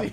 Can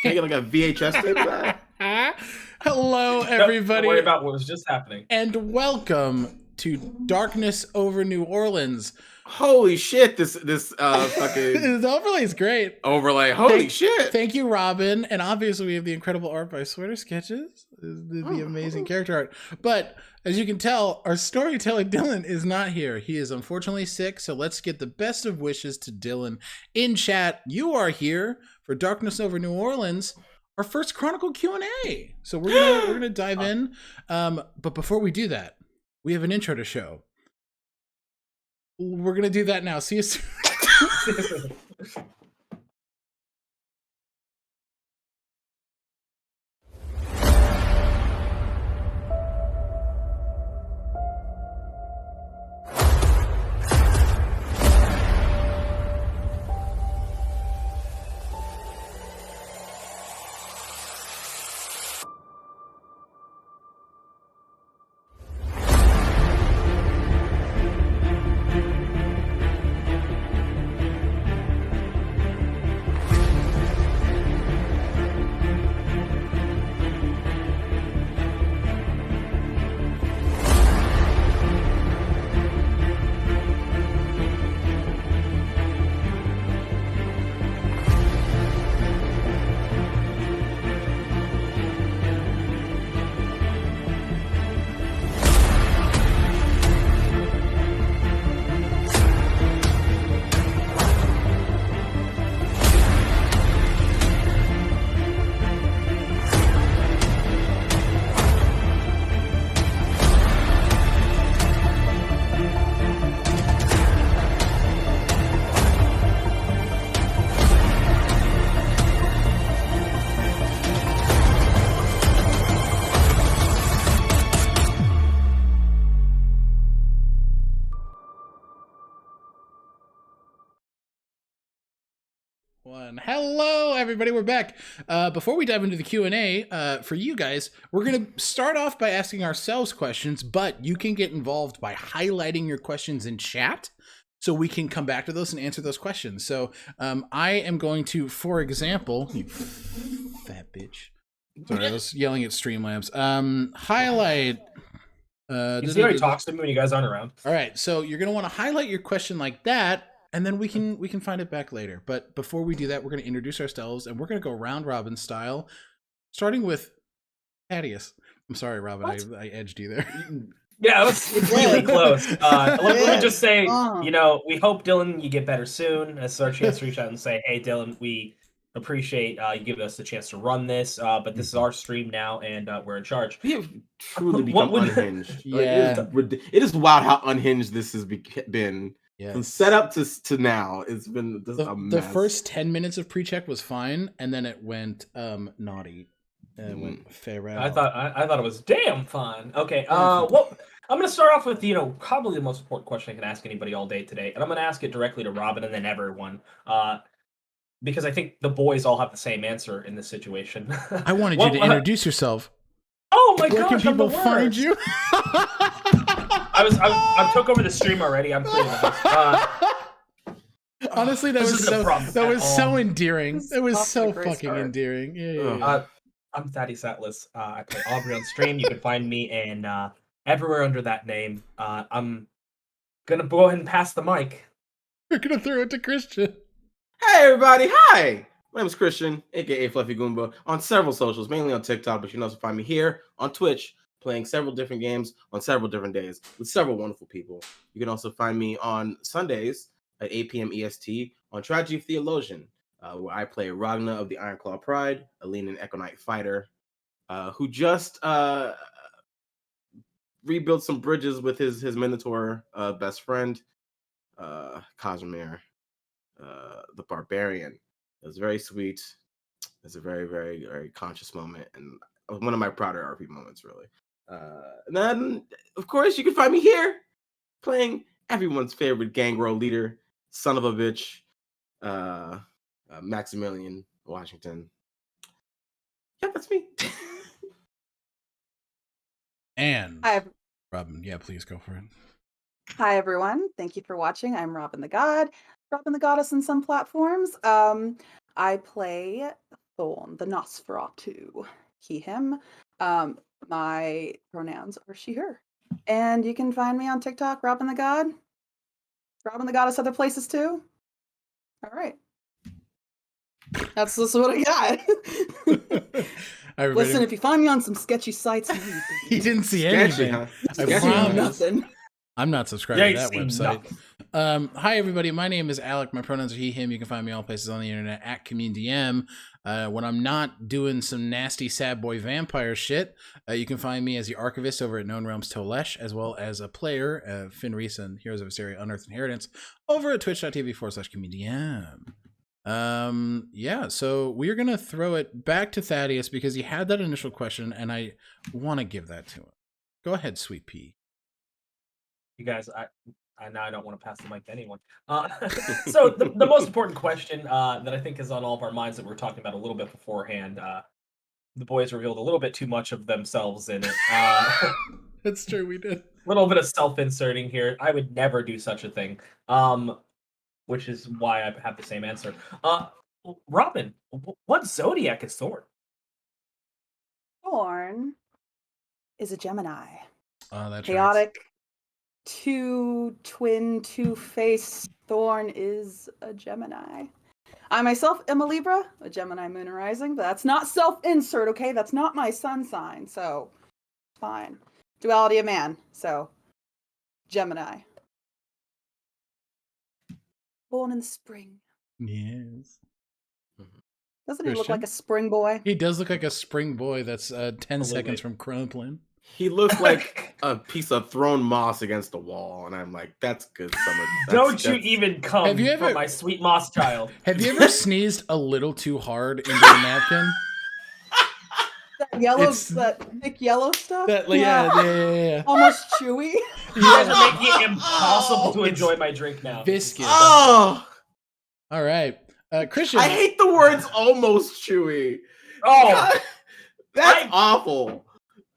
I get like a VHS tape of that? Hello, everybody. Don't worry about what was just happening. And welcome to Darkness Over New Orleans. Holy shit! This fucking This overlay is great. overlay. Holy shit! Thank you, Robin. And obviously, we have the incredible art by Sweater Sketches, the amazing character art. But as you can tell, our storyteller Dylan is not here. He is unfortunately sick. So let's get the best of wishes to Dylan in chat. You are here for Darkness Over New Orleans, our first Chronicle Q&A. So we're gonna dive in. But before we do that, we have an intro to show. We're gonna do that now. See you soon. Hello, everybody. We're back. Before we dive into the Q&A, for you guys, we're going to start off by asking ourselves questions, but you can get involved by highlighting your questions in chat so we can come back to those and answer those questions. So I am going to, for example, you fat bitch. Sorry, I was yelling at Streamlabs. Highlight. He already talks to me when you guys aren't around. All right, so you're going to want to highlight your question like that, and then we can find it back later. But before we do that, we're going to introduce ourselves, and we're going to go round robin style, starting with Thaddeus. I'm sorry, Robin, I edged you there. Yeah, it's really close. Let me just say, we hope, Dylan, you get better soon. This is our chance to reach out and say, hey, Dylan, we appreciate you giving us the chance to run this, but this is our stream now, and we're in charge. We have truly become unhinged. Yeah. It is wild how unhinged this has been. Yeah. From setup to now, it's been a mess. The first 10 minutes of pre-check was fine, and then it went naughty. It went feral. I thought it was damn fun. Okay, well, I'm going to start off with, probably the most important question I can ask anybody all day today, and I'm going to ask it directly to Robin and then everyone, because I think the boys all have the same answer in this situation. I wanted you to introduce yourself. Oh my Where gosh, can people find you? I took over the stream already. I'm clearing the house. Honestly, that was so endearing. It was so fucking endearing. Yeah. I'm Thaddeus Atlas. I play Aubrey on stream. You can find me in everywhere under that name. I'm gonna go ahead and pass the mic. We're gonna throw it to Christian. Hey everybody, hi! My name is Christian, aka Fluffy Goomba, on several socials, mainly on TikTok, but you can also find me here on Twitch, playing several different games on several different days with several wonderful people. You can also find me on Sundays at 8 p.m. EST on Tragedy of Theologian, where I play Ragna of the Ironclaw Pride, a leaning Echo-Knight fighter, who just rebuilt some bridges with his Minotaur best friend, Casimir, the Barbarian. It was very sweet. It's a very, very, very conscious moment, and one of my prouder RP moments, really. And then, of course, you can find me here playing everyone's favorite gangrel leader, son of a bitch, Maximilian Washington. Yeah, that's me. And Hi, Robin, yeah, please go for it. hi everyone. Thank you for watching. I'm Robin the God, Robin the Goddess in some platforms. I play Thorn, the Nosferatu. He, him. My pronouns are she, her. And you can find me on TikTok, Robin the God. Robin the Goddess other places too. All right. That's just what I got. Listen, if you find me on some sketchy sites, he didn't see Sketchy, anything. huh? I Sketchy, promise. Nothing. I'm not subscribed to that website. Hi, everybody. My name is Alec. My pronouns are he, him. You can find me all places on the internet at CommuneDM. When I'm not doing some nasty sad boy vampire shit, you can find me as the archivist over at Known Realms Tolesh, as well as a player, Finn Reese and Heroes of Hysteria Unearthed Inheritance, over at twitch.tv/CommuneDM. Yeah, so we're going to throw it back to Thaddeus because he had that initial question, and I want to give that to him. Go ahead, Sweet Pea. You guys, I now I don't want to pass the mic to anyone. So the most important question that I think is on all of our minds that we were talking about a little bit beforehand, the boys revealed a little bit too much of themselves in it. That's true, we did. A little bit of self-inserting here. I would never do such a thing, which is why I have the same answer. Robin, what zodiac is Thorn? Thorn is a Gemini. Oh, that's chaotic. Right. Two-faced Thorn is a Gemini. I myself am a Libra, a Gemini moon and rising, but that's not self-insert, okay? That's not my sun sign, so fine. Duality of man, so Gemini. Born in the spring. Yes. Doesn't he look like a spring boy? He does look like a spring boy that's 10 seconds from Crumpling. He looks like a piece of thrown moss against the wall, and I'm like, that's good summer. Don't you even come for my sweet moss child. Have you ever sneezed a little too hard into a napkin? That yellow, that thick yellow stuff? Yeah. Almost chewy. You guys are making it impossible to enjoy my drink now. Viscous. Oh! All right. Christian. I hate the words almost chewy. Oh! God, that's awful.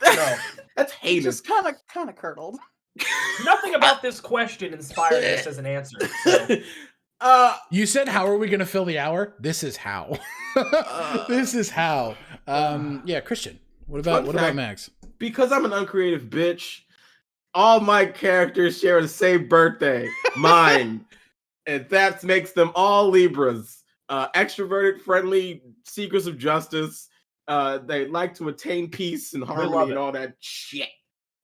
No. That's heinous. Just kind of curdled. Nothing about this question inspired this as an answer. So. You said, how are we going to fill the hour? This is how. This is how. Yeah, Christian. What about Max? Because I'm an uncreative bitch, all my characters share the same birthday. Mine. And that makes them all Libras. Extroverted, friendly, seekers of justice. They like to attain peace and harmony and all that shit.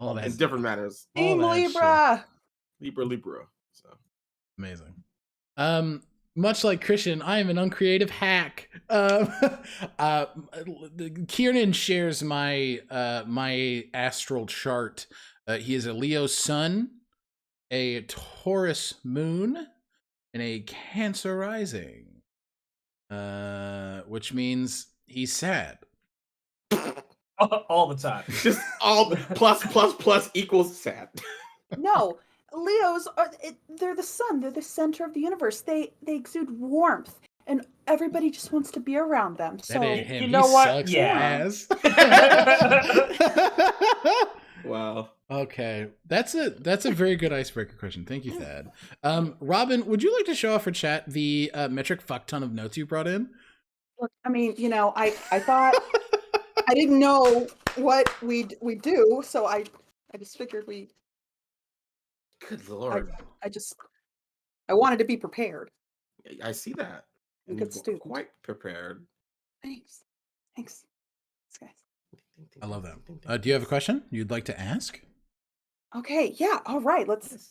All that in different manners. Team Libra. Libra. So amazing. Much like Christian, I am an uncreative hack. Kieran shares my my astral chart. He is a Leo sun, a Taurus moon, and a Cancer rising. Which means he's sad. All the time. Just all the plus equals sad. No, Leos they're the sun. They're the center of the universe. They exude warmth, and everybody just wants to be around them. So you know what? Yeah. Wow. Okay, that's a very good icebreaker question. Thank you, Thad. Robin, would you like to show off for chat the metric fuck ton of notes you brought in? Look, I mean, I thought I didn't know what we do, so I just figured we. Good Lord! I wanted to be prepared. I see that. A good student. Quite prepared. Thanks, guys. I love that. Do you have a question you'd like to ask? Okay, yeah. All right, let's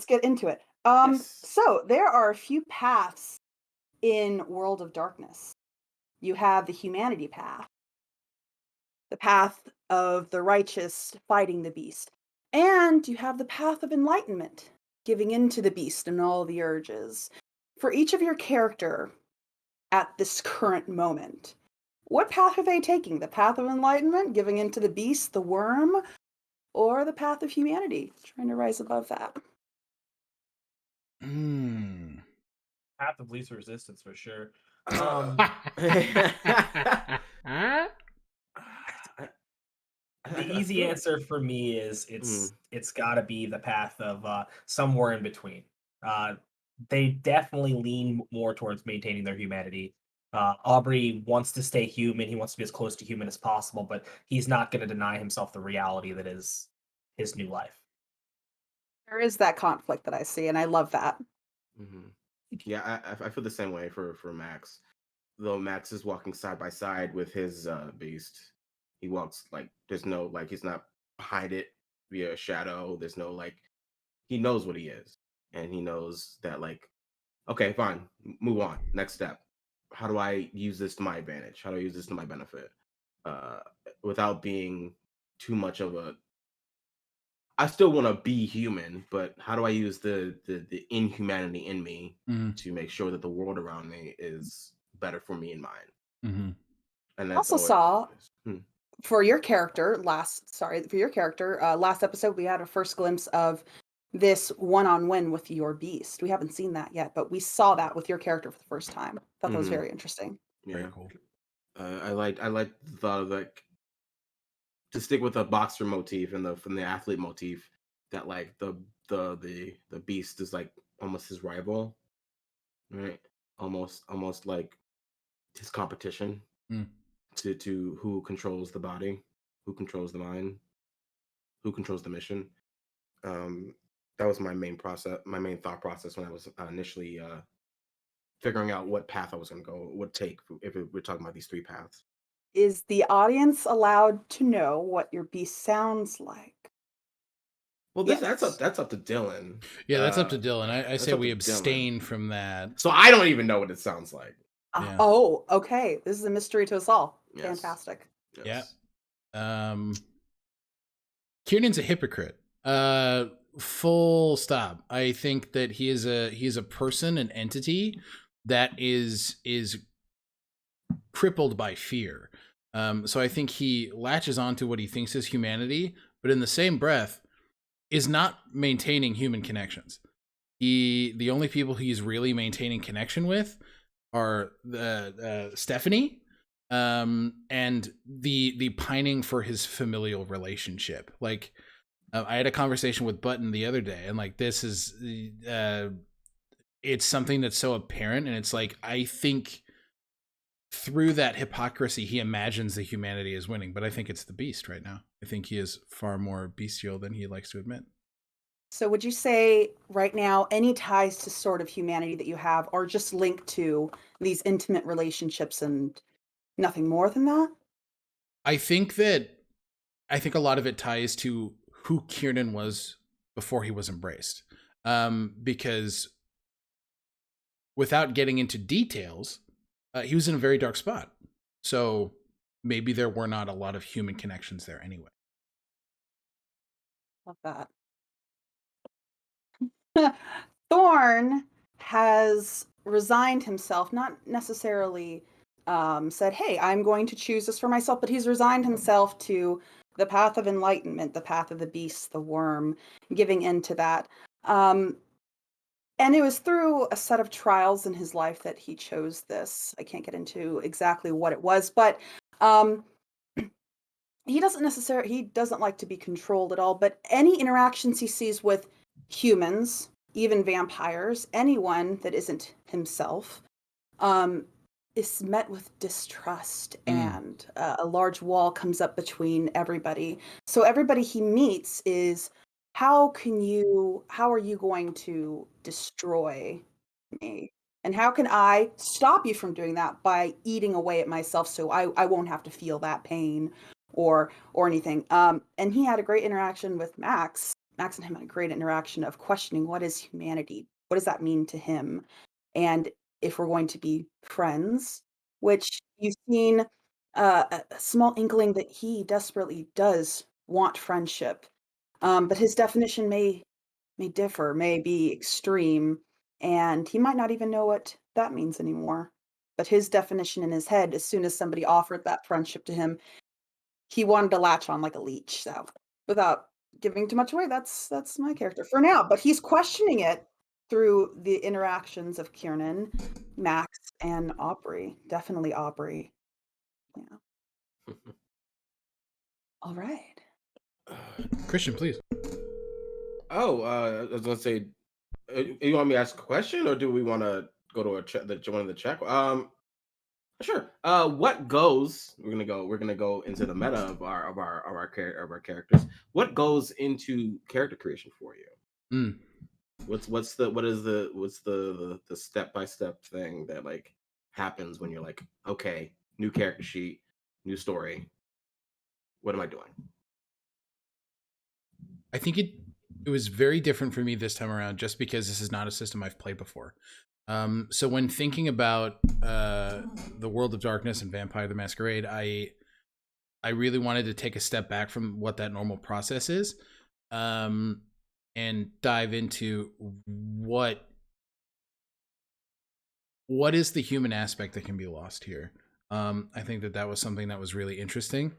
get into it. So there are a few paths in World of Darkness. You have the humanity path, the path of the righteous fighting the beast, and you have the path of enlightenment, giving in to the beast and all the urges. For each of your character at this current moment, what path are they taking? The path of enlightenment, giving in to the beast, the worm, or the path of humanity, trying to rise above that? Path of least resistance for sure. The easy answer for me is it's got to be the path of somewhere in between. They definitely lean more towards maintaining their humanity, Aubrey wants to stay human. He wants to be as close to human as possible, but he's not going to deny himself the reality that is his new life. There is that conflict that I see, and I love that. Mm-hmm. Yeah, I feel the same way for Max. Though Max is walking side by side with his beast, he walks like there's no like he's not behind it via a shadow. There's no like he knows what he is, and he knows that like okay, fine, move on. Next step. How do I use this to my advantage? How do I use this to my benefit? Uh, without being too much of a I still want to be human, but how do I use the inhumanity in me to make sure that the world around me is better for me and mine? Mm-hmm. And I that's also all. saw for your character last episode we had a first glimpse of this one-on-one with your beast. We haven't seen that yet, but we saw that with your character for the first time. Thought that was very interesting. Yeah. Very cool. I like the thought of like to stick with the boxer motif and from the athlete motif that like the beast is like almost his rival, right? Almost like his competition to who controls the body, who controls the mind, who controls the mission. That was my main thought process when I was initially figuring out what path I was going to go, would take if we're talking about these three paths. Is the audience allowed to know what your beast sounds like? Well, that's up to Dylan. Yeah, that's up to Dylan. I say we abstain from that. So I don't even know what it sounds like. Yeah. Oh, okay. This is a mystery to us all. Yes. Fantastic. Yes. Yeah. Kiernan's a hypocrite. Full stop. I think that he is a person, an entity that is crippled by fear. So I think he latches onto what he thinks is humanity, but in the same breath is not maintaining human connections. The only people he's really maintaining connection with are Stephanie, and the pining for his familial relationship. Like I had a conversation with Button the other day, and like this is it's something that's so apparent, and it's like I think through that hypocrisy he imagines the humanity is winning, but I think it's the beast right now. I think he is far more bestial than he likes to admit. So would you say right now any ties to sort of humanity that you have are just linked to these intimate relationships and nothing more than that? I think a lot of it ties to who Kiernan was before he was embraced. Because without getting into details, he was in a very dark spot. So maybe there were not a lot of human connections there anyway. Love that. Thorn has resigned himself, not necessarily said, hey, I'm going to choose this for myself, but he's resigned himself to the path of enlightenment, the path of the beast, the worm, giving into that. And it was through a set of trials in his life that he chose this. I can't get into exactly what it was, but he doesn't like to be controlled at all, but any interactions he sees with humans, even vampires, anyone that isn't himself, is met with distrust, and a large wall comes up between everybody. So everybody he meets is, how are you going to destroy me? And how can I stop you from doing that by eating away at myself so I won't have to feel that pain or anything. And he had a great interaction with Max. Max and him had a great interaction of questioning, what is humanity? What does that mean to him? And if we're going to be friends, which you've seen a small inkling that he desperately does want friendship. But his definition may differ, may be extreme, and he might not even know what that means anymore. But his definition in his head, as soon as somebody offered that friendship to him, he wanted to latch on like a leech. So without giving too much away, that's my character for now. But he's questioning it through the interactions of Kiernan, Max, and Aubrey. Definitely Aubrey. Yeah. All right. Christian, please. Oh, I was gonna say, you want me to ask a question, or do we want to go to one of the check? Sure. What goes? We're gonna go. We're gonna go into the meta of our characters. What goes into character creation for you? Mm. What's the step by step thing that like happens when you're like, okay, new character sheet, new story. What am I doing? I think it was very different for me this time around, just because this is not a system I've played before. So when thinking about the World of Darkness and Vampire the Masquerade, I really wanted to take a step back from what that normal process is, and dive into what is the human aspect that can be lost here. I think that was something that was really interesting.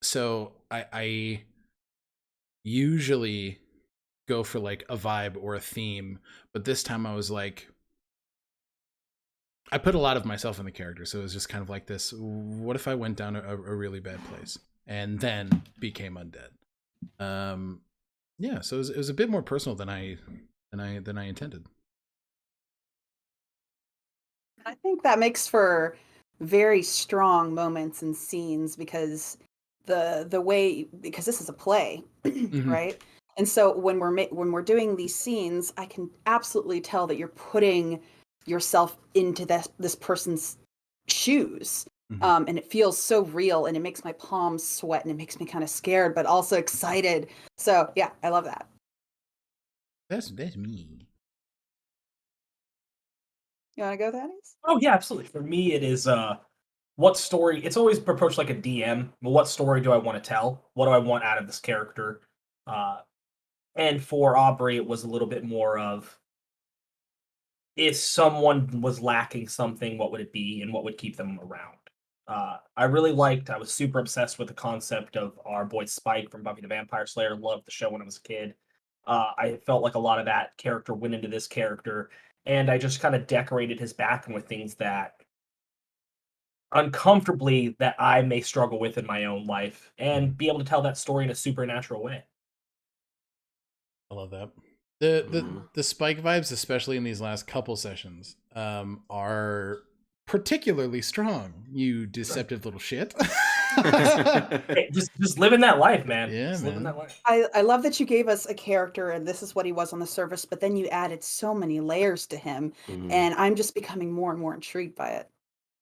So I usually go for like a vibe or a theme, but this time I was like, I put a lot of myself in the character, so it was just kind of like this. What if I went down a really bad place and then became undead? Yeah, so it was a bit more personal than I intended. I think that makes for very strong moments and scenes because the way because this is a play, Mhm. right? And so when we're doing these scenes, I can absolutely tell that you're putting yourself into this person's shoes. Mhm. And it feels so real and it makes my palms sweat and it makes me kind of scared but also excited. So yeah, I love that. That's me. You want to go, Thaddeus? Oh yeah, absolutely. For me, it is what story? It's always approached like a DM. Well, what story do I want to tell? What do I want out of this character? Uh, and for Aubrey, it was a little bit more of if someone was lacking something, what would it be, and what would keep them around? I was super obsessed with the concept of our boy Spike from Buffy the Vampire Slayer. Loved the show when I was a kid. I felt like a lot of that character went into this character, and I just kind of decorated his back with things that uncomfortably that I may struggle with in my own life, and be able to tell that story in a supernatural way. I love that. The Mhm. the spike vibes, especially in these last couple sessions, are particularly strong. You deceptive little shit. Hey, just living that life, man. Yeah, Just living that man. life. I love that you gave us a character and this is what he was on the surface, but then you added so many layers to him, Mhm. and I'm just becoming more and more intrigued by it.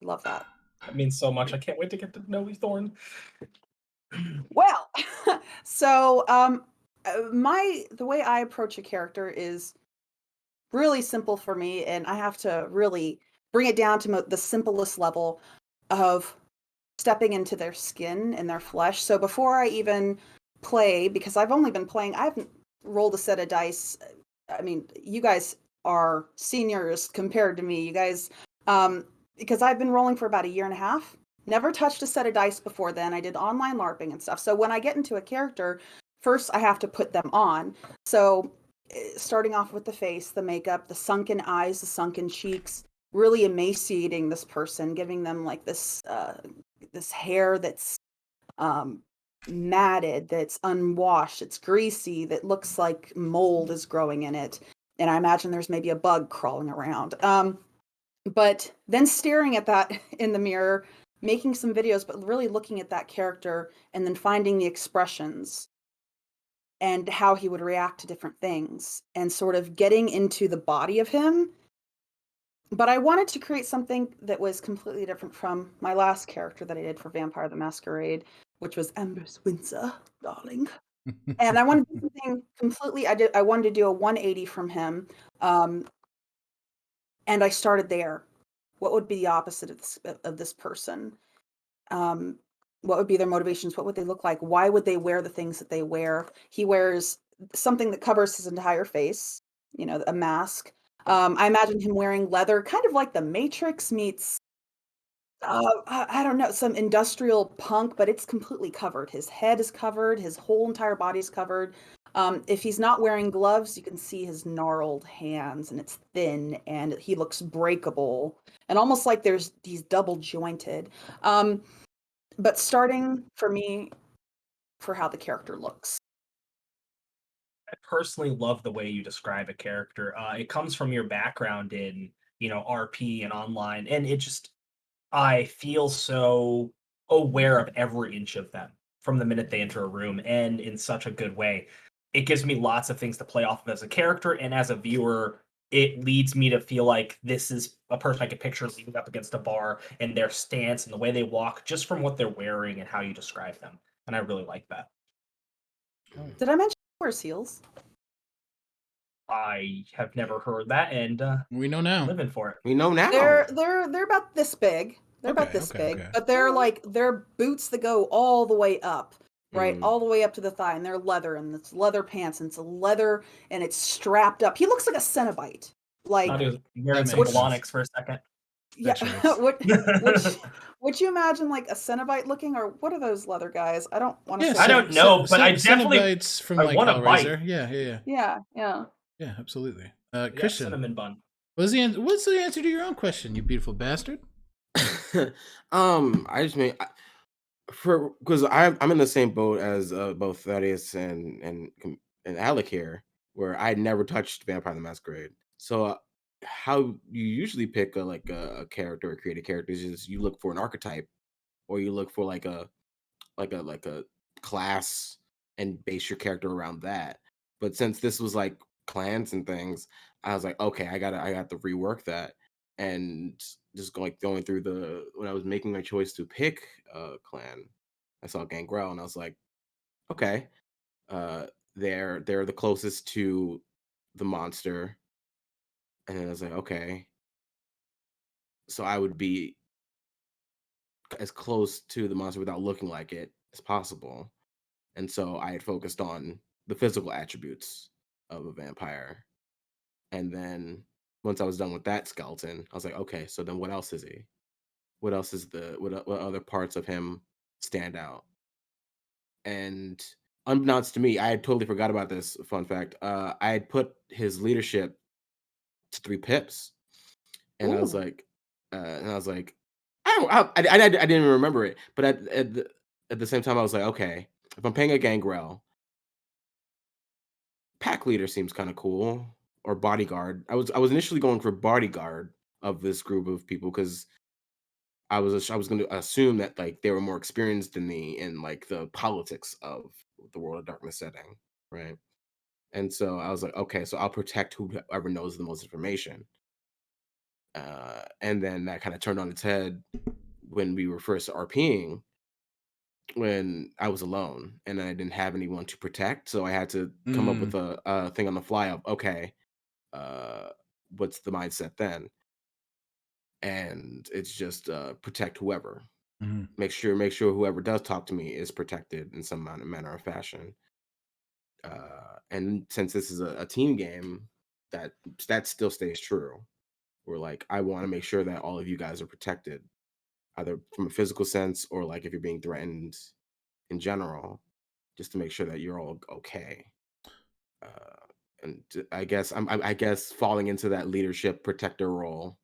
Love that. That means so much. I can't wait to get to know Thorn. Well, so my the way I approach a character is really simple for me, and I have to really bring it down to the simplest level of stepping into their skin and their flesh. So before I even play, because I've only been playing, I haven't rolled a set of dice. I mean, you guys are seniors compared to me. You guys, because I've been rolling for about a year and a half. Never touched a set of dice before then. I did online LARPing and stuff. So when I get into a character, first I have to put them on. So starting off with the face, the makeup, the sunken eyes, the sunken cheeks, really emaciating this person, giving them like this hair that's um, matted, that's unwashed, it's greasy, that looks like mold is growing in it. And I imagine there's maybe a bug crawling around. But then staring at that in the mirror, making some videos, but really looking at that character and then finding the expressions and how he would react to different things and sort of getting into the body of him. But I wanted to create something that was completely different from my last character that I did for Vampire the Masquerade, which was Ambrose Windsor, darling. And I wanted to do something completely I wanted to do a 180 from him. Um, and I started there. What would be the opposite of this person? Um, what would be their motivations? What would they look like? Why would they wear the things that they wear? He wears something that covers his entire face, you know, a mask. I imagine him wearing leather, kind of like the Matrix meets, I don't know, some industrial punk, but it's completely covered. His head is covered, his whole entire body is covered. If he's not wearing gloves, you can see his gnarled hands, and it's thin, and he looks breakable, and almost like there's he's double jointed. Um, but starting for me for how the character looks. I personally love the way you describe a character. It comes from your background in, RP and online, and I feel so aware of every inch of them from the minute they enter a room, and in such a good way. It gives me lots of things to play off of as a character, and as a viewer, it leads me to feel like this is a person I could picture leaning up against a bar, and their stance and the way they walk, just from what they're wearing and how you describe them. And I really like that. Did I mention they wear seals? I have never heard that, and we know now. living for it. We know now. They're about this big. They're about this big, but they're like they're boots that go all the way up, right, all the way up to the thigh, and they're leather, and it's leather pants, and it's leather, and it's strapped up. He looks like a Cenobite. Like Not even wearing some makes sense. colonics for a second. yeah, That's would you imagine like a Cenobite looking, or what are those leather guys? I don't want to. Yeah, I don't know, but I definitely Cenobites from I like want a bite. Hellraiser. Yeah. Yeah. Absolutely. Yeah, Christian, cinnamon bun. what's the answer to your own question, you beautiful bastard? I just mean because I'm in the same boat as both Thaddeus and Alec here, where I never touched Vampire the Masquerade. So how you usually pick a character or create a character is just you look for an archetype, or you look for like a class and base your character around that. But since this was like clans and things, I was like, okay, I got to rework that. And just going through when I was making my choice to pick a clan, I saw Gangrel and I was like, okay, they're the closest to the monster. And then I was like, okay, so I would be as close to the monster without looking like it as possible. And so I had focused on the physical attributes of a vampire. And then once I was done with that skeleton, I was like, okay, so then what else is he? What else is what other parts of him stand out? And unbeknownst to me, I had totally forgot about this fun fact. I had put his leadership to 3 pips. And I was Ooh. like, I didn't even remember it. But at the same time, I was like, okay, if I'm paying a Gangrel, pack leader seems kind of cool, or bodyguard. I was initially going for bodyguard of this group of people because I was going to assume that like they were more experienced than me in like the politics of the World of Darkness setting, right? And so I was like, okay, so I'll protect whoever knows the most information. And then that kind of turned on its head when we were first RPing, when I was alone and I didn't have anyone to protect. So I had to come up with a thing on the fly of, okay, what's the mindset then? And it's just protect whoever. Mhm. Make sure whoever does talk to me is protected in some manner or fashion. And since this is a team game, that still stays true. Where like I want to make sure that all of you guys are protected, either from a physical sense or like if you're being threatened in general, just to make sure that you're all okay. And I guess I guess falling into that leadership protector role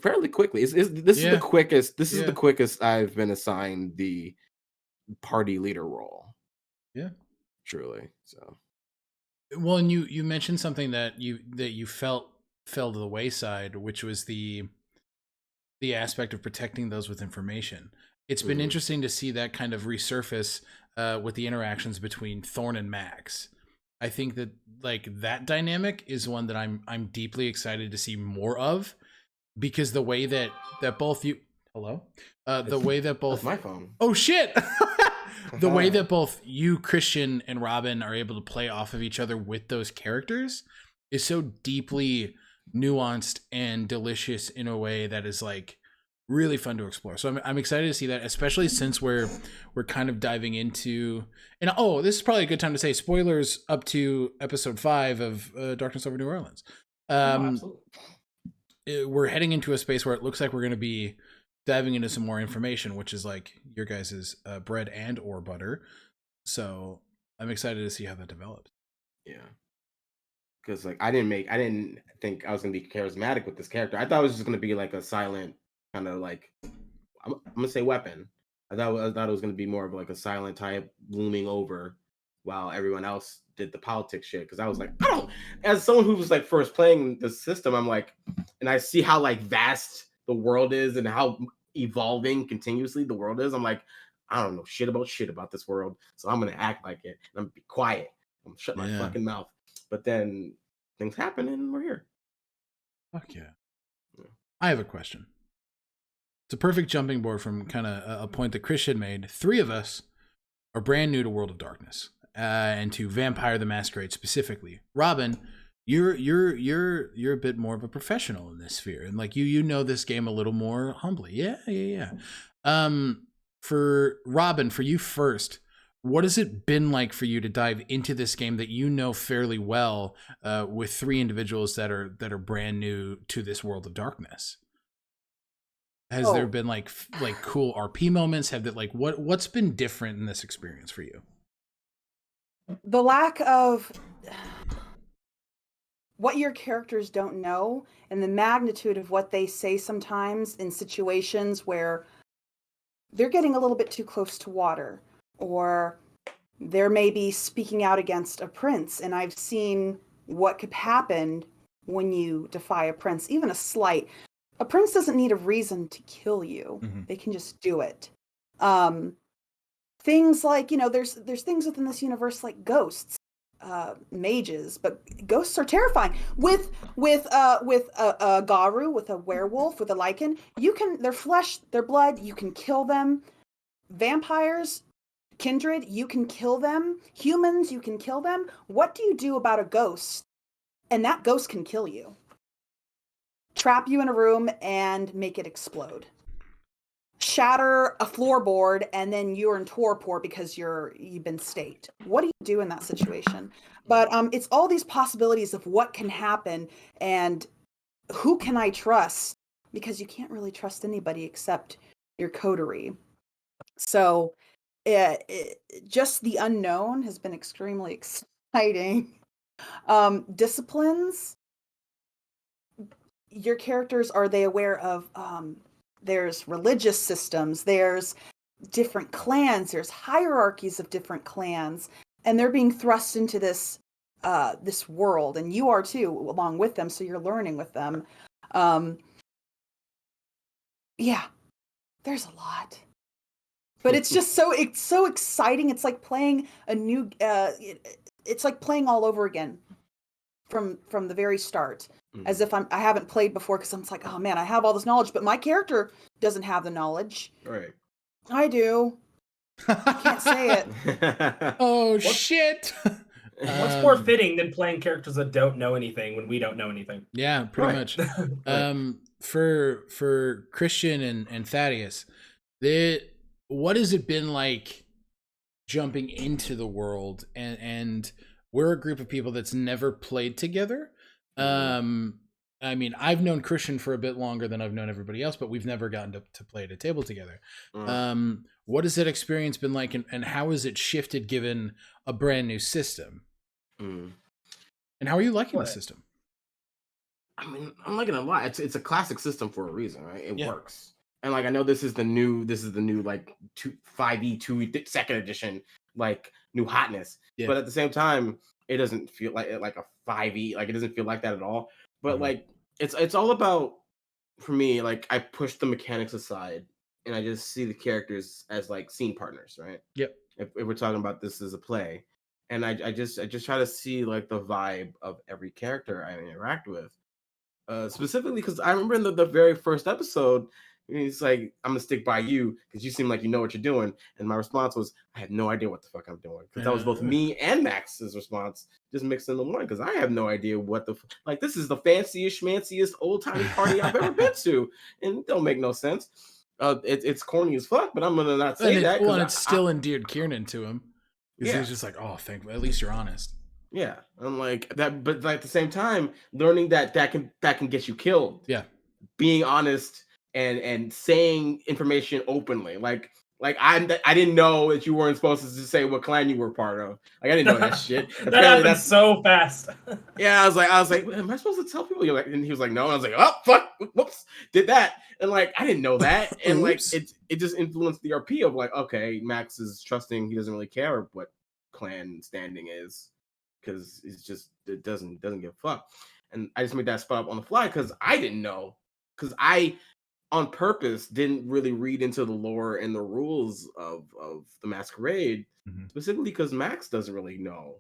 fairly quickly. This is the quickest. This is the quickest I've been assigned the party leader role. Yeah, truly. So, well, and you mentioned something that you felt fell to the wayside, which was the aspect of protecting those with information. It's been interesting to see that kind of resurface with the interactions between Thorn and Max. I think that like that dynamic is one that I'm deeply excited to see more of, because the way that both you the way that both my phone. Oh shit. The way that both you, Christian, and Robin are able to play off of each other with those characters is so deeply nuanced and delicious in a way that is like really fun to explore. So I'm excited to see that, especially since we're kind of diving into, and this is probably a good time to say spoilers up to episode 5 of Darkness Over New Orleans. Absolutely. We're heading into a space where it looks like we're going to be diving into some more information, which is like your guys' bread and or butter. So I'm excited to see how that develops. Yeah. Because like I didn't think I was gonna be charismatic with this character. I thought it was just gonna be like a silent kind of like I'm gonna say weapon. I thought it was gonna be more of like a silent type looming over while everyone else did the politics shit. Because I was like, I don't. As someone who was like first playing the system, I'm like, and I see how like vast the world is and how evolving continuously the world is. I'm like, I don't know shit about this world, so I'm gonna act like it. I'm gonna be quiet. I'm gonna shut my fucking mouth. But then things happen and we're here. Fuck yeah. I have a question. It's a perfect jumping board from kind of a point that Christian made. 3 of us are brand new to World of Darkness, and to Vampire the Masquerade specifically. Robin, you're a bit more of a professional in this sphere, and like you know this game a little more humbly. Yeah. For Robin, for you first, what has it been like for you to dive into this game that you know fairly well, with 3 individuals that are brand new to this World of Darkness? Has there been like cool RP moments? Have that like what's been different in this experience for you? The lack of what your characters don't know and the magnitude of what they say sometimes in situations where they're getting a little bit too close to water, or they're maybe speaking out against a prince. And I've seen what could happen when you defy a prince, even a slight. A prince doesn't need a reason to kill you. Mm-hmm. They can just do it. Things like, there's things within this universe like ghosts, mages, but ghosts are terrifying. With a Garu, with a werewolf, with a Lycan, their flesh, their blood, you can kill them. Vampires, kindred, you can kill them. Humans, you can kill them. What do you do about a ghost? And that ghost can kill you. Trap you in a room and make it explode. Shatter a floorboard and then you're in torpor because you've been staked. What do you do in that situation? But it's all these possibilities of what can happen and who can I trust? Because you can't really trust anybody except your coterie. So just the unknown has been extremely exciting. Disciplines. Your characters, are they aware of there's religious systems, there's different clans, there's hierarchies of different clans, and they're being thrust into this world, and you are too, along with them, so you're learning with them. Yeah, there's a lot. But it's just so exciting. It's like playing a new it's like playing all over again from the very start. As if I haven't played before, because I'm like, oh man, I have all this knowledge, but my character doesn't have the knowledge. Right. I do. I can't say it. Shit. What's more fitting than playing characters that don't know anything when we don't know anything? Yeah, pretty much. For Christian and Thaddeus, what has it been like jumping into the world? And we're a group of people that's never played together. I mean, I've known Christian for a bit longer than I've known everybody else, but we've never gotten to play at a table together. What has that experience been like, and how has it shifted given a brand new system? And how are you liking the system? I mean, I'm liking it a lot. It's a classic system for a reason, right? It works. And like, I know this is the new like 5e 2nd edition, like new hotness. Yeah. But at the same time, it doesn't feel like a 5e, like it doesn't feel like that at all. But like it's all about, for me, like I push the mechanics aside and I just see the characters as like scene partners, right? Yep. If we're talking about this as a play, and I just try to see like the vibe of every character I interact with, specifically because I remember in the very first episode, he's like, I'm gonna stick by you because you seem like you know what you're doing. And my response was, I had no idea what the fuck I'm doing. Because that was both me and Max's response, just mixed into one. Because I have no idea what like, this is the fanciest, schmanciest, old-timey party I've ever been to. And it don't make no sense. It's corny as fuck, but I'm gonna not say that. Well, it's still endeared Kiernan to him. Because he's just like, oh, at least you're honest. Yeah. I'm like that, but like, at the same time, learning that can get you killed. Yeah. Being honest and saying information openly, like I didn't know that you weren't supposed to say what clan you were part of. Like, I didn't know that shit. That's so fast. Yeah, I was like, am I supposed to tell people? You're like, and he was like, no. And I was like, oh fuck, whoops, did that. And like, I didn't know that. And like, it just influenced the RP of like, okay, Max is trusting. He doesn't really care what clan standing is, because it doesn't give a fuck. And I just made that spot up on the fly because I didn't know, because I on purpose didn't really read into the lore and the rules of the Masquerade, specifically because Max doesn't really know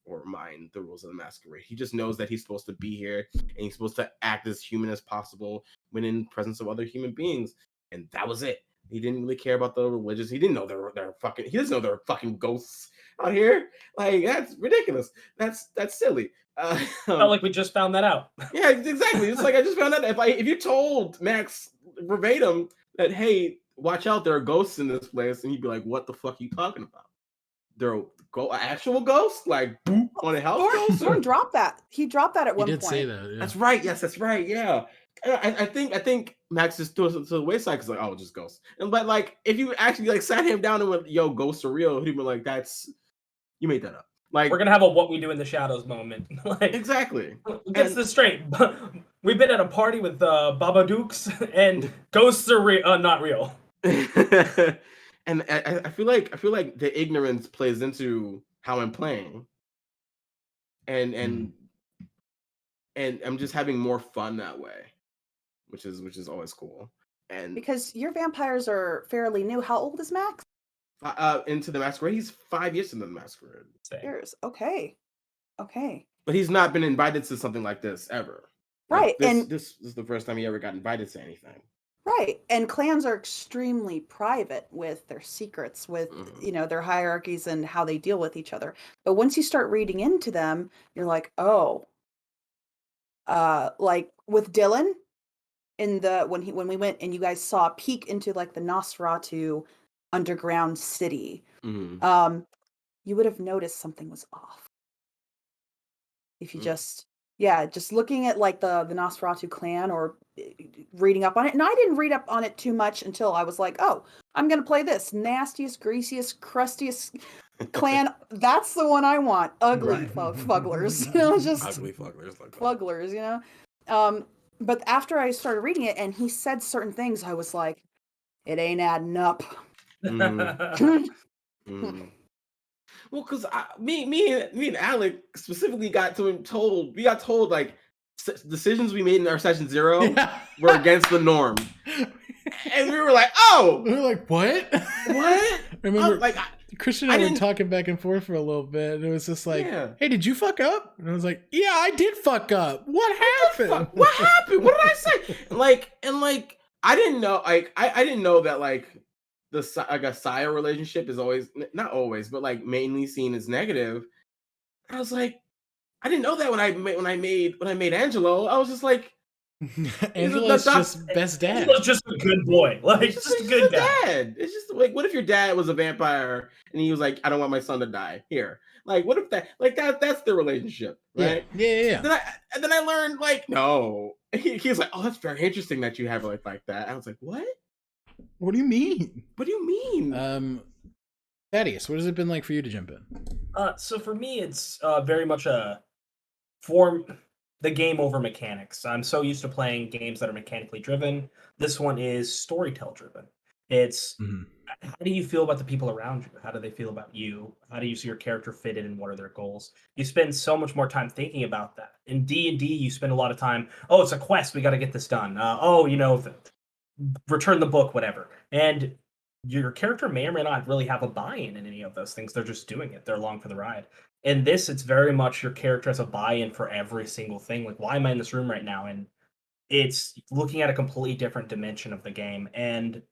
or mind the rules of the Masquerade. He just knows that he's supposed to be here and he's supposed to act as human as possible when in presence of other human beings, and that was it. He didn't really care about the religious. He didn't know they're fucking. He doesn't know there are fucking ghosts out here. Like, that's ridiculous. That's silly. Felt like we just found that out. Yeah, exactly. It's like I just found out. If you told Max verbatim that, hey, watch out, there are ghosts in this place, and he'd be like, what the fuck are you talking about? There are actual ghosts, like boop on a house ghost. Thorn dropped that. He dropped that at one point. He did say that. Yeah. That's right. Yes, that's right. Yeah. I think Max just threw it to the wayside because like, oh, just ghosts. But like, if you actually like sat him down and went, yo, ghosts are real, he'd be like, you made that up. Like, we're gonna have a what we do in the shadows moment. Like, exactly. Gets this straight. We've been at a party with Babadooks, and ghosts are not real. And I feel like the ignorance plays into how I'm playing, and I'm just having more fun that way, which is always cool. And because your vampires are fairly new. How old is Max? Into the Masquerade, he's 5 years into the Masquerade. Years. Okay. But he's not been invited to something like this ever. Right, Like, and this is the first time he ever got invited to anything. right, and clans are extremely private with their secrets, with their hierarchies and how they deal with each other. But once you start reading into them, you're like, oh, like with Dylan in the when we went and you guys saw a peek into like the Nosferatu underground city, you would have noticed something was off if you just looking at like the Nosferatu clan or reading up on it. And I didn't read up on it too much until I was like, oh, I'm gonna play this nastiest, greasiest, crustiest clan. That's the one I want. Ugly fugglers, just ugly fugglers, like fugglers, But after I started reading it and he said certain things, I was like, it ain't adding up. Well, because me and Alec specifically got told like decisions we made in our session 0 were against the norm, and we were like, oh, we were like, what? I remember, like Christian and I were talking back and forth for a little bit, and it was just like, hey, did you fuck up? And I was like, yeah, I did fuck up. What happened? What happened? What did I say? Like I didn't know. Like I didn't know that like a sire relationship is always, not always, but like mainly seen as negative. I was like, I didn't know that when I made Angelo. I was just like, Angelo's just best dad. Angelo's just a good boy. Like, just a good dad. It's just like, what if your dad was a vampire and he was like, I don't want my son to die here. Like, what if that's the relationship, right? Yeah. Then I learned like, no. He was like, oh, that's very interesting that you have it like that. I was like, what? What do you mean? What do you mean? Thaddeus, what has it been like for you to jump in? So for me, it's very much a form the game over mechanics. I'm so used to playing games that are mechanically driven. This one is storytell driven. It's how do you feel about the people around you? How do they feel about you? How do you see your character fit in and what are their goals? You spend so much more time thinking about that. In D&D, you spend a lot of time, oh, it's a quest, we got to get this done. Return the book, whatever. And your character may or may not really have a buy-in in any of those things. They're just doing it. They're along for the ride. In this, it's very much your character has a buy-in for every single thing. Like, why am I in this room right now? And it's looking at a completely different dimension of the game. And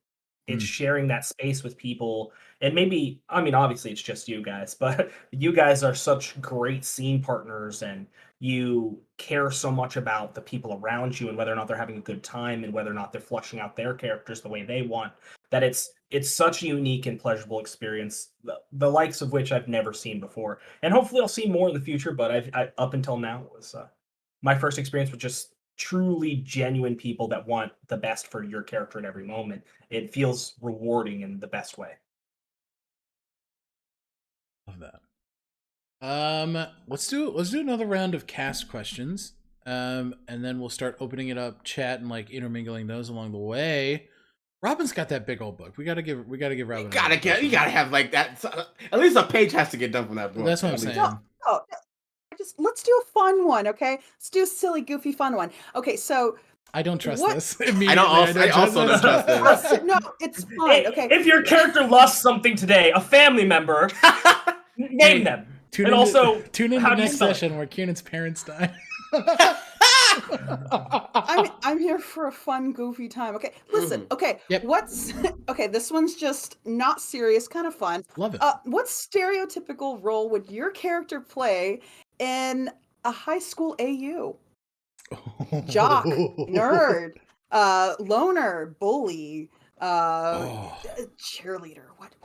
it's sharing that space with people. And maybe, I mean, obviously it's just you guys, but you guys are such great scene partners and you care so much about the people around you and whether or not they're having a good time and whether or not they're fleshing out their characters the way they want, that it's such a unique and pleasurable experience, the likes of which I've never seen before. And hopefully I'll see more in the future, but I up until now, it was my first experience with just truly genuine people that want the best for your character at every moment. It feels rewarding in the best way. Love that. Let's do another round of cast questions. And then we'll start opening it up, chat, and like intermingling those along the way. Robin's got that big old book. We gotta give Robin. You gotta have like that. At least a page has to get done from that book. That's what I'm At least. saying. Oh, just let's do a fun one, okay? Let's do a silly, goofy, fun one. Okay, so I don't trust What? this. I also don't trust this. no, it's fine. Okay, If your character lost something today, a family member, name them. Tune And into, also, tune in how the do you next spell it? session where Kiernan's parents die. I'm here for a fun, goofy time. Okay, listen. Okay, Yep. what's okay? This one's just not serious, kind of fun. Love it. What stereotypical role would your character play in a high school AU? Jock, nerd, loner, bully, Oh. cheerleader. What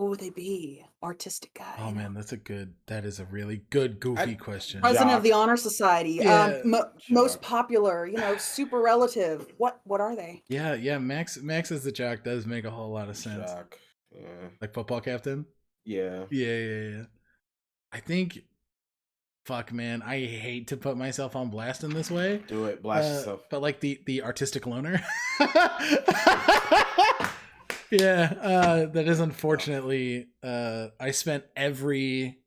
would they be? Artistic guy. Oh man, that is a really good goofy question. President Jock. of the Honor Society. Yeah. Most Jock. popular. Super relative. What are they? Yeah. Max as the jock does make a whole lot of sense. Shock. Yeah. Like football captain. Yeah. Yeah. I think. Fuck, man, I hate to put myself on blast in this way. Do it. Blast yourself. But like the artistic loner. Yeah, that is unfortunately. I spent every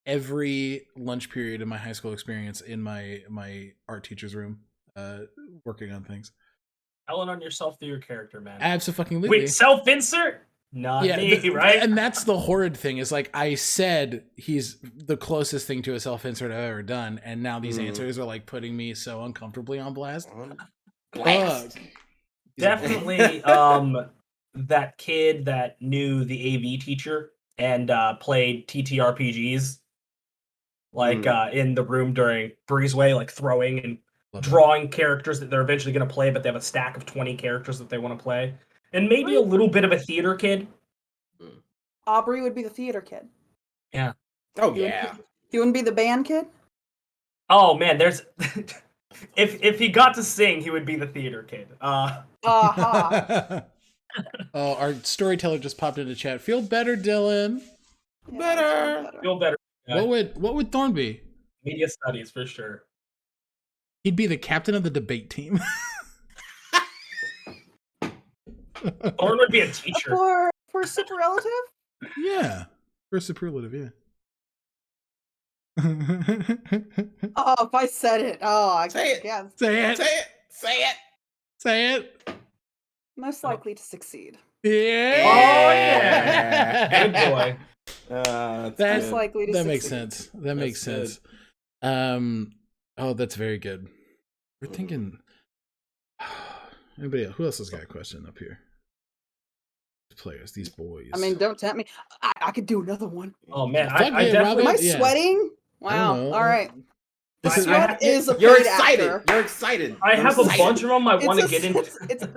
lunch period in my high school experience in my art teacher's room, working on things. Telling on yourself through your character, man. Absolutely. Wait, self-insert? Not me, right? And that's the horrid thing is like I said he's the closest thing to a self-insert I've ever done, and now these answers are like putting me so uncomfortably on blast. Blast. Fuck. Definitely that kid that knew the AV teacher and played TTRPGs like in the room during Breezeway, like throwing and Love drawing characters that they're eventually going to play, but they have a stack of 20 characters that they want to play. And maybe a little bit of a theater kid. Aubrey would be the theater kid. Yeah. Oh yeah. He wouldn't be the band kid. Oh man, there's if he got to sing, he would be the theater kid. Aha. Oh, our storyteller just popped into chat. Feel better, Dylan. Yeah, Better. Feel better. What would Thorn be? Media studies for sure. He'd be the captain of the debate team. Thorn would be a teacher. For super relative. Yeah, for superlative. Yeah. Oh, if I said it. Oh, I Say it. guess. Say it. Say it. Say it. Say it. Most likely to succeed. Yeah. Oh yeah. Good boy. That's Most likely to that succeed. makes sense. That makes good. sense. Oh, that's very good. We're thinking. Anybody else? Who else has got a question up here? Players, these boys. I mean, don't tempt me. I could do another one. Oh man, Fuck I yeah, definitely. Am I Yeah. sweating? I don't Wow. know. All right. This is- Sweat is a You're paid excited. actor. You're excited. I You're have a excited. bunch of them I want to It's a- get into. it's-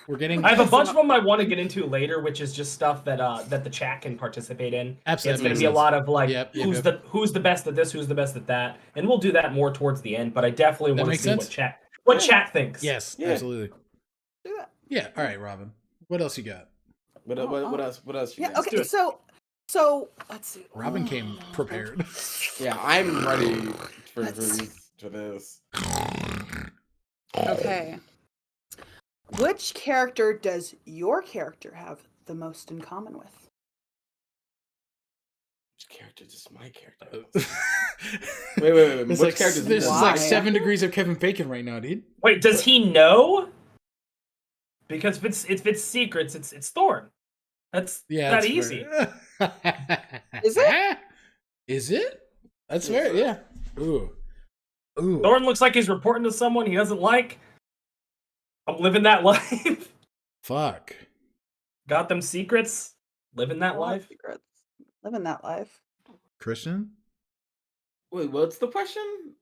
We're getting. I have a bunch of them I want to get into later, which is just stuff that that the chat can participate in. Absolutely. It's going to be a lot of like Yep, who's the best at this, who's the best at that, and we'll do that more towards the end. But I definitely That want to makes see sense. what chat thinks. Yes, Yeah. absolutely. Do that. Yeah. All right, Robin. What else you got? What else? What else? You Yeah. got? Okay. So let's see. Robin came prepared. Yeah, I'm ready for this. Okay. Which character does your character have the most in common with? Which character? Just my character. Wait. It's Which like, character? this is Why? like 7 degrees of Kevin Bacon right now, dude. Wait, does he know? Because if it's secrets, it's Thorn. That's Yeah, that that's easy. fair. Is it? Is it? That's fair. Yeah. Ooh. Thorn looks like he's reporting to someone he doesn't like. I'm living that life. Fuck. Got them secrets. Living that I love life. secrets. Living that life. Christian? Wait, what's the question?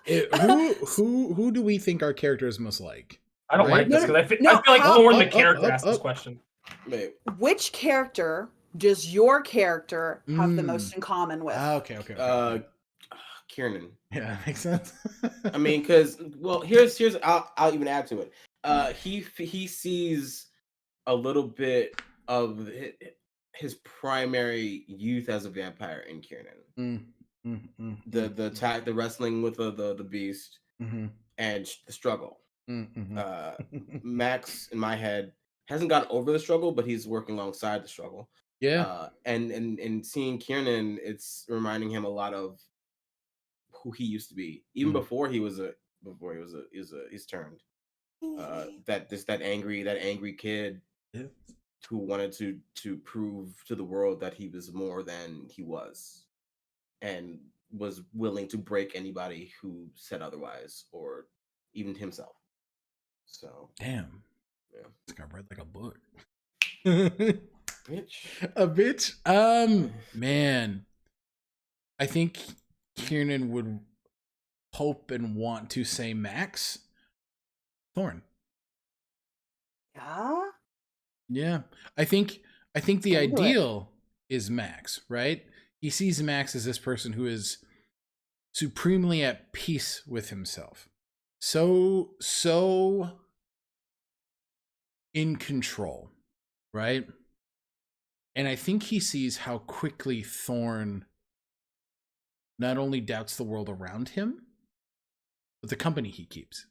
Who do we think our character is most like? I don't Right? like this because I feel like how- Thorn, the character, asked this oh. question. Wait. Which character does your character have the Mm. most in common with? Okay. Kiernan. Yeah, that makes sense. I mean, because here's I'll even add to it. He sees a little bit of his primary youth as a vampire in Kiernan. The wrestling with the beast mm-hmm. and the struggle. Max, in my head, hasn't gotten over the struggle, but he's working alongside the struggle. Yeah. And seeing Kiernan, it's reminding him a lot of who he used to be, even before he's turned. That angry kid who wanted to prove to the world that he was more than he was, and was willing to break anybody who said otherwise, or even himself. So Damn. yeah, This guy read like a book. bitch. A bitch. Man, I think Kiernan would hope and want to say Max Thorn. Yeah. Yeah, I think the Into it. ideal is Max, right? He sees Max as this person who is supremely at peace with himself, so in control, right? And I think he sees how quickly Thorn not only doubts the world around him, but the company he keeps.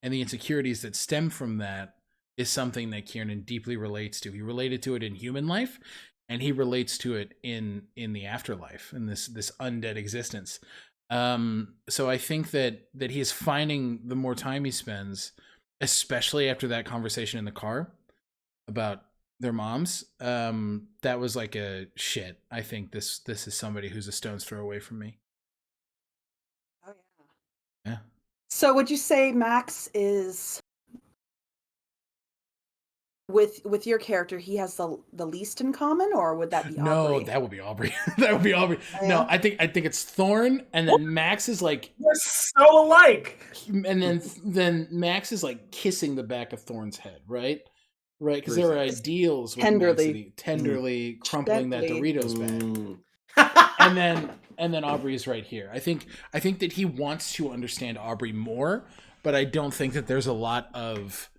And the insecurities that stem from that is something that Kiernan deeply relates to. He related to it in human life, and he relates to it in the afterlife, in this undead existence. So I think that he is finding, the more time he spends, especially after that conversation in the car about their moms, that was like a shit. I think this is somebody who's a stone's throw away from me. Oh Yeah. So would you say Max is, with your character, he has the least in common, or would that be No, Aubrey? that would be Aubrey. That would be Aubrey. Oh, No, yeah? I think it's Thorn, and then Max is like, We're so alike. and then Max is like kissing the back of Thorn's head, right? Right, because there are ideals with Tenderly. tenderly crumpling Gently. that Doritos bag, and then Aubrey is right here. I think that he wants to understand Aubrey more, but I don't think that there's a lot of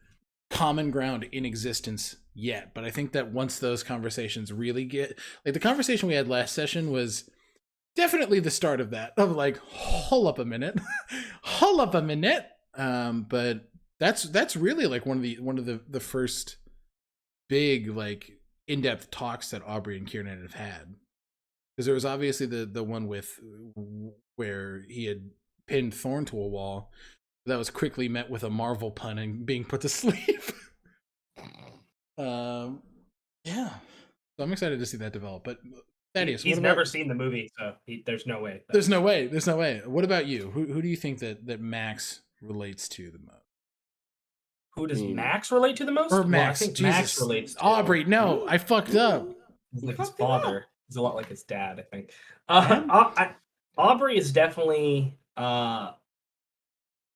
common ground in existence yet. But I think that once those conversations really get, like, the conversation we had last session was definitely the start of that, of like, hold up a minute. But that's really like one of the first big, like, in-depth talks that Aubrey and Kiernan have had, because there was obviously the one with where he had pinned Thorn to a wall that was quickly met with a Marvel pun and being put to sleep. Yeah, so I'm excited to see that develop. But Thaddeus, he's never seen the movie, so there's no way. There's no way. What about you? Who do you think that Max relates to the most? Who does Max relate to the most? Or Max? Well, I think Jesus. Max relates to Aubrey. No, I fucked up. He's like his father. He's a lot like his dad, I think. Aubrey is definitely.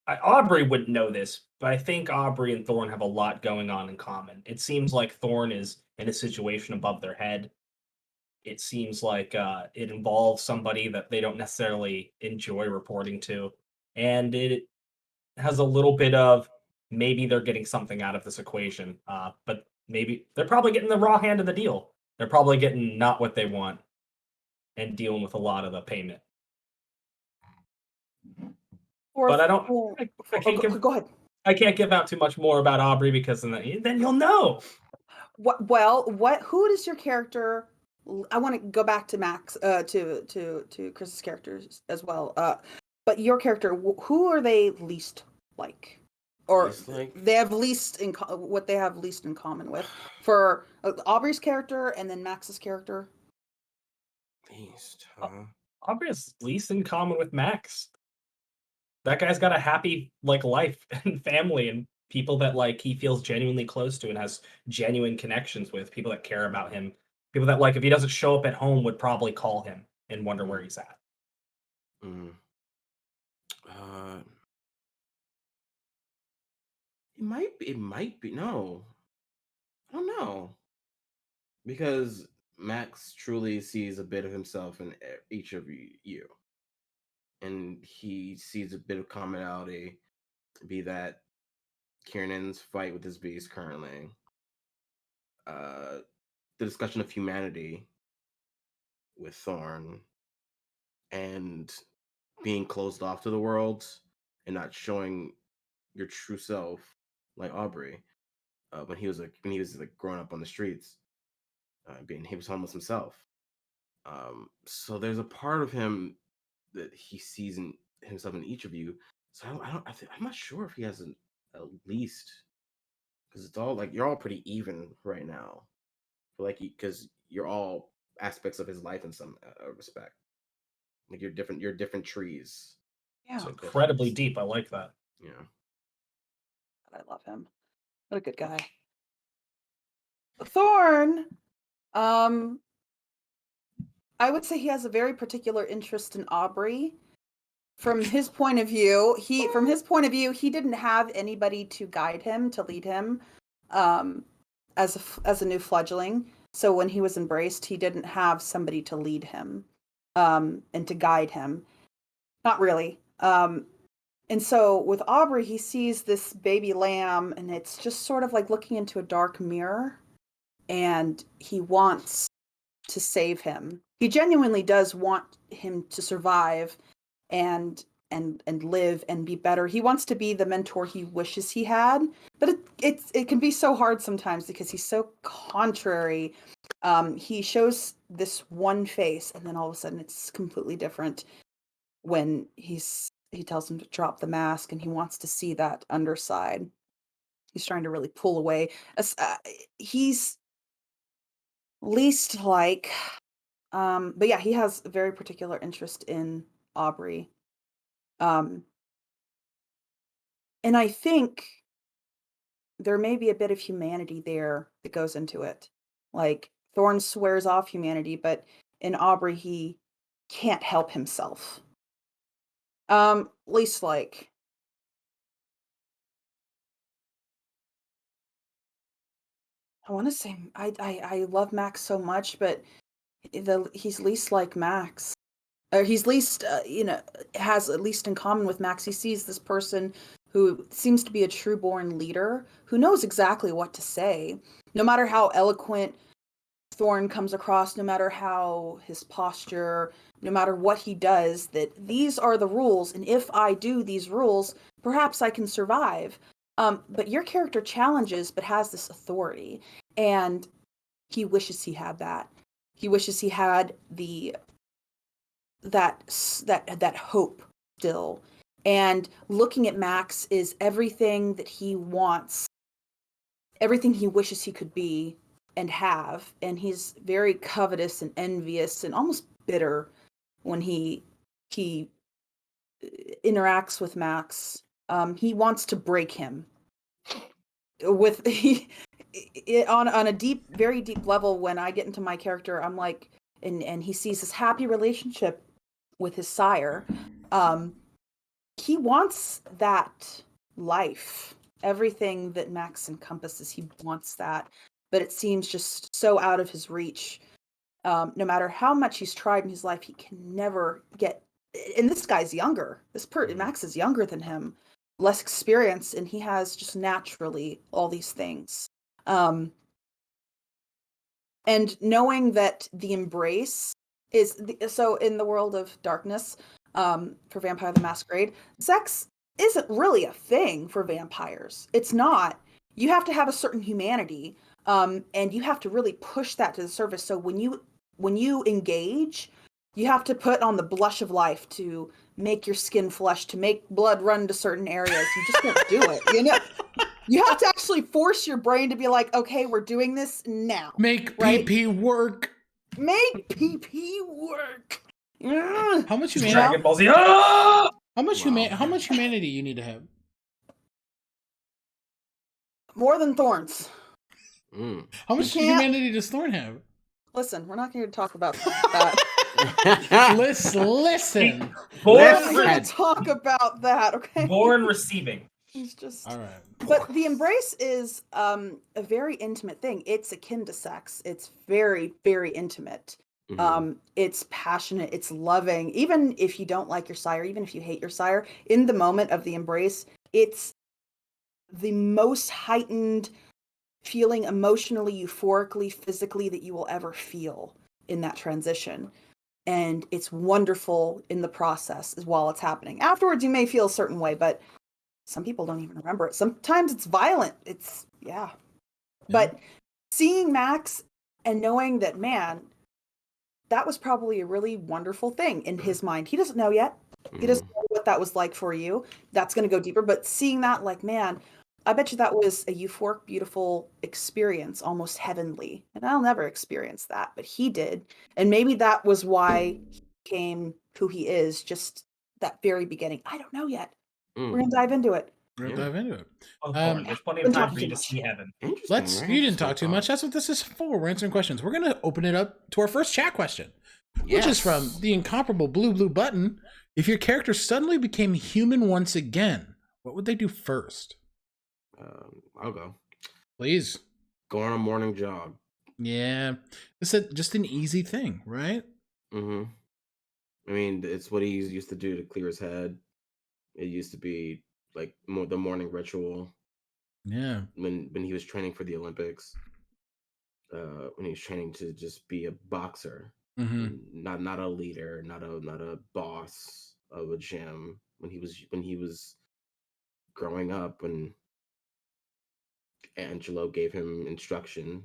Aubrey wouldn't know this, but I think Aubrey and Thorn have a lot going on in common. It seems like Thorn is in a situation above their head. It seems like it involves somebody that they don't necessarily enjoy reporting to, and it has a little bit of, maybe they're getting something out of this equation, but maybe they're probably getting the raw hand of the deal. They're probably getting not what they want and dealing with a lot of the payment. But I don't. Go ahead. I can't give out too much more about Aubrey, because then you'll know. Who does your character? I want to go back to Max, to Chris's characters as well. But your character, who are they least like, or they have least in what they have least in common with? For Aubrey's character and then Max's character. Least, Aubrey has least in common with Max. That guy's got a happy, like, life and family and people that, like, he feels genuinely close to and has genuine connections with, people that care about him, people that, like, if he doesn't show up at home, would probably call him and wonder where he's at. It might be. No, I don't know, because Max truly sees a bit of himself in each of you, and he sees a bit of commonality, be that Kiernan's fight with his beast currently, the discussion of humanity with Thorn, and being closed off to the world and not showing your true self, like Aubrey, when he was growing up on the streets, he was homeless himself. So there's a part of him that he sees in himself in each of you. So I'm not sure if he has at least, because it's all like you're all pretty even right now, because you're all aspects of his life in some respect. Like you're different trees. Yeah. It's incredibly deep. I like that. Yeah. I love him. What a good guy. Thorn, I would say he has a very particular interest in Aubrey. From his point of view, he didn't have anybody to guide him, to lead him, as a new fledgling. So when he was embraced, he didn't have somebody to lead him, and to guide him. Not really. And so with Aubrey, he sees this baby lamb, and it's just sort of like looking into a dark mirror, and he wants to save him. He genuinely does want him to survive and live and be better. He wants to be the mentor he wishes he had, but it can be so hard sometimes because he's so contrary. He shows this one face, and then all of a sudden it's completely different when he tells him to drop the mask, and he wants to see that underside. He's trying to really pull away. He's least like, but yeah, he has a very particular interest in Aubrey. And I think there may be a bit of humanity there that goes into it. Like Thorn swears off humanity, but in Aubrey, he can't help himself. Least like, I want to say I love Max so much, but he's least like Max. Or he's least, has at least in common with Max. He sees this person who seems to be a true-born leader, who knows exactly what to say. No matter how eloquent Thorn comes across, no matter how his posture, no matter what he does, that these are the rules, and if I do these rules, perhaps I can survive. But your character challenges, but has this authority, and he wishes he had that. He wishes he had that hope still. And looking at Max is everything that he wants, everything he wishes he could be and have. And he's very covetous and envious and almost bitter when he interacts with Max. He wants to break him on a deep, very deep level. When I get into my character, I'm like, and he sees this happy relationship with his sire. He wants that life, everything that Max encompasses. He wants that, but it seems just so out of his reach. No matter how much he's tried in his life, he can never get. And this guy's younger. Max is younger than him, less experienced, and he has just naturally all these things. And knowing that the embrace is so in the world of darkness, for Vampire the Masquerade, sex isn't really a thing for vampires. It's not. You have to have a certain humanity, and you have to really push that to the surface. So when you engage, you have to put on the blush of life to make your skin flush, to make blood run to certain areas. You just can't do it. You have to actually force your brain to be like, okay, we're doing this now. Make PP work. Make PP work. How much humanity? Dragon Ball Z. Ah! How much humanity you need to have? More than Thorns. How much humanity does Thorn have? Listen, we're not going to talk about that. Listen. We're not going to talk about that, okay? Born receiving. He's just all right. But the embrace is a very intimate thing. It's akin to sex. It's very, very intimate. It's passionate. It's loving. Even if you don't like your sire, even if you hate your sire, in the moment of the embrace, it's the most heightened feeling emotionally, euphorically, physically that you will ever feel in that transition. And it's wonderful in the process as while it's happening. Afterwards, you may feel a certain way, but some people don't even remember it. Sometimes it's violent. It's But seeing Max and knowing that, man, that was probably a really wonderful thing in his mind. He doesn't know yet. He doesn't know what that was like for you. That's going to go deeper. But seeing that, like, man, I bet you that was a euphoric, beautiful experience, almost heavenly. And I'll never experience that, but he did. And maybe that was why he became who he is, just that very beginning. I don't know yet. We're going to dive into it. We're going to dive into it. Oh, there's plenty of time for you to see heaven. You didn't talk too much. That's what this is for. We're answering questions. We're going to open it up to our first chat question, which is from the incomparable Blue Button. If your character suddenly became human once again, what would they do first? I'll go. Please. Go on a morning jog. Yeah. It's just an easy thing, right? Mm-hmm. I mean, it's what he used to do to clear his head. It used to be like the morning ritual. Yeah. When he was training for the Olympics. When he was training to just be a boxer. Mm-hmm. Not a leader, not a boss of a gym. When he was growing up, when Angelo gave him instruction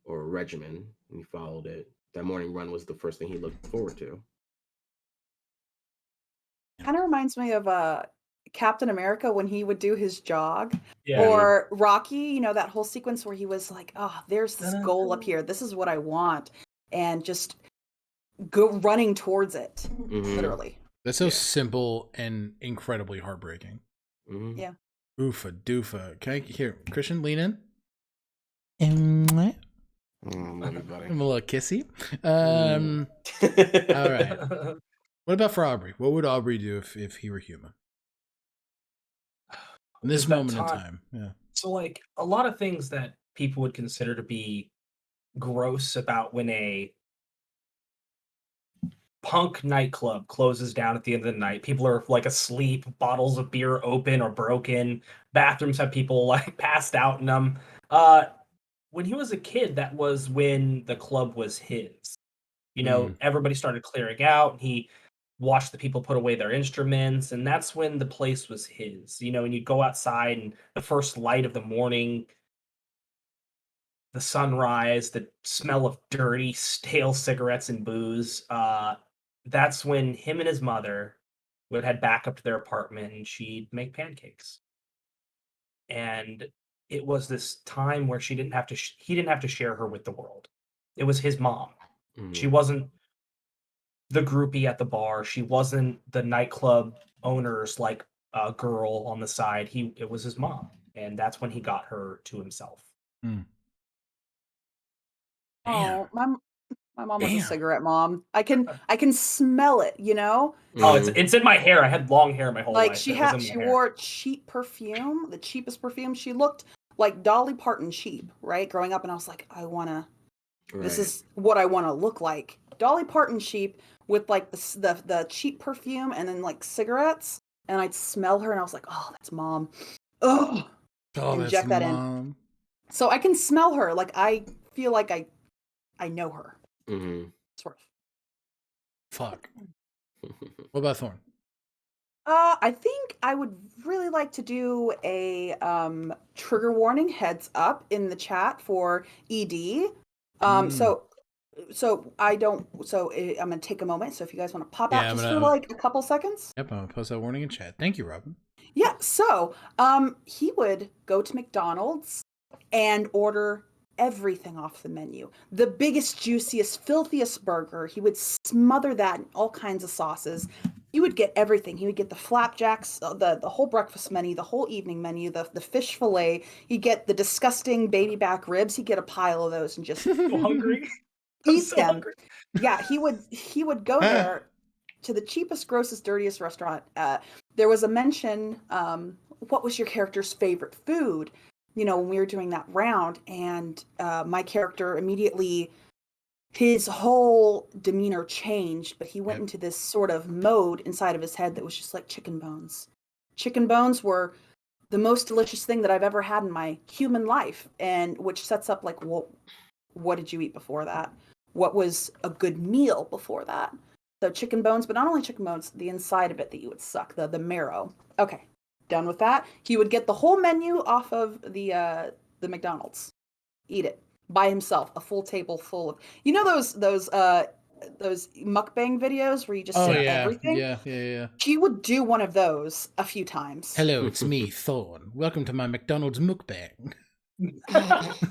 or a regimen, and he followed it. That morning run was the first thing he looked forward to. Kind of reminds me of Captain America when he would do his jog, Yeah. or Rocky. That whole sequence where he was like, "Oh, there's this goal up here. This is what I want," and just go running towards it, literally. That's so simple and incredibly heartbreaking. Mm-hmm. Yeah. Oofa doofa. Can I hear Christian lean in? I'm a little kissy. All right. What about for Aubrey? What would Aubrey do if he were human? In this moment in time. Yeah. So, like, a lot of things that people would consider to be gross about when a punk nightclub closes down at the end of the night. People are like asleep, bottles of beer open or broken, bathrooms have people like passed out in them. When he was a kid, that was when the club was his. Everybody started clearing out. He watched the people put away their instruments, and that's when the place was his. And you'd go outside and the first light of the morning, the sunrise, the smell of dirty, stale cigarettes and booze. That's when him and his mother would head back up to their apartment and she'd make pancakes. And it was this time where he didn't have to share her with the world. It was his mom. Mm-hmm. She wasn't the groupie at the bar. She wasn't the nightclub owner's like girl on the side. It was his mom. And that's when he got her to himself. Mm. Oh, my mom was a cigarette mom. I can smell it, Oh, it's in my hair. I had long hair my whole life. She wore cheap perfume, the cheapest perfume. She looked like Dolly Parton cheap, right? Growing up, and I was like, this is what I want to look like. Dolly Parton cheap with like the cheap perfume and then like cigarettes, and I'd smell her and I was like, oh, that's mom. Ugh. Inject that in. So I can smell her. Like I feel like I know her. Mm-hmm. Sort of. Fuck. What about Thorn? I think I would really like to do a trigger warning heads up in the chat for ED. So I'm gonna take a moment. So if you guys want to pop out for like a couple seconds. Yep, I'm gonna post that warning in chat. Thank you, Robin. Yeah. So he would go to McDonald's and order everything off the menu. The biggest, juiciest, filthiest burger. He would smother that in all kinds of sauces. He would get everything. He would get the flapjacks, the whole breakfast menu, the whole evening menu, the fish fillet. He'd get the disgusting baby back ribs. He'd get a pile of those and just hungry. Eat them. Hungry. Yeah, he would go there to the cheapest, grossest, dirtiest restaurant. There was a mention, what was your character's favorite food? When we were doing that round, and my character immediately, his whole demeanor changed, but he went into this sort of mode inside of his head that was just like chicken bones. Chicken bones were the most delicious thing that I've ever had in my human life, and which sets up like, well, what did you eat before that? What was a good meal before that? So chicken bones, but not only chicken bones, the inside of it that you would suck, the marrow. Okay. done with that, he would get the whole menu off of the McDonald's, eat it by himself, a full table full of those mukbang videos where you just say everything. Yeah. He would do one of those a few times. Hello, it's me, Thorn. Welcome to my McDonald's mukbang.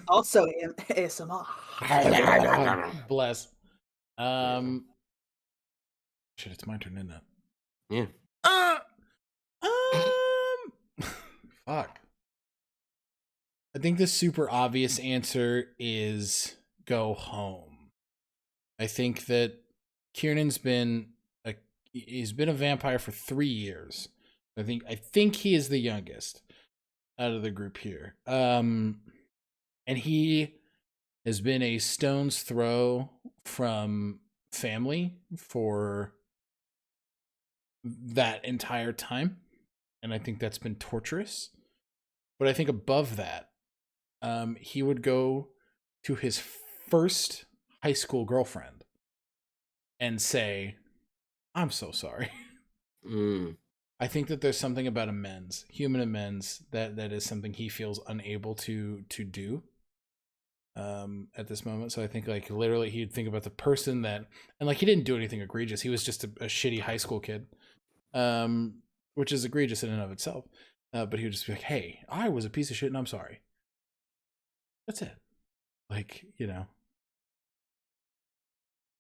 Also ASMR. Bless. Shit, it's my turn, isn't it? Yeah. Fuck. I think the super obvious answer is go home. I think that Kiernan's been he's been a vampire for 3 years. I think he is the youngest out of the group here. And he has been a stone's throw from family for that entire time. And I think that's been torturous. But I think above that, he would go to his first high school girlfriend and say, I'm so sorry. I think that there's something about human amends, that is something he feels unable to do at this moment. So I think like literally he'd think about the person and like he didn't do anything egregious. He was just a shitty high school kid, which is egregious in and of itself. But he would just be like, hey, I was a piece of shit and I'm sorry. That's it. Like,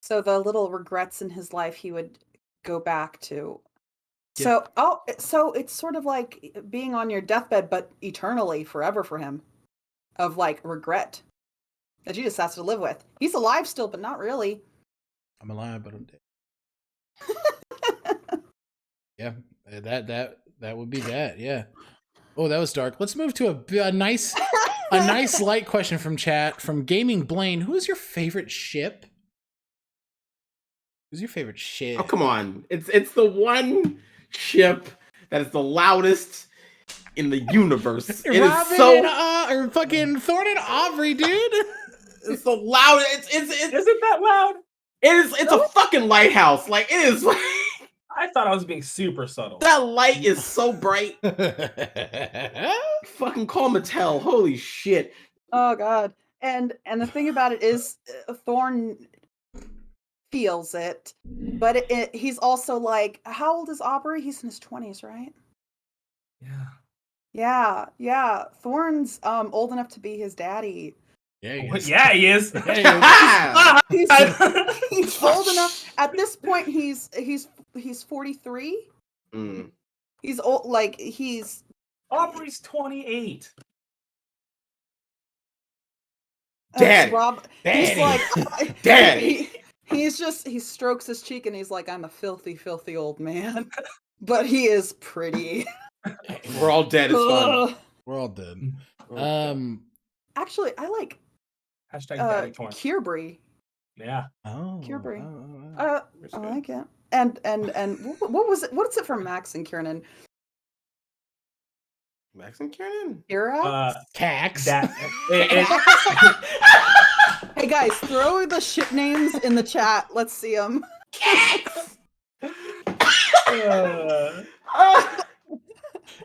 So the little regrets in his life he would go back to. Yeah. So it's sort of like being on your deathbed, but eternally, forever for him, of like regret that you just have to live with. He's alive still, but not really. I'm alive, but I'm dead. Yeah, that would be that. Yeah. Oh, that was dark. Let's move to a nice light question from chat from Gaming Blaine. Who is your favorite ship? Who's your favorite ship? Oh, come on. It's the one ship that is the loudest in the universe. It Robin is so or fucking Thorn and Aubrey, dude. It's the loudest. It's Isn't that loud? It's a fucking lighthouse. Like it is like I thought I was being super subtle. that light is so bright. Fucking call Mattel. Holy shit. Oh God. And the thing about it is Thorn feels it, but he's also like, how old is Aubrey? He's in his 20s, right? Yeah. Thorn's old enough to be his daddy. Yeah, he is. Yeah, he is. He's old enough. At this point, he's 43. He's old. Like he's Aubrey's 28. Dad. He's like Dad. He strokes his cheek and he's like, I'm a filthy, filthy old man. But he is pretty. We're all dead. It's fun. We're all dead. Actually, I like Kierbri. Yeah. Oh. Kierbri. I like it. And what was it? What's it from Max and Kiernan? Max and Kiernan? Kira? Cax. Hey guys, throw the ship names in the chat. Let's see them. Cax.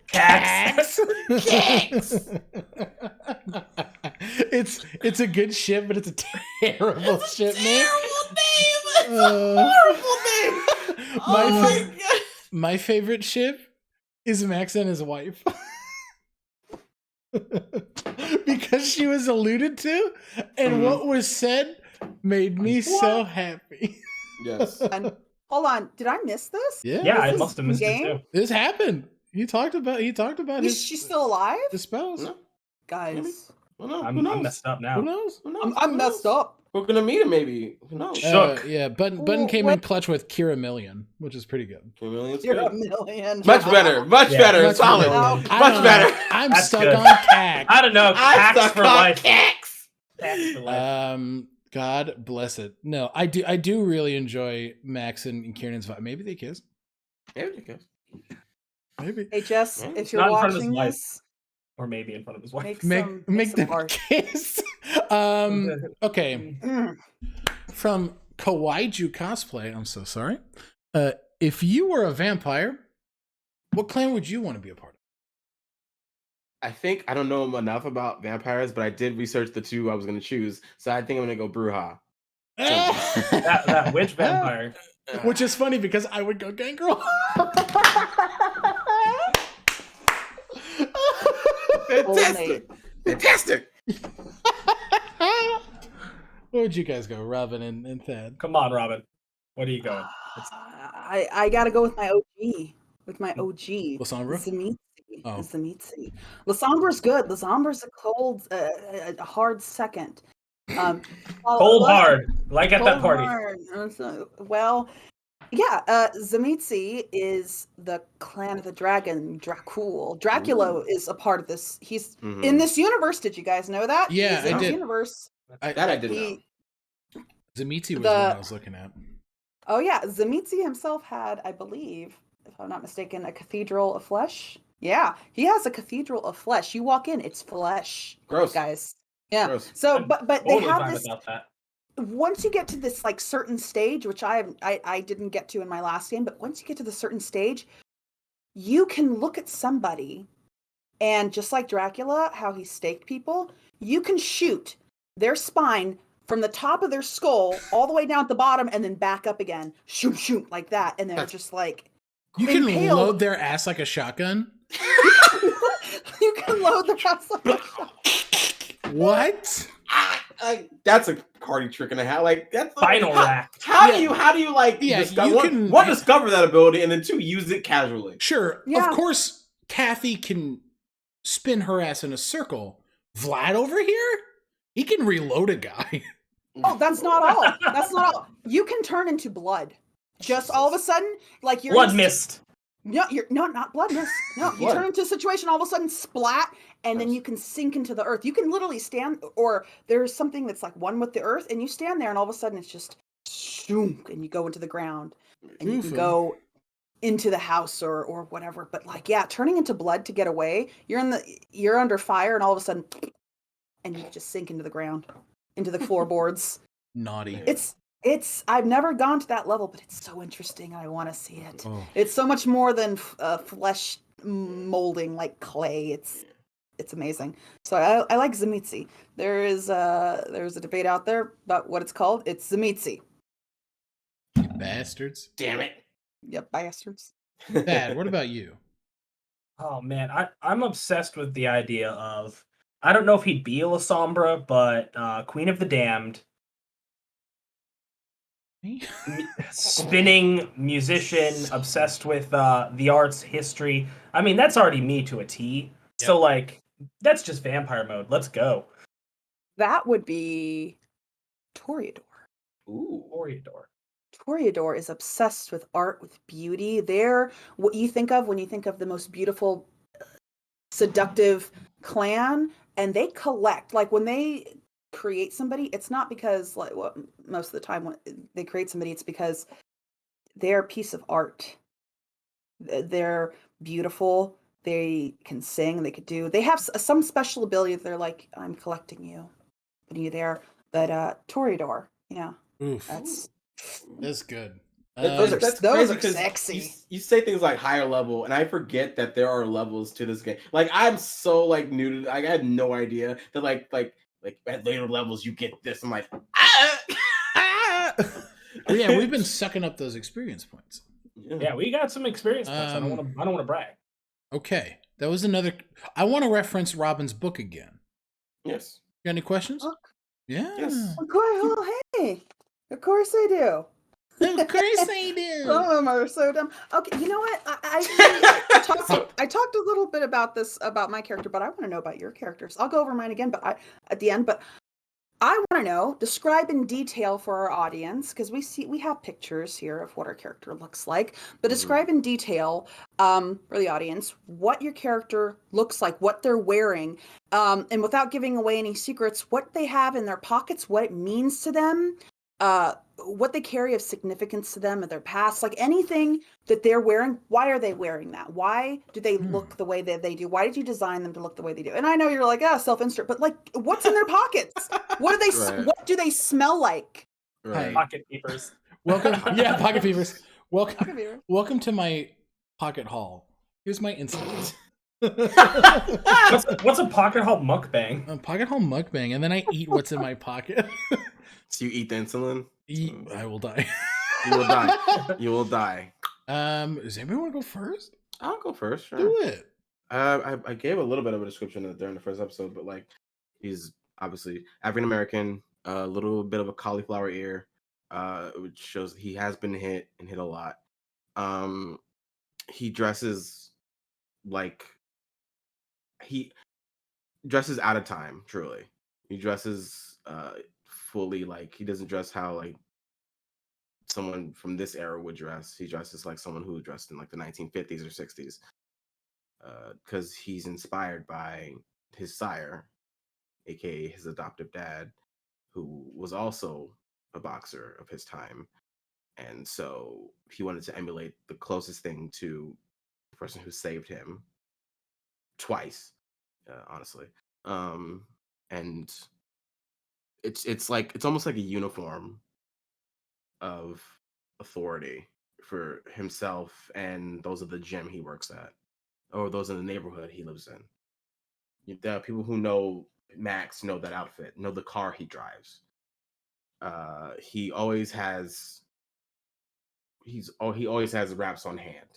Cax. It's a good ship, but it's a terrible ship name. It's a horrible name. My favorite ship is Max and his wife. Because she was alluded to, and what was said made me so happy. Yes. And, hold on, did I miss this? Yeah, I must have missed it too. This happened. He talked about She's still alive? his spouse. No. Guys. Who knows? I'm messed up now. Who knows? I'm messed up. We're gonna meet him maybe. Who knows? Shook. Yeah, Button came in clutch with Kira Million, which is pretty good. You're a million. Much better. Much Yeah. better. Much Solid. better. Much I don't better. know. I'm That's stuck good. on Cax. I don't know. I'm Cax stuck for on life. Cax. Cax for life. God bless it. No, I do really enjoy Max and Kiernan's vibe. Maybe they kiss. Maybe. Hey Jess, Not if you're in front of his watching wife. this, Or maybe in front of his wife. Make them art. kiss. Okay. From Kawaiju Cosplay, I'm so sorry. If you were a vampire, what clan would you want to be a part of? I think I don't know enough about vampires, but I did research the two I was going to choose. So I think I'm going to go Bruja. That witch vampire. Which is funny because I would go Gangrel. Fantastic. Fantastic. Where would you guys go, Robin and Thad? Come on, Robin. What are you going? I gotta go with my OG. With my OG. Lasombra? Tzimisce. Oh. Tzimisce. Lasombra's good. Lasombra's a cold, a hard second. Cold hard, like at that party. Well, yeah, Tzimisce is the clan of the dragon, Dracul. Dracula is a part of this. He's in this universe. Did you guys know that? Yeah, He's in I this did. Universe. I did know. Tzimisce was the one I was looking at. Oh yeah, Tzimisce himself had, I believe, if I'm not mistaken, a cathedral of flesh. Yeah, he has a cathedral of flesh. You walk in, it's flesh. Gross, guys. Yeah. Gross. So, but Totally they have fine this. without that. Once you get to this like certain stage, which I didn't get to in my last game, but once you get to the certain stage, you can look at somebody, and just like Dracula, how he staked people, you can shoot their spine from the top of their skull all the way down at the bottom and then back up again. Shoot, shoot, like that. And they're just like... You can impaled. load their ass like a shotgun? You can load their ass like a shotgun. What? That's a Cardi trick and a half. Like that's Final rack. How do you like discover, you can one discover that ability and then two use it casually? Sure. Yeah. Of course, Kathy can spin her ass in a circle. Vlad over here, he can reload a guy. Oh, that's not all. That's not all. You can turn into blood. Just all of a sudden, like you're Blood mist. No, you're not blood mist. No, you turn into a situation, all of a sudden splat, and then you can sink into the earth. You can literally stand, or there's something that's like one with the earth, and you stand there, and all of a sudden it's just shoom, and you go into the ground, and you can go into the house or whatever. But like, yeah, turning into blood to get away, you're under fire, and all of a sudden, and you just sink into the ground, into the floorboards. Naughty. It's I've never gone to that level, but it's so interesting. I want to see it. Oh. It's so much more than flesh molding like clay. It's amazing. So I like Tzimisce. There's a debate out there about what it's called. It's Tzimisce. You bastards. Damn it. Yep, bastards. Dad, what about you? Oh man, I'm obsessed with the idea of, I don't know if he'd be a Lasombra, but Queen of the Damned. Spinning musician, obsessed with the arts, history. I mean, that's already me to a T. Yep. So like, that's just vampire mode. Let's go. That would be Toreador. Ooh, Toreador. Toreador is obsessed with art, with beauty. They're what you think of when you think of the most beautiful, seductive clan, and they collect. Like when they create somebody, it's not because like what most of the time when they create somebody, it's because they're a piece of art. They're beautiful. They can sing. They have some special ability that they're like, I'm collecting you, putting you there. But Toreador, yeah, that's good. Those are crazy sexy. You say things like higher level, and I forget that there are levels to this game. Like I'm so like new to. I had no idea that like at later levels you get this. I'm like, Well, yeah, we've been sucking up those experience points. Yeah, we got some experience points. I don't want to brag. Okay, that was another. I want to reference Robin's book again. Yes. You got any questions? Yeah. Yes. Of course. Oh, hey. Of course I do. Of course I do. Some of them are so dumb. Okay, you know what? I talked a little bit about this about my character, but I want to know about your characters. I'll go over mine again, but at the end. But I want to know, describe in detail for our audience, because we have pictures here of what our character looks like. But describe in detail for the audience what your character looks like, what they're wearing, and without giving away any secrets, what they have in their pockets, what it means to them. What they carry of significance to them of their past, like anything that they're wearing. Why are they wearing that? Why do they look the way that they do? Why did you design them to look the way they do? And I know you're like, self-insert, but like, what's in their pockets? What do they? Right. What do they smell like? Right. Pocket peepers. Welcome, yeah, pocket peepers. Welcome to my pocket haul. Here's my insight. What's a pocket hole mukbang? A pocket hole mukbang, and then I eat what's in my pocket. So you eat the insulin? I will die. You will die. You will die. Does anybody want to go first? I'll go first. Sure. Do it. I gave a little bit of a description during the first episode, but like he's obviously African American, a little bit of a cauliflower ear, which shows he has been hit and hit a lot. He dresses like he dresses out of time. Truly, he dresses fully like he doesn't dress how like someone from this era would dress. He dresses like someone who dressed in like the 1950s or 60s. Because he's inspired by his sire, aka his adoptive dad, who was also a boxer of his time. And so he wanted to emulate the closest thing to the person who saved him twice, honestly. And it's like it's almost like a uniform of authority for himself and those of the gym he works at, or those in the neighborhood he lives in. The people who know Max know that outfit, know the car he drives. He always has he always has wraps on hand.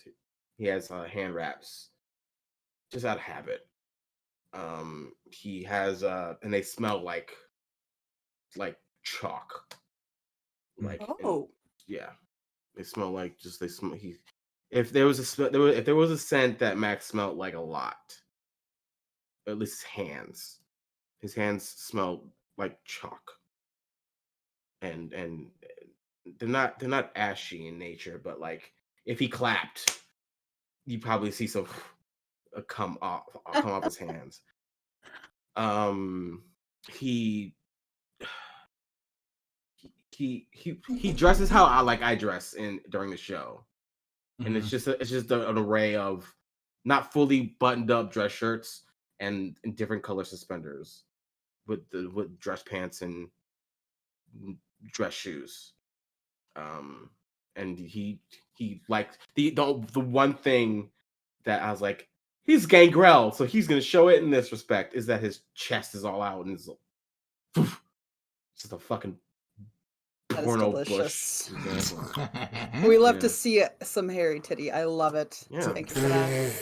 He has hand wraps just out of habit. He has and they smell like chalk. Like Oh. yeah. They smell like just they smell he if there was a scent that Max smelled like a lot, at least his hands smell like chalk. And they're not ashy in nature, but like if he clapped, you probably see some come off his hands. He dresses how I dress during the show. And it's just an array of not fully buttoned up dress shirts and different color suspenders with dress pants and dress shoes. And he like the one thing that I was like, he's Gangrel, so he's gonna show it in this respect is that his chest is all out and it's just a fucking porno bush. We love to see some hairy titty. I love it. Yeah. Thank you for that.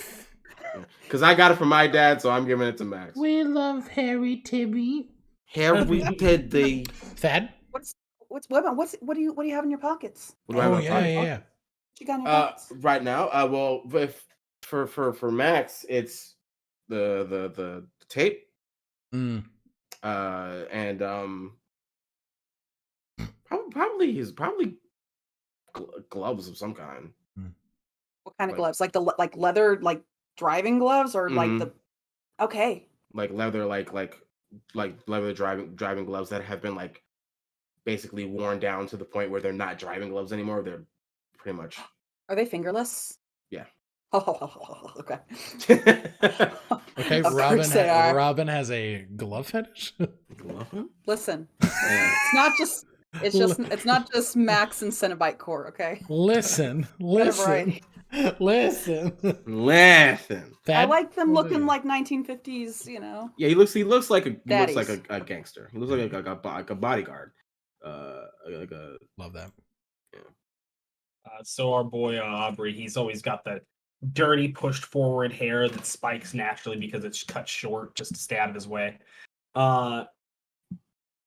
Because I got it from my dad, so I'm giving it to Max. We love hairy Tibby. Hairy Tibby. Thad? What do you have in your pockets? Yeah. What you got in your pockets? Right now, well, if for Max, it's the tape. Mm. And probably gloves of some kind. What kind of gloves? Like the leather, like driving gloves, or like the okay. Like leather, like leather driving gloves that have been like basically worn down to the point where they're not driving gloves anymore. They're pretty much. Are they fingerless? Yeah. Oh, okay. Okay, Robin has a glove fetish. Listen, it's not just Max and Cenobite Core. Okay. Listen. I like them looking like 1950s. You know. Yeah, he looks like a gangster. He looks like a bodyguard. Love that. Yeah. So our boy Aubrey, he's always got that dirty pushed forward hair that spikes naturally because it's cut short just to stay out of his way.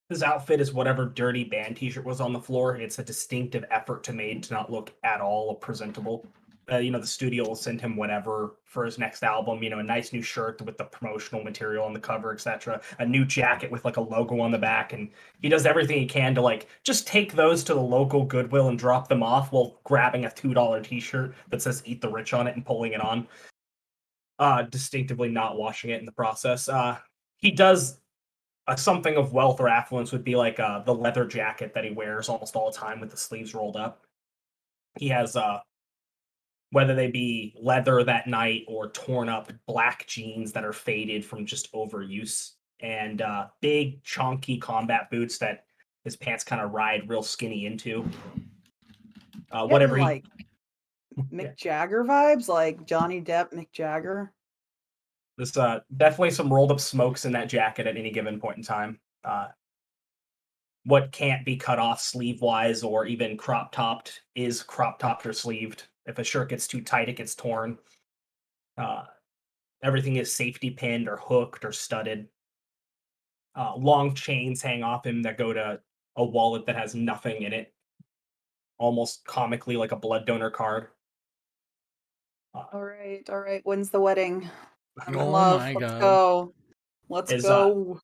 His outfit is whatever dirty band t-shirt was on the floor. It's a distinctive effort to not look at all presentable. The studio will send him whatever for his next album, a nice new shirt with the promotional material on the cover, etc. A new jacket with like a logo on the back. And he does everything he can to like just take those to the local Goodwill and drop them off while grabbing a $2 t-shirt that says Eat the Rich on it and pulling it on. Distinctively not washing it in the process. He does something of wealth or affluence would be like the leather jacket that he wears almost all the time with the sleeves rolled up. He has whether they be leather that night or torn up black jeans that are faded from just overuse, and big chunky combat boots that his pants kind of ride real skinny into. Whatever like Mick Jagger vibes, like Johnny Depp, Mick Jagger. There's definitely some rolled up smokes in that jacket at any given point in time. What can't be cut off sleeve wise or even crop topped is crop topped or sleeved. If a shirt gets too tight, it gets torn. Everything is safety pinned or hooked or studded. Long chains hang off him that go to a wallet that has nothing in it, almost comically like a blood donor card. All right. When's the wedding? I'm in Oh love. my Let's God. go. Let's go.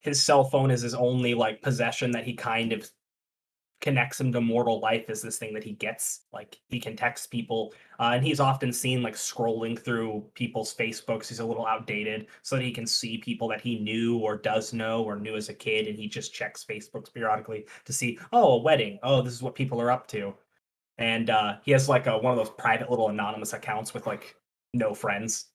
His cell phone is his only like possession that he kind of connects him to mortal life, is this thing that he gets. Like, he can text people, and he's often seen like scrolling through people's Facebooks. He's a little outdated, so that he can see people that he knew or does know or knew as a kid, and he just checks Facebooks periodically to see, oh, a wedding, oh, this is what people are up to. And he has like one of those private little anonymous accounts with like no friends.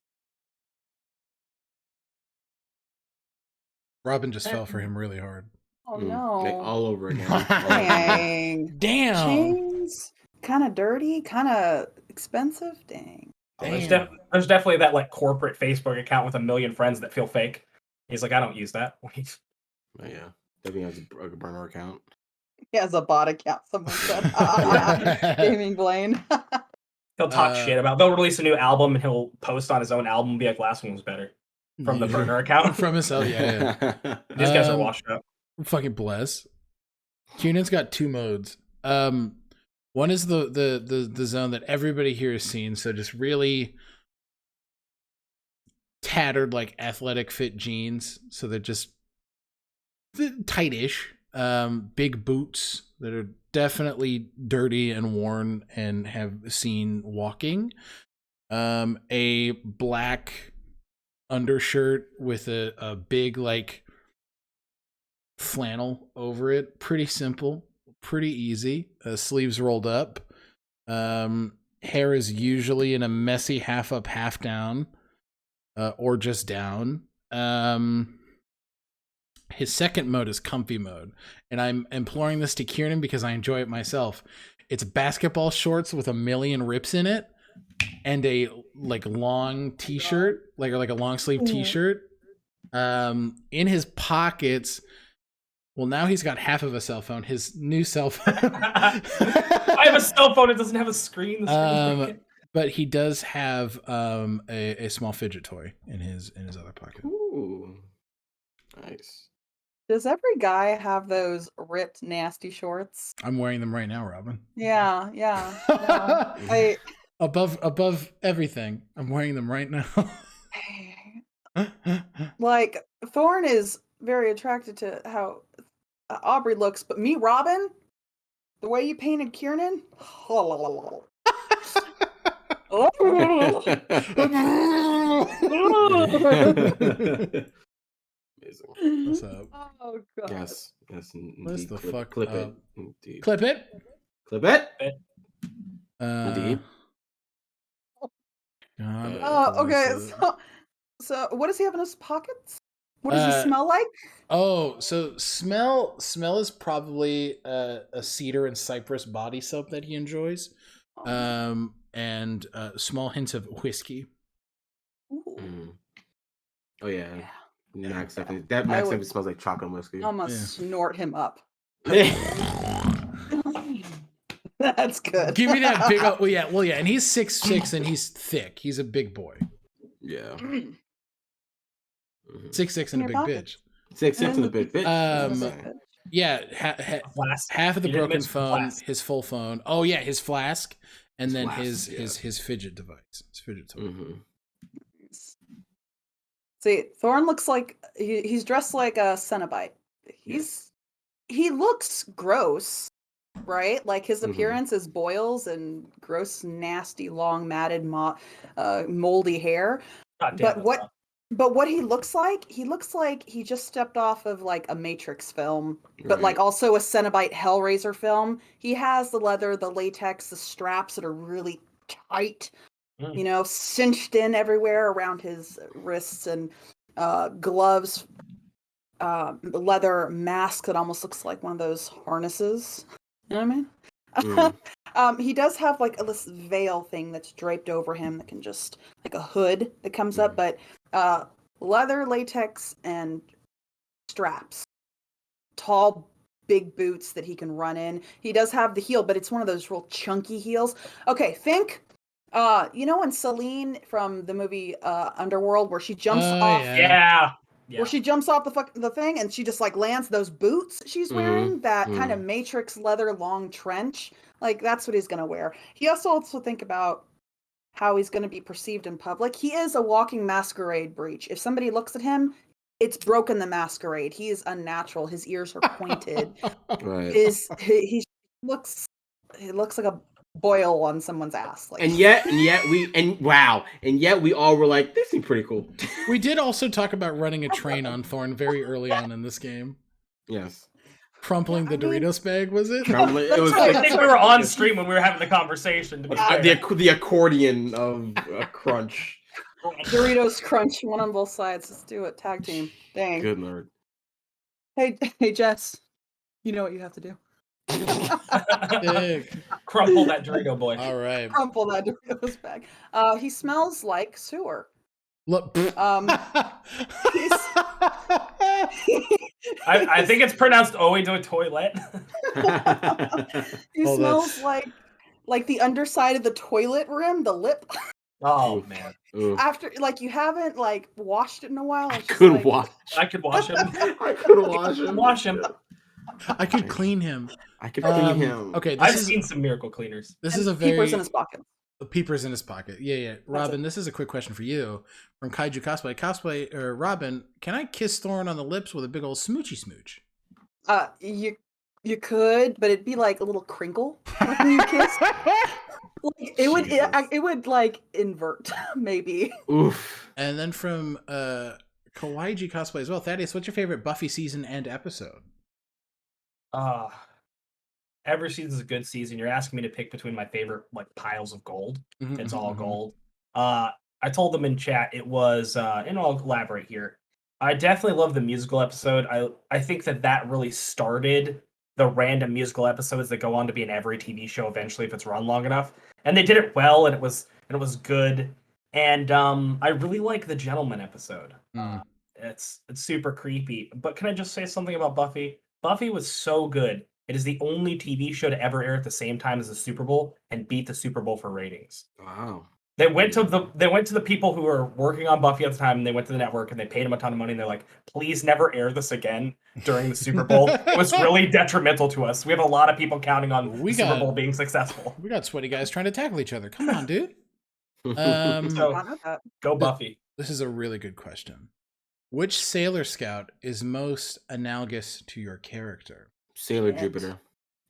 Robin just fell for him really hard. Oh Like, no. all over again. Dang. Damn. Chains? Kind of dirty, kind of expensive. Dang. There's definitely that like corporate Facebook account with 1 million friends that feel fake. He's like, I don't use that. Oh, yeah, definitely has a burner account. He has a bot account, someone said. Gaming Blaine. He'll talk shit about. They'll release a new album and he'll post on his own album and be like, last one was better. From the burner account. From himself, yeah. These guys are washed up. Fucking bless. Cunan's got 2 modes. One is the zone that everybody here has seen, so just really tattered like athletic fit jeans, so they're just tightish. Big boots that are definitely dirty and worn and have seen walking. A black undershirt with a big like flannel over it. Pretty simple, pretty easy. Sleeves rolled up. Hair is usually in a messy half up, half down, or just down. His second mode is comfy mode, and I'm imploring this to Kieran because I enjoy it myself. It's basketball shorts with 1 million rips in it, and a like long t-shirt, like a long sleeve t-shirt. In his pockets. Well, now he's got half of a cell phone. His new cell phone. I have a cell phone. It doesn't have a screen. But he does have a small fidget toy in his other pocket. Ooh, nice. Does every guy have those ripped, nasty shorts? I'm wearing them right now, Robin. Yeah. No, above everything, I'm wearing them right now. Like, Thorn is very attracted to how Aubrey looks, but me, Robin, the way you painted Kieran, Amazing. What's up? Oh god. Yes. What's the fuck clip up? it. Indeed. Clip it. Clip it. Indeed. Okay. So what does he have in his pockets? What does he smell like? Oh, so smell is probably a cedar and cypress body soap that he enjoys, and small hints of whiskey. Oh yeah. Max definitely. That Max definitely smells like chocolate whiskey. I'm gonna snort him up. That's good. Give me that big. Well, yeah, and he's 6'6" and he's thick. He's a big boy. Yeah. 6'6" and a big bitch. 6'6" and a big bitch. Yeah, half of the broken phone, his full phone. Oh yeah, his flask, and then his fidget device, his fidget toy. See, Thorn looks like he's dressed like a Cenobite. He looks gross, right? Like his appearance is boils and gross, nasty, long, matted, moldy hair. But what he looks like he just stepped off of like a Matrix film, but like also a Cenobite Hellraiser film. He has the leather, the latex, the straps that are really tight, cinched in everywhere around his wrists, and gloves, leather mask that almost looks like one of those harnesses. You know what I mean? He does have like this veil thing that's draped over him that can just like a hood that comes up, but leather, latex, and straps. Tall, big boots that he can run in. He does have the heel, but it's one of those real chunky heels. Okay, think. You know when Celine from the movie Underworld, where she jumps off, Yeah. where she jumps off the thing and she just like lands those boots she's wearing, that kind of Matrix leather long trench. Like that's what he's gonna wear. He also think about how he's gonna be perceived in public. He is a walking masquerade breach. If somebody looks at him, it's broken the masquerade. He is unnatural. His ears are pointed. Right. He looks like a boil on someone's ass. Like, and yet we all were like, this seems pretty cool. We did also talk about running a train on Thorn very early on in this game. Yes. Crumpling the Doritos bag, was it? It was. I think we were on stream when we were having the conversation. To be fair. The accordion of crunch. Doritos Crunch, one on both sides. Let's do it. Tag team. Dang. Good lord. Hey, Jess. You know what you have to do. Crumple that Dorito boy. All right. Crumple that Doritos bag. He smells like sewer. Look. I think it's pronounced "owing to a toilet." He smells like the underside of the toilet rim, the lip. Oh man! After you haven't washed it in a while. I could wash. I could wash him. I could wash him. Wash him. I could clean him. I could clean him. Okay, I've seen some miracle cleaners. This is a very peepers in his pocket. Peepers in his pocket. Yeah. Robin, this is a quick question for you from Kaiju Cosplay. Robin, can I kiss Thorn on the lips with a big old smoochy smooch? You could, but it'd be like a little crinkle when you kiss. It would invert maybe. Oof. And then from Kawaii Cosplay as well, Thaddeus, what's your favorite Buffy season and episode? Every season's a good season. You're asking me to pick between my favorite piles of gold. It's all gold. I told them in chat it was, and I'll elaborate here. I definitely love the musical episode. I think that really started the random musical episodes that go on to be in every TV show eventually if it's run long enough. And they did it well, and it was good. And I really like the Gentleman episode. It's super creepy. But can I just say something about Buffy? Buffy was so good. It is the only TV show to ever air at the same time as the Super Bowl and beat the Super Bowl for ratings. Wow. They went to the people who were working on Buffy at the time, and they went to the network and they paid them a ton of money. And they're like, please never air this again during the Super Bowl. It was really detrimental to us. We have a lot of people counting on the Super Bowl being successful. We got sweaty guys trying to tackle each other. Come on, dude. Go Buffy. This is a really good question. Which Sailor Scout is most analogous to your character? Sailor Jupiter.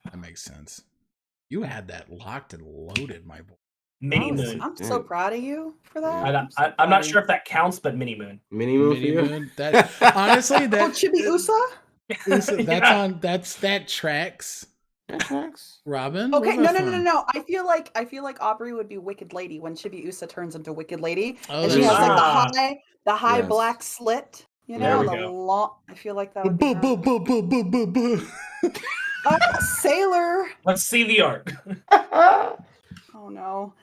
That makes sense. You had that locked and loaded, my boy. Mini Moon. I'm so proud of you for that. I'm not sure if that counts, but Mini Moon. Mini Moon. That honestly, that Chibi Usa. That tracks. That tracks. Robin. Okay, no. I feel like Aubrey would be Wicked Lady when Chibi Usa turns into Wicked Lady, and she has the high black slit. You know, the long. I feel like that would be Sailor. Let's see the art. Oh no,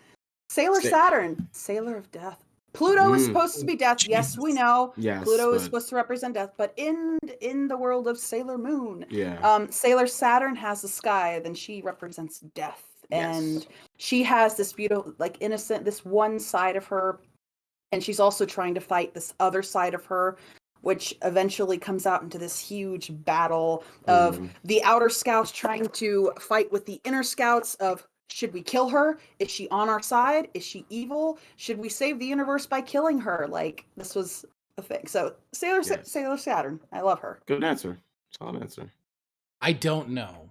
Sailor Saturn, Sailor of Death. Pluto is supposed to be death. Jesus. Yes, we know. Yes, Pluto is supposed to represent death, but in the world of Sailor Moon, yeah. Sailor Saturn has the sky, then she represents death, and she has this beautiful, innocent, this one side of her, and she's also trying to fight this other side of her, which eventually comes out into this huge battle of the outer scouts trying to fight with the inner scouts of, should we kill her? Is she on our side? Is she evil? Should we save the universe by killing her? This was a thing. So Sailor Saturn, I love her. Good answer. Solid answer. I don't know.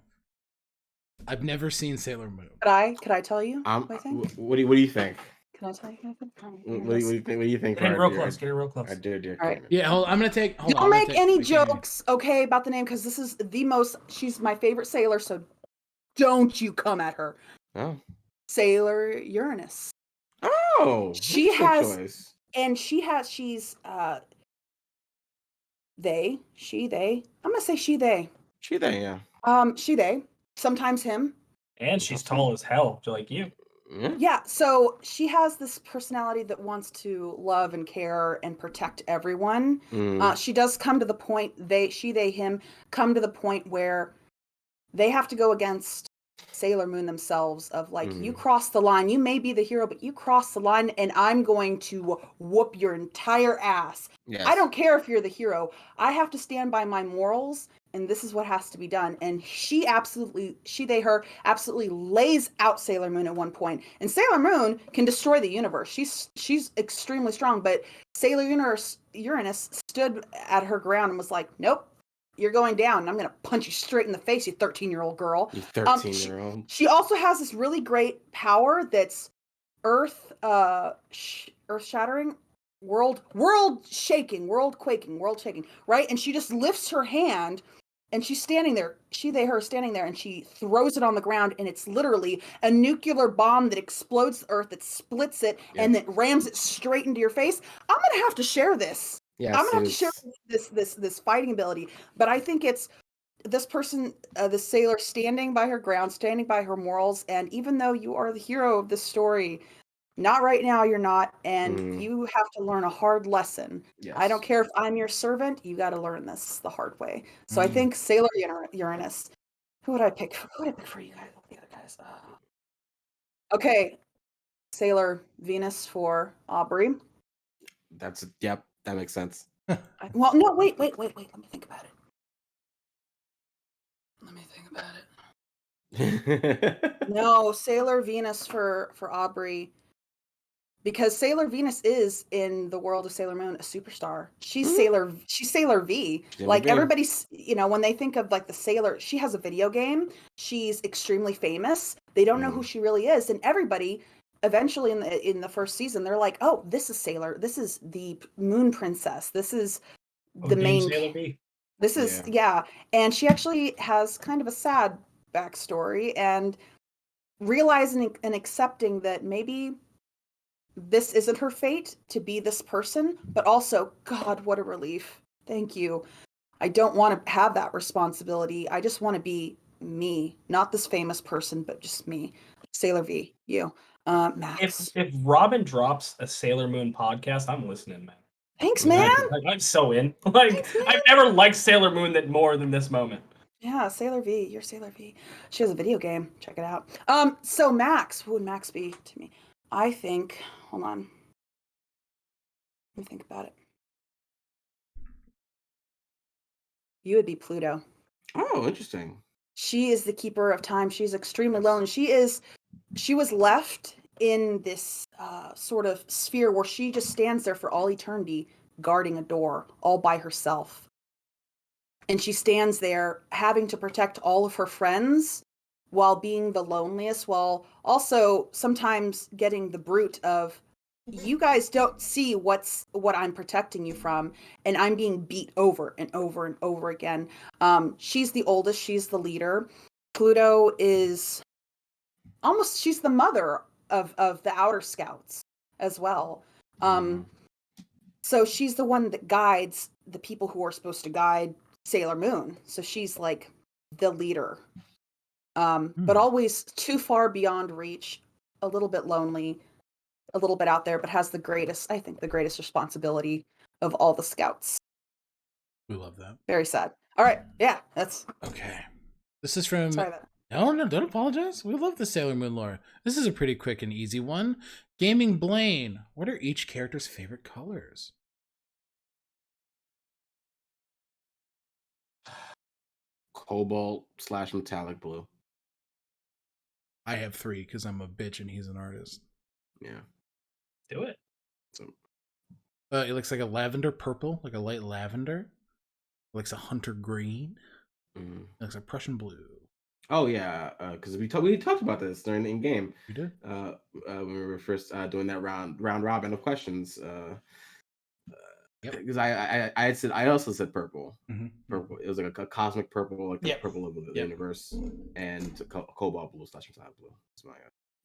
I've never seen Sailor Moon. Could I tell you? What do you think? Can I tell you? What do you think? Get it real close. Get it real close. I do. All right. Yeah, I'm gonna take. Don't make any jokes, okay, about the name, because this is she's my favorite sailor, so don't you come at her. Oh. Sailor Uranus. Oh. She's they. I'm gonna say she, they. She, they, yeah. She, they. Sometimes him. And she's tall as hell, just like you. Yeah, so she has this personality that wants to love and care and protect everyone. She does come to the point, they, him, come to the point where they have to go against Sailor Moon themselves of like, you cross the line, you may be the hero, but you cross the line and I'm going to whoop your entire ass. Yes. I don't care if you're the hero. I have to stand by my morals and this is what has to be done. And she absolutely, her absolutely lays out Sailor Moon at one point. And Sailor Moon can destroy the universe. She's extremely strong, but Sailor Uranus stood at her ground and was like, nope. You're going down, and I'm going to punch you straight in the face, you 13-year-old girl. You 13-year-old. She also has this really great power that's earth shattering, world shaking, world quaking, world shaking, right? And she just lifts her hand, and she's standing there. Her standing there, and she throws it on the ground, and it's literally a nuclear bomb that explodes the earth, that splits it, and that rams it straight into your face. I'm going to have to share this. Yes, I'm gonna have to share this fighting ability, but I think it's this person, the sailor, standing by her ground, standing by her morals, and even though you are the hero of this story, not right now, you're not, and you have to learn a hard lesson. Yes. I don't care if I'm your servant, you got to learn this the hard way. So I think Sailor Uranus. Who would I pick? Who would I pick for you guys? The other guys. Okay, Sailor Venus for Aubrey. Yep. That makes sense. Well, no, wait. Let me think about it. No, Sailor Venus for Aubrey. Because Sailor Venus is, in the world of Sailor Moon, a superstar. She's Sailor V. Like everybody's, when they think of like the Sailor, she has a video game. She's extremely famous. They don't know who she really is. And everybody eventually in the first season, they're like, oh, this is Sailor. This is the Moon Princess. This is the main Sailor V. This is and she actually has kind of a sad backstory, and realizing and accepting that maybe this isn't her fate to be this person, but also, God, what a relief. Thank you. I don't want to have that responsibility. I just want to be me, not this famous person, but just me. Sailor V, you. Max. If Robin drops a Sailor Moon podcast, I'm listening, man. Thanks, man. I'm so in. Like, I've never liked Sailor Moon more than this moment. Yeah, Sailor V. You're Sailor V. She has a video game. Check it out. So Max, who would Max be to me? I think, hold on. Let me think about it. You would be Pluto. Oh, interesting. She is the keeper of time. She's extremely lonely. She was left in this sort of sphere where she just stands there for all eternity, guarding a door all by herself. And she stands there having to protect all of her friends while being the loneliest, while also sometimes getting the brute of, you guys don't see what I'm protecting you from, and I'm being beat over and over and over again. She's the oldest, she's the leader. Pluto is she's the mother of the Outer Scouts as well. So she's the one that guides the people who are supposed to guide Sailor Moon. So she's like the leader. But always too far beyond reach, a little bit lonely, a little bit out there, but has the greatest responsibility of all the scouts. We love that. Very sad. All right. Yeah, that's okay. This is from sorry about that. No, don't apologize. We love the Sailor Moon lore. This is a pretty quick and easy one. Gaming Blaine, what are each character's favorite colors? Cobalt / metallic blue. I have 3 because I'm a bitch and he's an artist. Yeah. Do it. So, it looks like a lavender purple, like a light lavender. It looks a hunter green. It looks like Prussian blue. Oh yeah, because we talked about this during the in-game. We did. When we were first doing that round robin of questions. Because I also said purple. Purple. It was like a cosmic purple, like the purple of the universe, and cobalt blue / metallic blue. That's my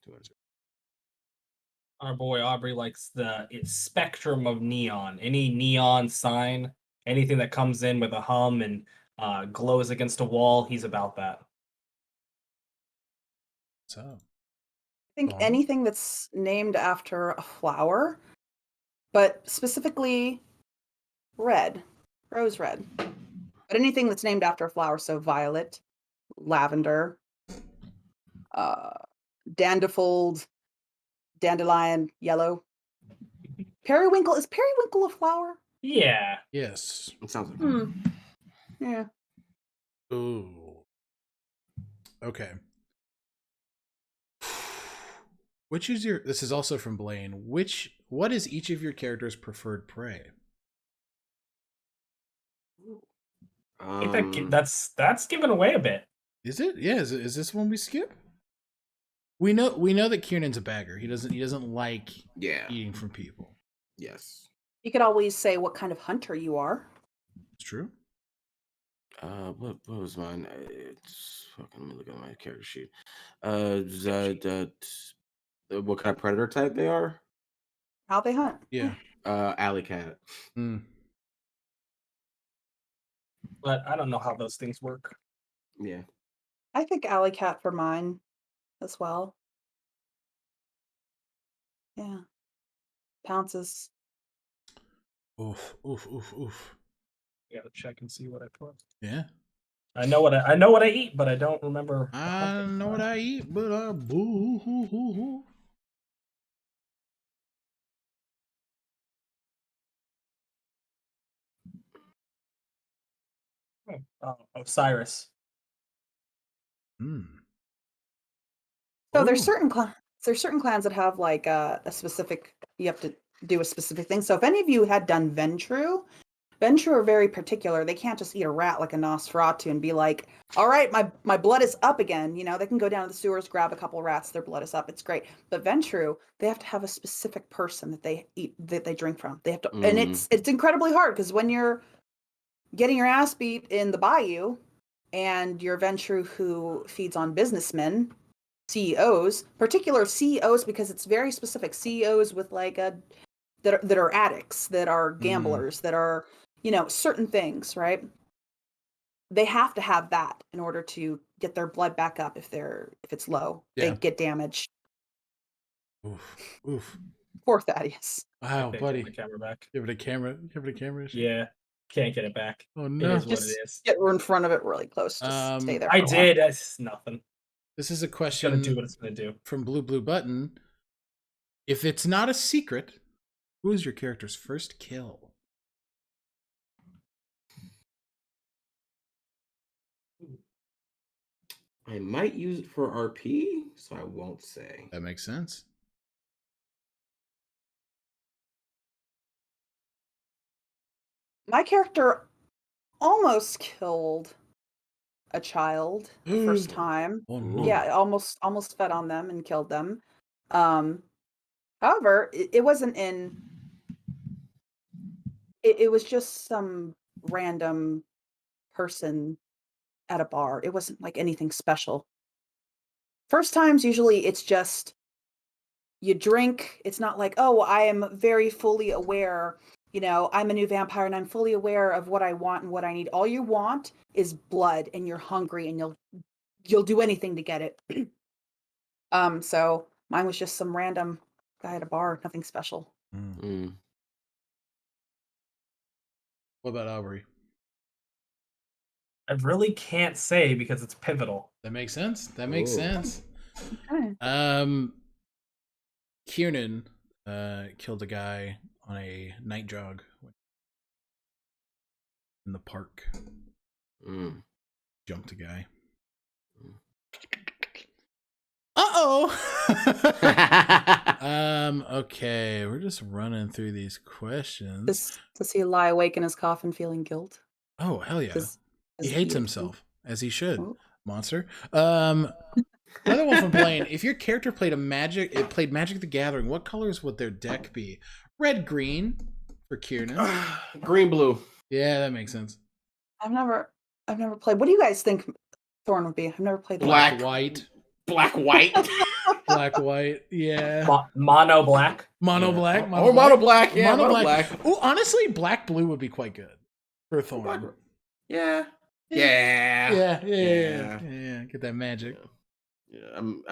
2 answers. Our boy Aubrey likes its spectrum of neon. Any neon sign, anything that comes in with a hum and glows against a wall, he's about that. So think Thorn. anything that's named after a flower, but specifically red, rose red. But anything that's named after a flower, so violet, lavender, dandifold, dandelion, yellow. Periwinkle, is periwinkle a flower? Yeah. Yes. It sounds like Yeah. Ooh. Okay. Which is your? This is also from Blaine. What is each of your characters' preferred prey? I think that's given away a bit. Is it? Yeah. Is this one we skip? We know that Kiernan's a bagger. He doesn't like eating from people. Yes. You could always say what kind of hunter you are. It's true. What was mine? It's fucking. Let me look at my character sheet. What kind of predator type they are? How they hunt. Yeah. Alley cat. But I don't know how those things work. Yeah. I think alley cat for mine as well. Yeah. Pounces. Oof. Gotta check and see what I put. Yeah. I know what I eat, but I don't remember. I know what I eat, but I boo. Osiris. So there's Ooh. certain clans that have like a specific, you have to do a specific thing. So if any of you had done Ventrue are very particular. They can't just eat a rat like a Nosferatu and be like, all right, my blood is up again. You know, they can go down to the sewers, grab a couple rats, their blood is up. It's great. But Ventrue, they have to have a specific person that they eat, that they drink from. They have to, and it's incredibly hard because when you're getting your ass beat in the bayou and you're Ventrue who feeds on businessmen, CEOs, particular CEOs, because it's very specific. CEOs with like that are addicts, that are gamblers, that are, you know, certain things, right? They have to have that in order to get their blood back up if it's low. Yeah. They get damaged. Oof. Poor Thaddeus. Wow, buddy. The camera back. Give it a camera issue. Yeah. Can't get it back. Oh no. It is what it is. Get in front of it really close. Just stay there. I did. That's nothing. This is a question. It's gonna do what it's gonna do. From Blue Button. If it's not a secret, who is your character's first kill? I might use it for RP, so I won't say. That makes sense. My character almost killed a child the first time. Oh no. Yeah, almost fed on them and killed them. However, it wasn't in. It was just some random person at a bar. It wasn't like anything special. First times, usually it's just you drink. It's not like, oh, I am very fully aware. You know, I'm a new vampire and I'm fully aware of what I want and what I need. All you want is blood and you're hungry and you'll do anything to get it. So mine was just some random guy at a bar, nothing special. What about Aubrey? I really can't say because it's pivotal. That makes sense. Sense. Okay. Kiernan killed a guy on a night jog in the park. Jumped a guy. Okay, we're just running through these questions. Does he lie awake in his coffin feeling guilt? Oh, hell yeah. He hates himself, as he should. Oh. Monster. Another one from Blaine. If your character played Magic the Gathering, what colors would their deck be? Red, green for Kiernan. Green, blue. Yeah, that makes sense. I've never played. What do you guys think Thorn would be? I've never played Black, white. Black, white. Black, white. Yeah. Mono black. Mono black. Mono black. Yeah, mono black. Oh, honestly, black blue would be quite good for Thorn. Yeah. Yeah. Get that magic. Yeah, I'm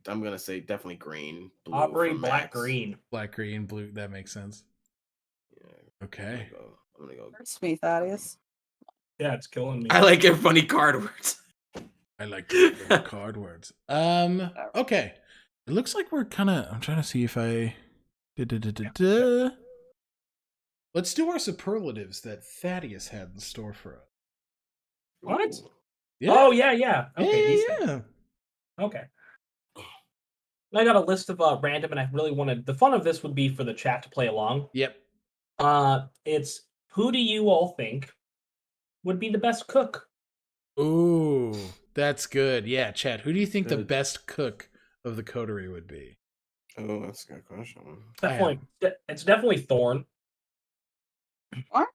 gonna say definitely green. Blue Aubrey, from black, Max. green. Black, green, blue. That makes sense. Yeah, Okay. I'm gonna go. Hurts me, Thaddeus. Yeah, it's killing me. I like your funny card words. I like the card words. Okay. It looks like we're kind of. I'm trying to see if I. Let's do our superlatives that Thaddeus had in store for us. What? Ooh. Yeah. Oh yeah. Okay, these things. yeah. Okay. I got a list of random, and I really wanted. The fun of this would be for the chat to play along. Yep. It's who do you all think would be the best cook? Ooh, that's good. Yeah, Chad. Who do you think the Good. best cook of the coterie would be? Oh, that's a good question. It's definitely Thorn. What?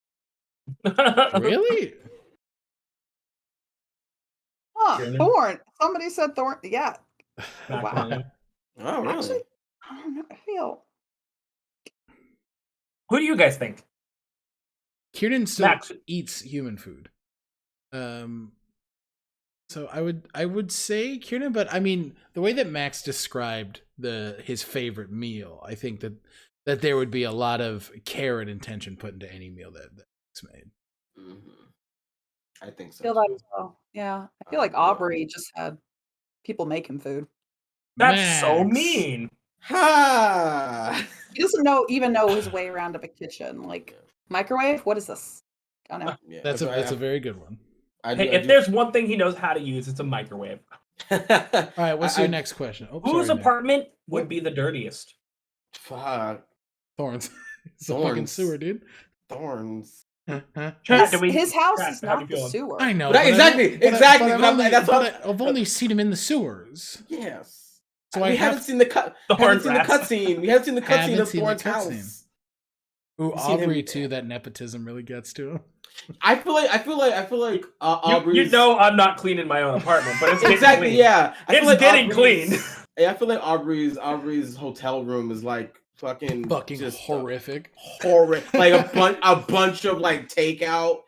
Really? Huh, Kieran? Thorn. Somebody said Thorn. Yeah. Not Wow. Thorn. Oh, really? Actually, I don't know. I feel. Who do you guys think? Kieran still Max. eats human food. So I would say Kieran, but I mean the way that Max described his favorite meal, I think that there would be a lot of care and intention put into any meal that Max made. I think so. Feel that too. as well. Yeah, I feel like Aubrey just had people make him food. That's so Max. mean. Ha! He doesn't even know his way around a kitchen. Like microwave. What is this? I don't know. Yeah, That's a very good one. If there's one thing he knows how to use, it's a microwave. All right, what's your next question? Oh, Whose sorry, Nick. apartment would be the dirtiest? Fuck. Thorns. It's a fucking Thorns. sewer, dude. Thorns. Chat, His house Chat, is how do not you the feel? sewer. I know. But but exactly, but exactly, I've but I'm- only, that's but what- I've only seen him in the sewers. Yes. So we I haven't have seen the cut. The Haven't horn seen the rats. cutscene. We haven't seen the Haven't cutscene of seen the Thorn's cutscene. house. Ooh, We've seen him- Aubrey too. That nepotism really gets to him. I feel like Aubrey's. You know I'm not cleaning my own apartment, but it's getting exactly. clean. Yeah, I feel It's like getting Aubrey's- clean. Yeah, I feel like Aubrey's hotel room is like fucking just horrific. horrid. Like a bunch of like takeout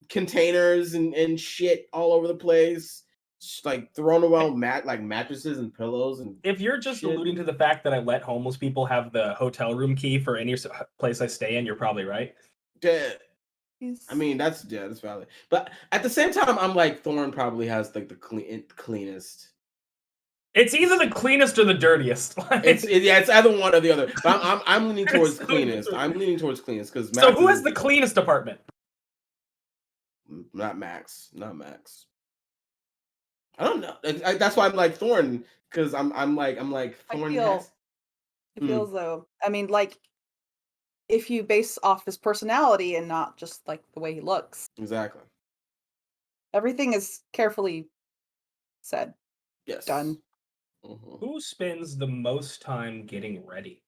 containers and shit all over the place. Just, like thrown around mattresses and pillows and. If you're just shit. alluding to the fact that I let homeless people have the hotel room key for any place I stay in, you're probably right. Yeah. I mean that's valid. But at the same time, I'm like Thorn probably has like the cleanest. It's either the cleanest or the dirtiest. It's either one or the other. But I'm leaning towards It's so cleanest. true. I'm leaning towards cleanest because So who has the cleanest apartment? Not Max. I don't know. That's why I'm like Thorn because I'm like Thorn. It feels though. I mean, like if you base off his personality and not just like the way he looks. Exactly. Everything is carefully said. Yes. Done. Mhm. Who spends the most time getting ready?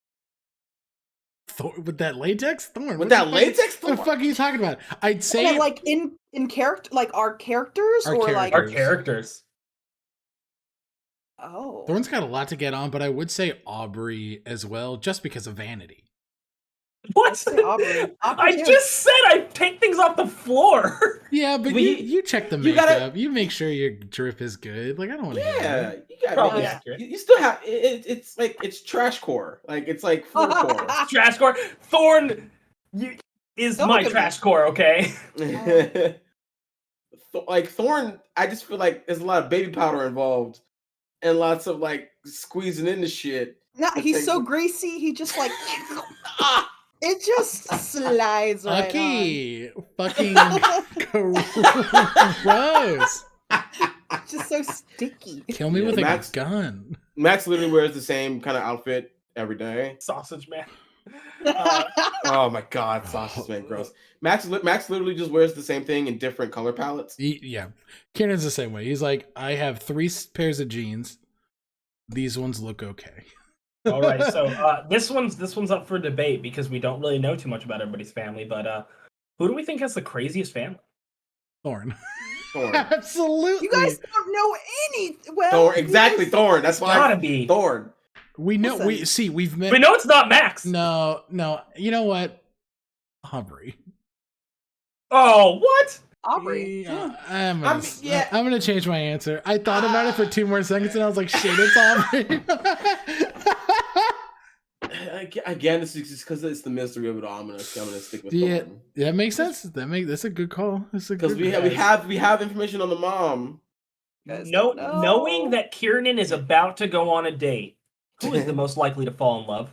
With that latex Thorn. With that latex What the Thorn? fuck are you talking about? I'd say And like in character, like our characters, Our or like Our characters. oh, Thorn's got a lot to get on, but I would say Aubrey as well, just because of vanity. What? say Aubrey. I too. just said I take things off the floor. Yeah, but Well, you check the you makeup. gotta- You make sure your drip is good. Like I don't want to hear Yeah, that. you got Probably it. accurate. You still have it's like it's trash core. Like it's like floor core. Trash core. Thorn is Don't my look at trash me. core, okay? Like Thorn, I just feel like there's a lot of baby powder involved and lots of like squeezing into shit. No, That he's takes so it. greasy. He just like Ah! it just slides right Okay, fucking gross. on. Just so sticky. Kill me Yeah, with Max- a gun. Max literally wears the same kind of outfit every day. Sausage man. Oh my god, sausage man, gross. Max literally just wears the same thing in different color palettes. Yeah, Kiernan's the same way. He's like, I have 3 pairs of jeans. These ones look okay. All right, so this one's up for debate because we don't really know too much about everybody's family. But who do we think has the craziest family? Thorn. Thorn. Absolutely. You guys don't know any. Well, Thorn, exactly, yes. Thorn. That's why Gotta be. Thorn. We know. Listen. We've met. We know it's not Max. No. You know what? Aubrey. Oh, what? Aubrey. Yeah, Yeah. I'm gonna change my answer. I thought about it for 2 more seconds and I was like, shit, it's Aubrey. Again, this is just because it's the mystery of it all. I'm gonna stick with Yeah, Thorn. that makes sense. That's a good call. That's a Because good we have information on the mom. Guys don't know. Knowing that Kiernan is about to go on a date, who is the most likely to fall in love?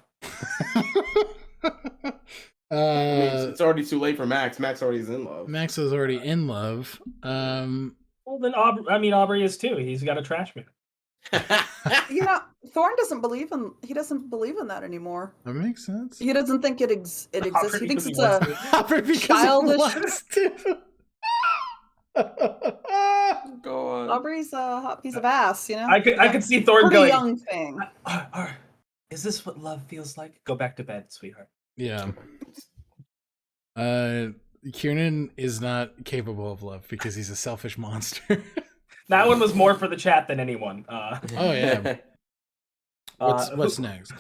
I mean, it's already too late for Max. Max already is in love. Max is already in love. Well, then Aubrey is too. He's got a trash man. Thorn doesn't believe in that anymore. That makes sense. He doesn't think it exists. He thinks it's a Aubrey childish. Go on. Aubrey's a hot piece of ass, I could see Thorn pretty going. young thing. Is this what love feels like? Go back to bed, sweetheart. Yeah. Kiernan is not capable of love because he's a selfish monster. That one was more for the chat than anyone. Oh yeah. What's next?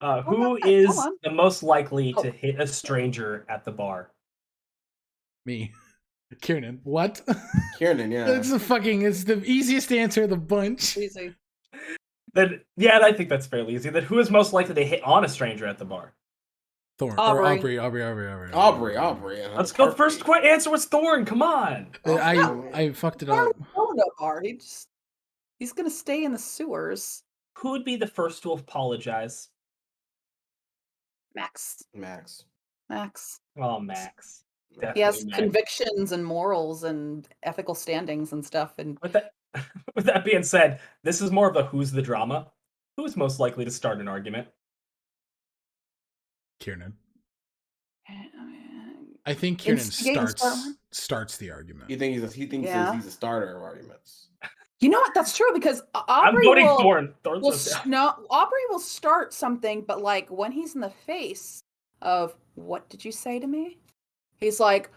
Who is the most likely to hit a stranger at the bar? Me. Kiernan. What? Kiernan, yeah. It's the easiest answer of the bunch. Easy. I think that's fairly easy. Then who is most likely to hit on a stranger at the bar? Thorn. Aubrey. Or Aubrey. Let's go. First answer was Thorn. Come on. I fucked it up. No bar. He's gonna stay in the sewers. Who would be the first to apologize? Max. Oh, Max. Definitely He has Max. convictions and morals and ethical standings and stuff. And With that being said, this is more of a who's the drama. Who is most likely to start an argument? Kiernan. I think Kiernan Instigate and start one? starts the argument. He thinks he's a starter of arguments. you know what? That's true because I'm Aubrey voting will. Thorn. Aubrey will start something, but like when he's in the face of what did you say to me? He's like,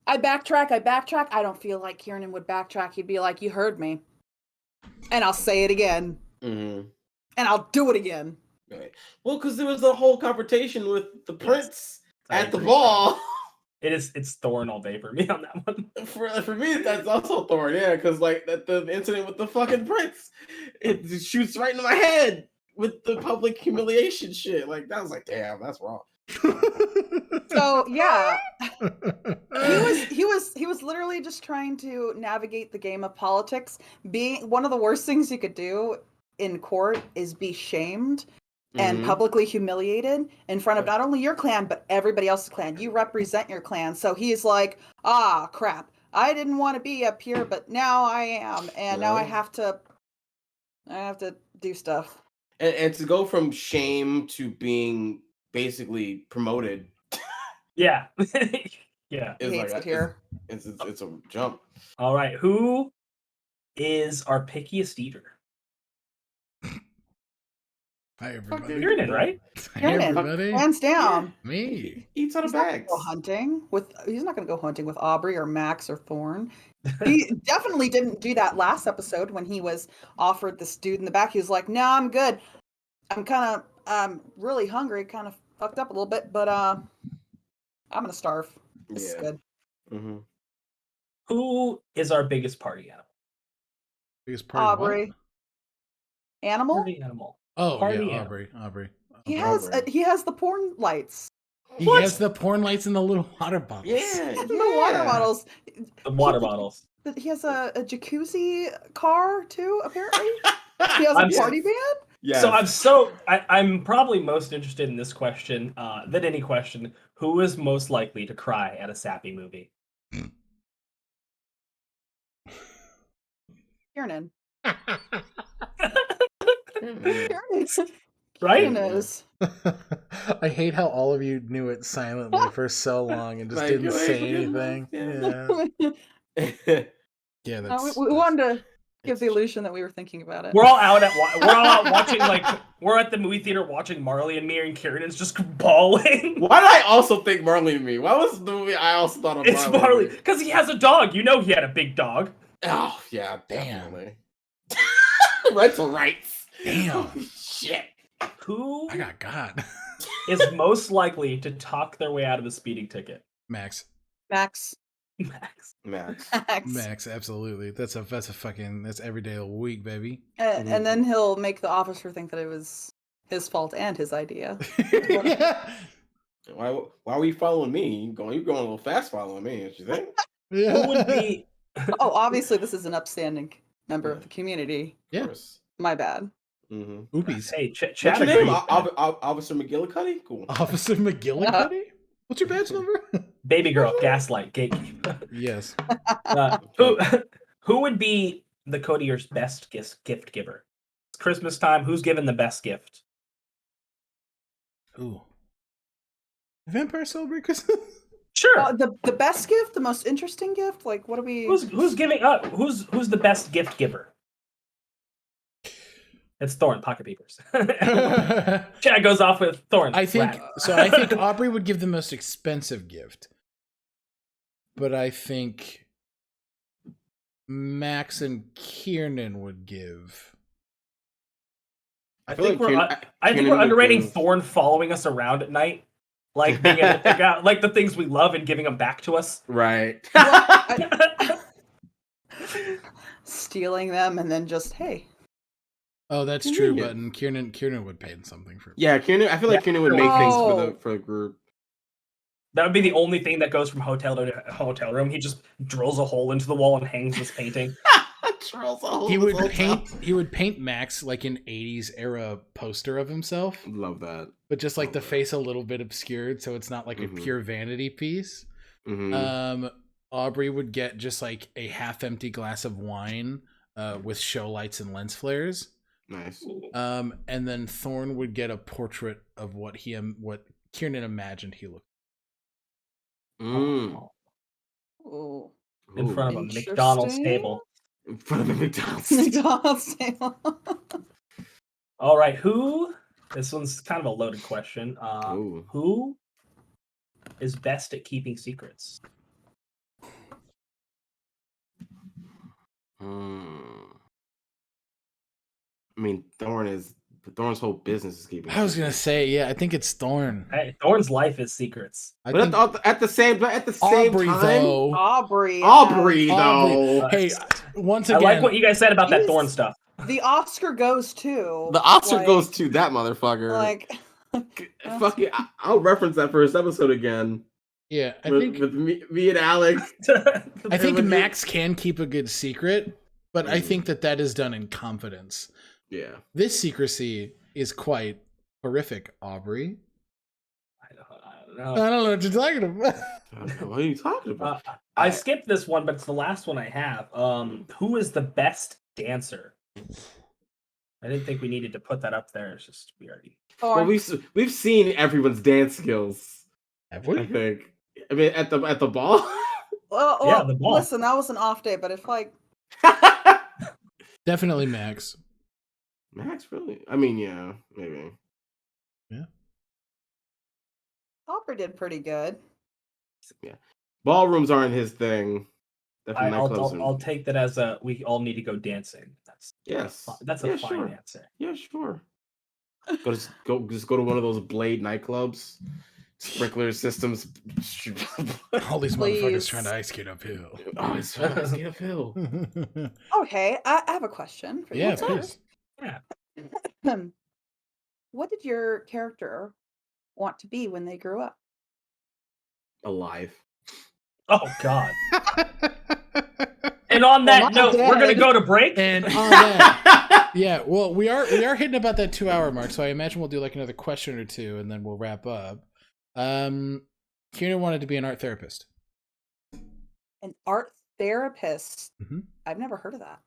I backtrack. I don't feel like Kiernan would backtrack. He'd be like, you heard me. And I'll say it again. Mm-hmm. And I'll do it again. Right. Well, because there was a whole confrontation with the prince at the ball. It's Thorn all day for me on that one. For me, that's also Thorn, yeah, because like the incident with the fucking prince, it shoots right into my head with the public humiliation shit. Like that was like, damn, that's wrong. So yeah, he was literally just trying to navigate the game of politics. Being one of the worst things you could do in court is be shamed and publicly humiliated in front of not only your clan but everybody else's clan. You represent your clan, so he's like, ah, crap. I didn't want to be up here, but now I am, and now I have to do stuff. And to go from shame to being basically promoted. Yeah. Yeah. He hates it here. It's a jump. All right. Who is our pickiest eater? Hi, everybody. Kiernan, right? Hi, everybody. Hands down. Me. He eats out of bags. He's not going to go hunting with Aubrey or Max or Thorn. He definitely didn't do that last episode when he was offered this dude in the back. He was like, "No, I'm good. I'm really hungry, kind of fucked up a little bit, but I'm gonna starve. This is good." Mm-hmm. Who is our biggest party animal? Biggest party Aubrey. Animal? Party animal. Oh, Party yeah, animal. Aubrey. He has the porn lights. He has the porn lights in the little water bottles. Yeah, The water bottles. The water bottles. He has a jacuzzi car too, apparently. He has a party band? Yeah. So I'm probably most interested in this question than any question. Who is most likely to cry at a sappy movie? Kiernan. Right? Kiernan. I hate how all of you knew it silently for so long and just didn't say anything. Yeah, that's. We wanted to give the illusion that we were thinking about it. We're all out watching we're at the movie theater watching Marley and Me, and Kieran's just bawling. Why did I also think Marley and Me? Why was the movie I also thought of? It's Marley because he has a dog. You know he had a big dog. Oh yeah, definitely. Rental rights. Damn. Shit. Who I got is most likely to talk their way out of a speeding ticket? Max. Max. Max. Max, absolutely. That's every day of the week, baby. And then he'll make the officer think that it was his fault and his idea. Yeah. Why were you following me? You're going a little fast following me, don't you think? Who would be? Oh, obviously this is an upstanding member of the community. Yeah. Of course. My bad. Mm-hmm. Oopies. Hey, What's Chad your name? agrees. Officer McGillicuddy? Cool. Officer McGillicuddy? What's your badge number? Baby girl, gaslight, gatekeeper. Yes. Who would be the Codier's best gift giver? It's Christmas time. Who's giving the best gift? Ooh. Vampire celebrate Christmas? Sure. The best gift, the most interesting gift. Like, what are we? Who's giving up? Who's the best gift giver? It's Thorn, pocket papers. Chad goes off with Thorn. I think Aubrey would give the most expensive gift. But I think Max and Kiernan would give. I think we're underrating Thorn following us around at night. Like being able to pick out like the things we love and giving them back to us. Right. Stealing them and then just, hey. Oh, that's true, but Kiernan would pay something for it. Yeah, Kiernan. I feel like Kiernan would make things for the group. That would be the only thing that goes from hotel to hotel room. He just drills a hole into the wall and hangs this painting. He would paint Max like an 80s era poster of himself. Love that. But just like the face a little bit obscured, so it's not like a pure vanity piece. Mm-hmm. Aubrey would get just like a half-empty glass of wine with show lights and lens flares. Nice. And then Thorn would get a portrait of what Kiernan imagined he looked. Mm. Ooh. In front of a McDonald's table. In front of a McDonald's. McDonald's table. All right, this one's kind of a loaded question. Who is best at keeping secrets? I mean, Thorn's whole business is keeping. I was gonna say, yeah, I think it's Thorn. Hey, Thorn's life is secrets. But at the same Aubrey, time, though. Aubrey, though. Hey, once again, I like what you guys said about that Thorn stuff. The Oscar goes to. The Oscar goes to that motherfucker. Like, fuck it. I'll reference that first episode again. Yeah, I think with me and Alex. I think Max can keep a good secret, but I think that is done in confidence. Yeah. This secrecy is quite horrific, Aubrey. I don't know. I don't know what you're talking about. What are you talking about? I skipped this one, but it's the last one I have. Who is the best dancer? I didn't think we needed to put that up there. It's just we already. Well, we've seen everyone's dance skills. Have we? I think. I mean, at the ball. Well, yeah, the ball. Listen, that was an off day, but if like. Definitely Max. Max, really? I mean, yeah, maybe. Yeah. Aubrey did pretty good. Yeah. Ballrooms aren't his thing. I'll take that as we all need to go dancing. That's a fine answer. Yeah, sure. Just go to one of those Blade nightclubs. Sprinkler systems. All these motherfuckers trying to ice skate uphill. Oh, it's trying to ice skate uphill. Okay, I have a question for you. Yeah, please. Yeah. What did your character want to be when they grew up? Alive. Oh God. And on that note, we're gonna go to break. And on that, yeah, well, we are hitting about that 2-hour mark, so I imagine we'll do like another question or two, and then we'll wrap up. Kiernan wanted to be an art therapist. An art therapist? Mm-hmm. I've never heard of that.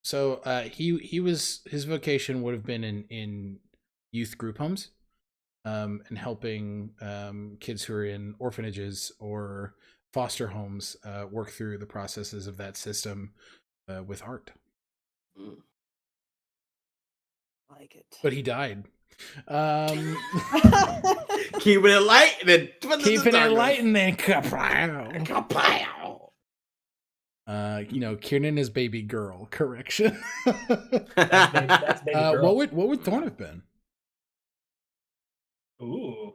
So his vocation would have been in youth group homes, and helping kids who are in orphanages or foster homes work through the processes of that system with art. Like it. But he died. Keeping it light and keeping it light and then kapow. Kiernan is baby girl. Correction. That's baby girl. What would Thorn have been? Ooh.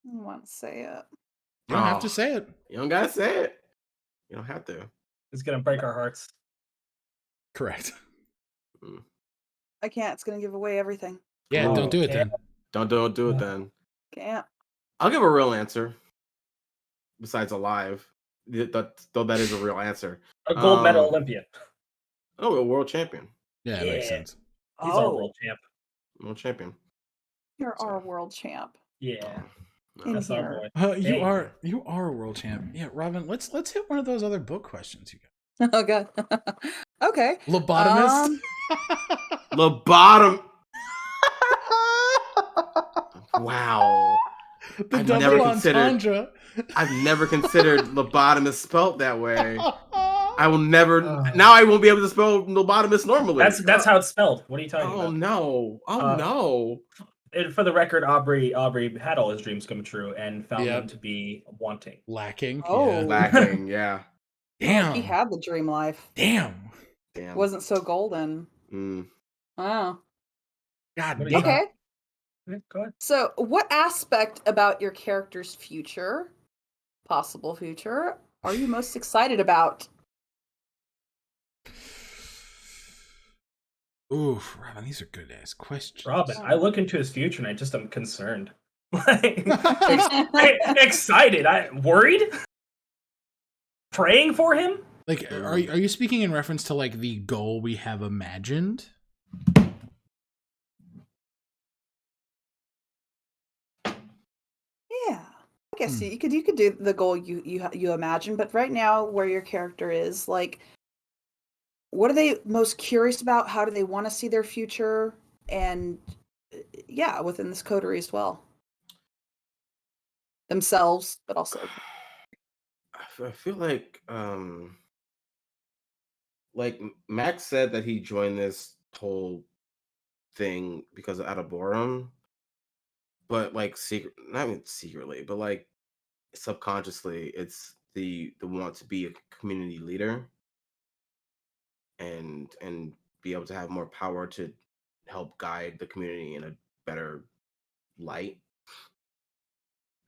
I want to say it. You don't have to Oh, say it. you don't gotta say it. You don't have to. It's gonna break our hearts. Correct. I can't. It's gonna give away everything. Yeah, Oh, don't do it okay. then. Don't do it then. Can't. I'll give a real answer. Besides alive, though that is a real answer. A gold medal Um, Olympian. Oh, a world champion. Yeah, it makes Yeah. sense. He's our Oh, world champ. World champion. you're So, our world champ Yeah. no. in That's our here. boy. You Hey. are a world champ. Yeah, Robin. Let's hit one of those other book questions you got. Oh god. Okay. Lobotomist. Lobotom. Wow. The I've double never considered. entendre. I've never considered lobotomist spelt that way. I will never. Now I won't be able to spell lobotomist normally. That's how it's spelled. What are you talking Oh about? no! Oh no! And for the record, Aubrey had all his dreams come true and found Yep. them to be wanting. Lacking. Oh. Yeah. Lacking. Yeah. Damn. He had the dream life. Damn. Damn. Wasn't so golden. Mm. Wow. God What do you damn. Okay. Yeah, go ahead. So, what aspect about your character's future, possible future, are you most excited about? Oof, Robin, these are good ass questions. Robin, I look into his future and I just am concerned. Excited. Worried? Praying for him? Like, are you speaking in reference to like the goal we have imagined? Yeah, I guess you could do the goal you imagine, but right now where your character is, like, what are they most curious about? How do they want to see their future? And yeah, within this coterie as well, themselves, but also I feel like Max said that he joined this whole thing because of out of boredom, but like not even secretly, but like subconsciously, it's the want to be a community leader and be able to have more power to help guide the community in a better light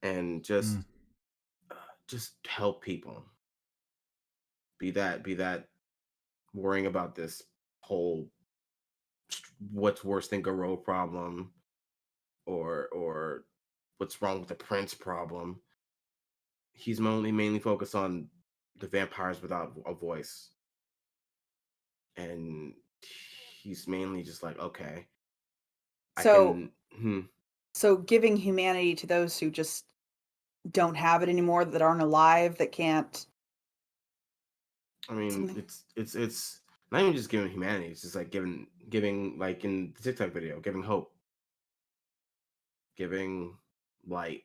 and just help people. Be that worrying about this whole what's worse than Garou problem or what's wrong with the Prince problem. He's mainly focused on the vampires without a voice. And he's mainly just like, okay, so I so giving humanity to those who just don't have it anymore, that aren't alive, that can't. I mean, it's not even just giving humanity. It's just like giving like in the TikTok video, giving hope, giving light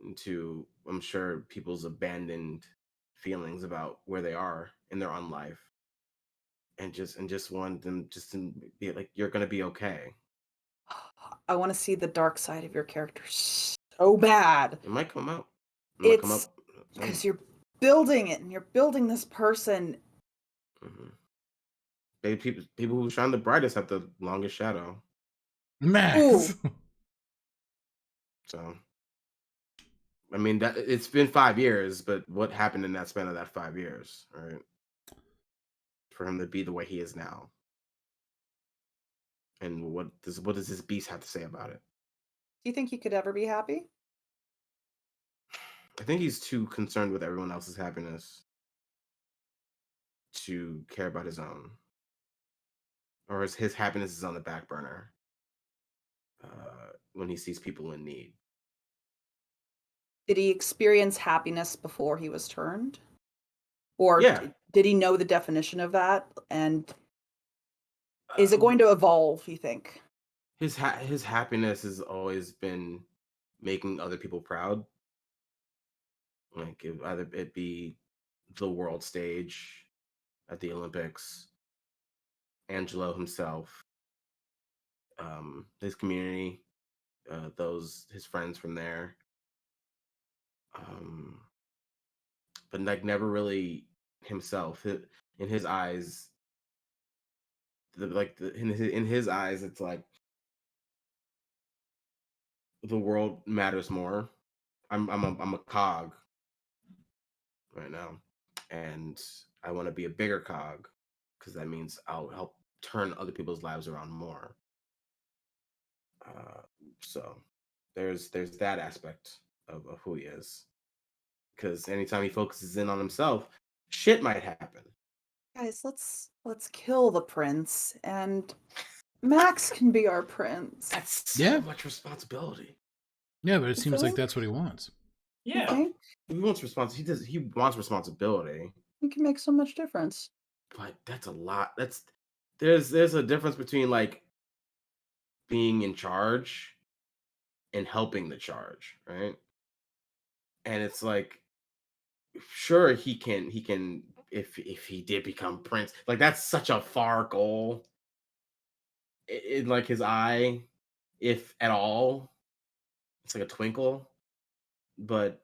into, I'm sure, people's abandoned feelings about where they are in their own life, and just want them just to be like, you're gonna be okay. I want to see the dark side of your character so bad. It might come out. It's because you're building it and you're building this person. People who shine the brightest have the longest shadow. Max. So, I mean, that it's been 5 years, but what happened in that span of that 5 years, right? For him to be the way he is now, and what does this beast have to say about it? Do you think he could ever be happy? I think he's too concerned with everyone else's happiness to care about his own, or his happiness is on the back burner when he sees people in need. Did he experience happiness before he was turned? Or Yeah. did he know the definition of that? And is it going to evolve, you think? His happiness has always been making other people proud. Like either it be the world stage at the Olympics, Angelo himself, his community, his friends from there, but like never really himself. In his eyes, in his eyes, it's like the world matters more I'm a cog right now, and I want to be a bigger cog because that means I'll help turn other people's lives around more. Uh, so there's that aspect of who he is. Because anytime he focuses in on himself, shit might happen. Guys, let's kill the prince, and Max can be our prince. That's so Yeah. much responsibility. Yeah, but it You seems like think? that's what he wants. You Yeah. think? He wants He wants responsibility, He can make so much difference. but that's a lot. There's a difference between like being in charge and helping the charge, right? And it's like, sure, he can if he did become prince, like that's such a far goal in like his eye, if at all. It's like a twinkle, but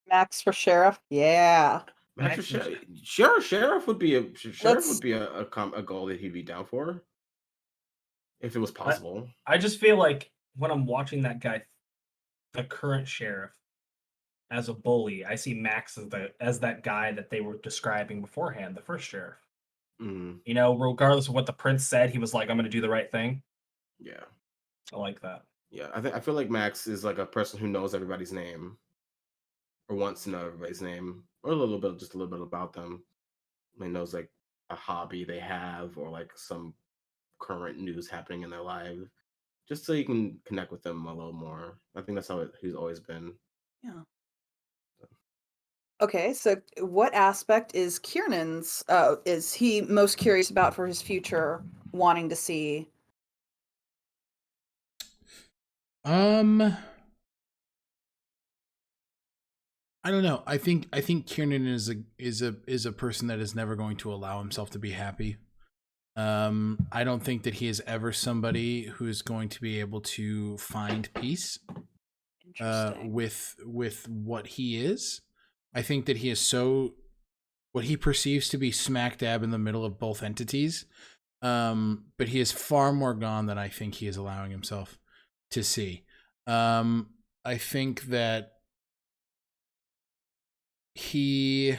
Max for sheriff? Yeah. Max Max for Sheriff would be Let's a goal that he'd be down for if it was possible. I just feel like when I'm watching that guy, the current sheriff, as a bully, I see Max as that guy that they were describing beforehand, the first sheriff. Mm, You know, regardless of what the prince said, he was like, "I'm going to do the right thing." yeah, I like that. yeah. I feel like Max is like a person who knows everybody's name or wants to know everybody's name or just a little bit about them. He knows like a hobby they have or like some current news happening in their life, just so you can connect with them a little more. I think that's how he's always been. Yeah. Okay, so what aspect is Kiernan's is he most curious about for his future, wanting to see? I don't know. I think Kiernan is a person that is never going to allow himself to be happy. I don't think that he is ever somebody who is going to be able to find peace Interesting. with what he is. I think that he is so what he perceives to be smack dab in the middle of both entities. But he is far more gone than I think he is allowing himself to see. I think that he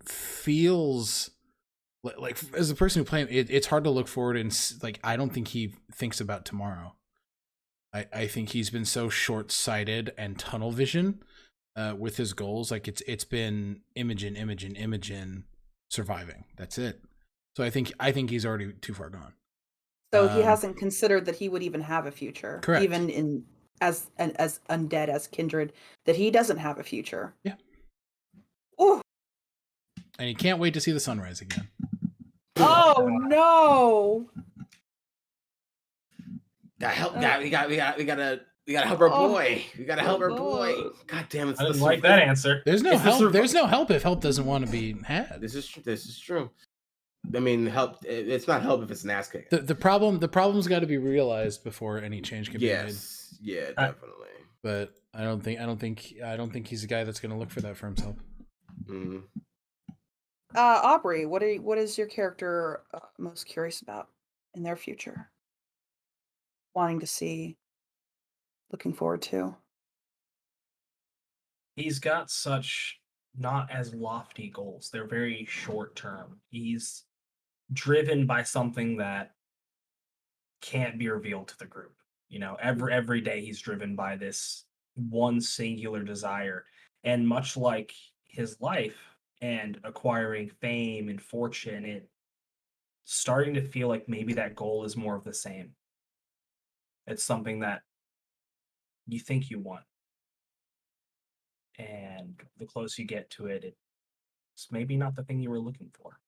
feels like as a person who plays it's hard to look forward and like I don't think he thinks about tomorrow. I think he's been so short-sighted and tunnel vision with his goals. Like it's been Imogen surviving. That's it. So I think he's already too far gone. So he hasn't considered that he would even have a future, correct. even in as undead as Kindred, that he doesn't have a future. Yeah. Ooh. And he can't wait to see the sunrise again. Oh no! Gotta help. We gotta help our boy. We gotta help our boy. God damn it! I didn't like that answer. There's no help. There's no help if help doesn't want to be had. This is true. I mean, help. It's not help if it's an ass kick. The problem's got to be realized before any change can be made. Yeah, definitely. But I don't think he's a guy that's going to look for that for himself. Mm. Aubrey, what is your character most curious about in their future? Wanting to see, looking forward to. He's got such not as lofty goals. They're very short term. He's driven by something that can't be revealed to the group. You know, every day he's driven by this one singular desire. And much like his life and acquiring fame and fortune, it's starting to feel like maybe that goal is more of the same. It's something that you think you want. And the closer you get to it, it's maybe not the thing you were looking for.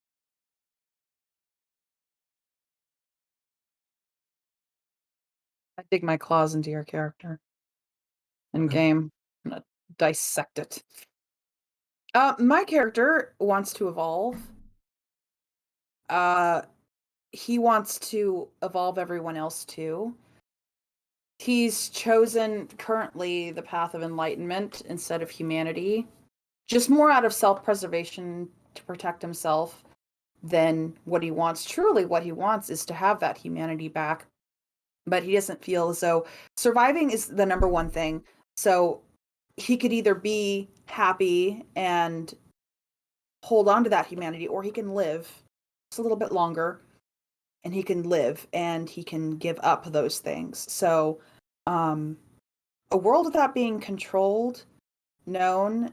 I dig my claws into your character in game. I'm gonna dissect it. My character wants to evolve. He wants to evolve everyone else too. He's chosen currently the path of enlightenment instead of humanity, just more out of self-preservation to protect himself than what he wants. Truly, what he wants is to have that humanity back, but he doesn't feel as though surviving is the number one thing. So he could either be happy and hold on to that humanity, or he can live just a little bit longer, and he can live and he can give up those things. So a world without being controlled, known,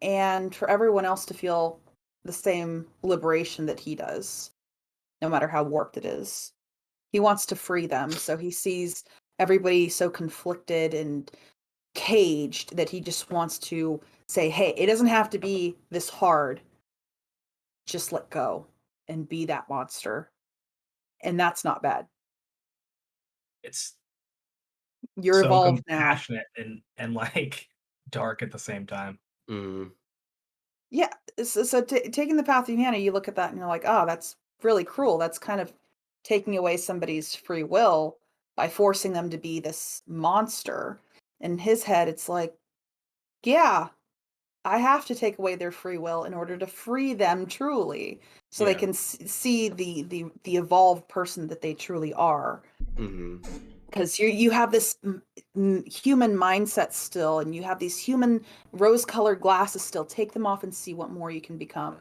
and for everyone else to feel the same liberation that he does, no matter how warped it is. He wants to free them, so he sees everybody so conflicted and caged that he just wants to say, hey, it doesn't have to be this hard. Just let go and be that monster. And that's not bad. It's You're so evolved now. compassionate and like dark at the same time. Mm. Yeah. So taking the path of humanity, you look at that and you're like, oh, that's really cruel. That's kind of taking away somebody's free will by forcing them to be this monster. In his head, it's like, yeah, I have to take away their free will in order to free them truly, so they Yeah. can see the evolved person that they truly are. Mm-hmm. Because you have this human mindset still, and you have these human rose-colored glasses still. Take them off and see what more you can become.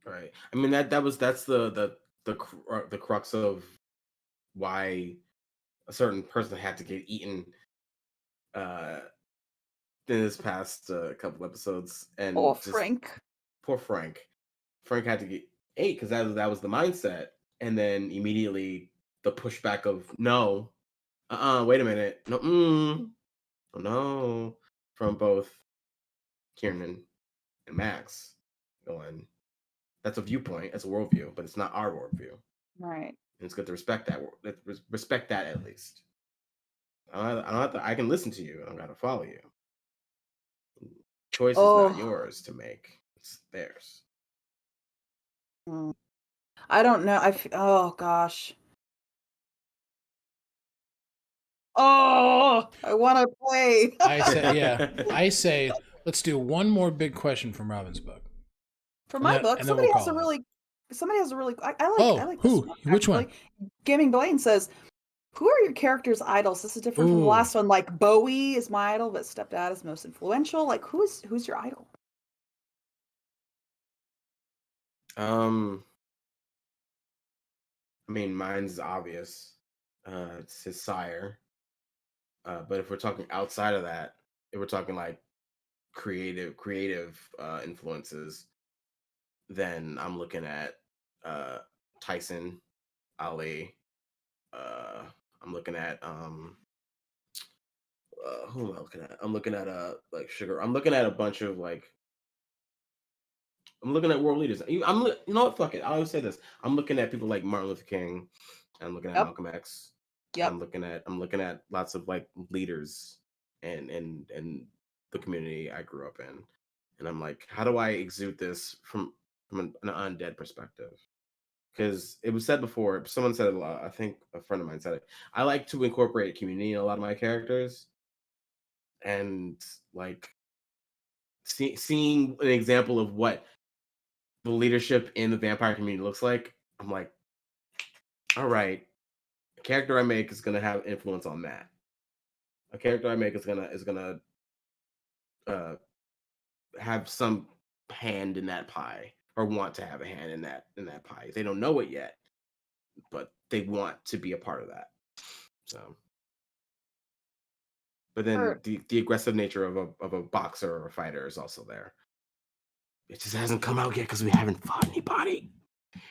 Right. I mean that's the crux of why a certain person had to get eaten uh in this past couple episodes, and Oh, just Frank. poor Frank. Frank had to get ate because that was the mindset, and then immediately the pushback of no, wait a minute, no, oh, no, from both Kiernan and Max, going, that's a viewpoint, that's a worldview, but it's not our worldview. Right. And it's good to respect that. Respect that at least. I don't have to. I can listen to you. I don't got to follow you. Choice is not yours to make. It's theirs. I don't know. Oh gosh. Oh, I want to play. I say, let's do one more big question from Robin's book. For my book, somebody has a really. I like who? This one, Which one? Gaming Blaine says, who are your characters' idols? This is different from the last one. Like Bowie is my idol, but stepdad is most influential. Like who's your idol? I mean, mine's obvious. It's his sire. But if we're talking outside of that, if we're talking like creative influences, then I'm looking at Tyson, Ali. I'm looking at who am I looking at? I'm looking at like Sugar. I'm looking at a bunch of like. I'm looking at world leaders. You know what? Fuck it. I always say this. I'm looking at people like Martin Luther King. I'm looking at Malcolm X. Yep. I'm looking at lots of like leaders and the community I grew up in, and I'm like, how do I exude this from an undead perspective? Because it was said before. Someone said it a lot. I think a friend of mine said it. I like to incorporate community in a lot of my characters, and like seeing an example of what the leadership in the vampire community looks like. I'm like, all right, a character I make is gonna have influence on that. A character I make is gonna have some hand in that pie, or want to have a hand in that pie. They don't know it yet, but they want to be a part of that. So, but then the aggressive nature of a boxer or a fighter is also there. It just hasn't come out yet because we haven't fought anybody.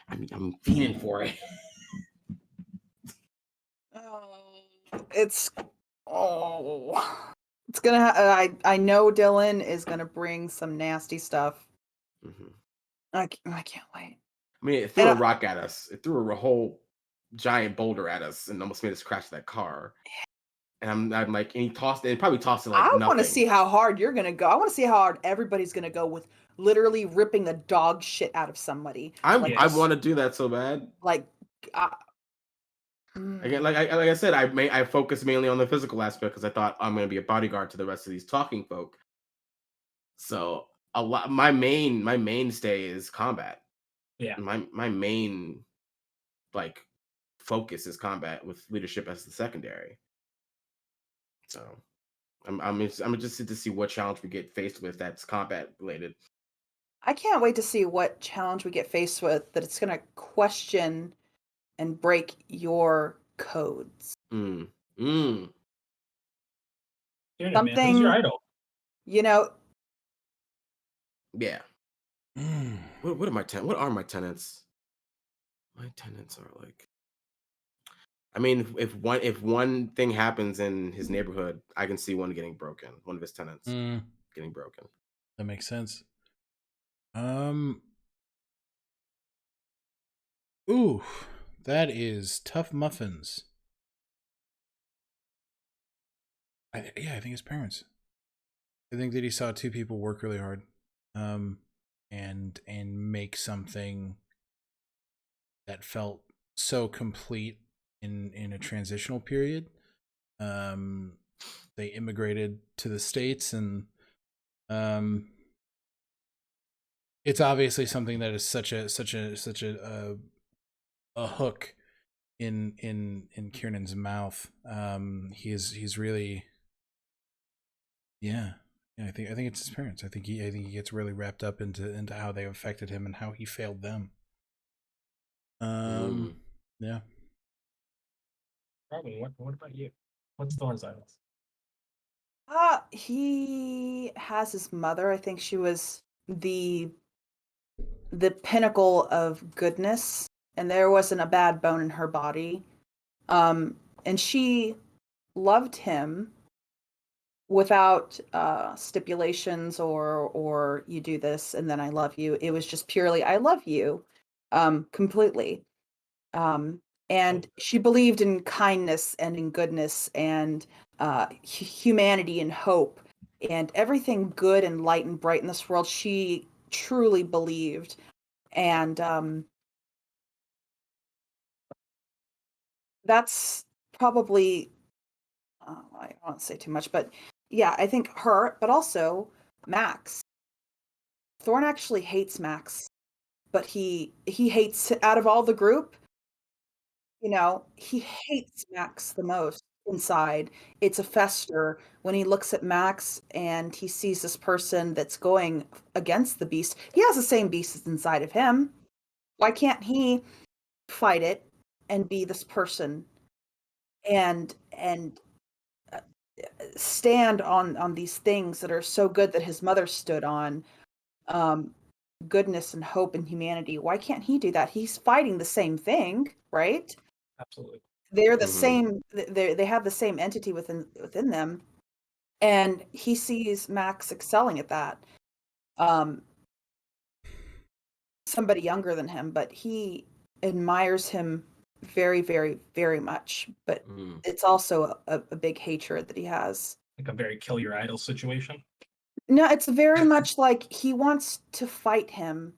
I'm fiending for it. It's gonna. I know Dylan is gonna bring some nasty stuff. Mm-hmm. I can't wait. I mean, it threw a rock at us. It threw a whole giant boulder at us and almost made us crash that car. And I'm like, and he tossed it. And probably tossed it like nothing. I want to see how hard you're gonna go. I want to see how hard everybody's gonna go with literally ripping the dog shit out of somebody. I want to do that so bad. Like, again, like I said, I focused mainly on the physical aspect because I thought I'm going to be a bodyguard to the rest of these talking folk. So a lot, my mainstay is combat. Yeah, my main like focus is combat with leadership as the secondary. So I'm interested to see what challenge we get faced with that's combat related. I can't wait to see what challenge we get faced with that it's going to question and break your codes. Hearing it, man. Who's your Something, idol? you know, Yeah. What are my tenants? My tenants are like, I mean, if one thing happens in his neighborhood, I can see one getting broken. One of his tenants getting broken. That makes sense. Ooh, that is tough muffins. I think his parents. I think that he saw two people work really hard, and make something that felt so complete in a transitional period. They immigrated to the States, and it's obviously something that is such a hook in Kiernan's mouth. He's really, yeah. I think it's his parents. I think he gets really wrapped up into how they affected him and how he failed them. Yeah. Probably. What about you? What's Thorn's idols? he has his mother. I think she was the pinnacle of goodness, and there wasn't a bad bone in her body. And she loved him without stipulations or you do this and then I love you. It was just purely I love you, completely. And she believed in kindness and in goodness and humanity and hope and everything good and light and bright in this world. She truly believed, and that's probably I don't want to say too much, but yeah, I think her, but also Max. Thorn actually hates Max, but he hates out of all the group, he hates Max the most inside. It's a fester when he looks at Max and he sees this person that's going against the beast. He has the same beast that's inside of him. Why can't he fight it and be this person and stand on these things that are so good that his mother stood on, goodness and hope and humanity? Why can't he do that? He's fighting the same thing, right? Absolutely. They're the same. They have the same entity within them, and he sees Max excelling at that. Somebody younger than him, but he admires him very, very, very much. But it's also a big hatred that he has. Like a very kill your idol situation. No, it's very much like he wants to fight him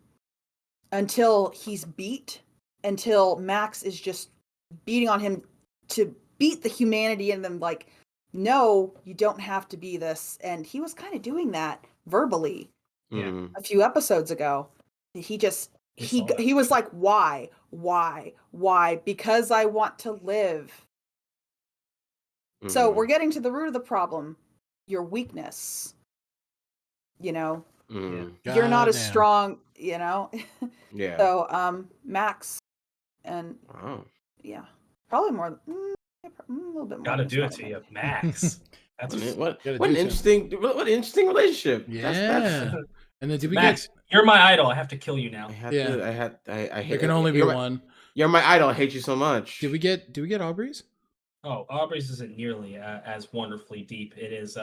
until he's beat, until Max is just beating on him to beat the humanity in them, like, no, you don't have to be this. And he was kind of doing that verbally a few episodes ago. He just he was like, why because I want to live. So we're getting to the root of the problem, your weakness. You're not as strong, Yeah. So Max and yeah, probably more a little bit more. Gotta do it to you, Max. That's what an interesting relationship. Yeah. And then did we Max, you're my idol. I have to kill you now. I hate. There can only be one. You're my idol. I hate you so much. Did we get Aubrey's? Oh, Aubrey's isn't nearly as wonderfully deep. It is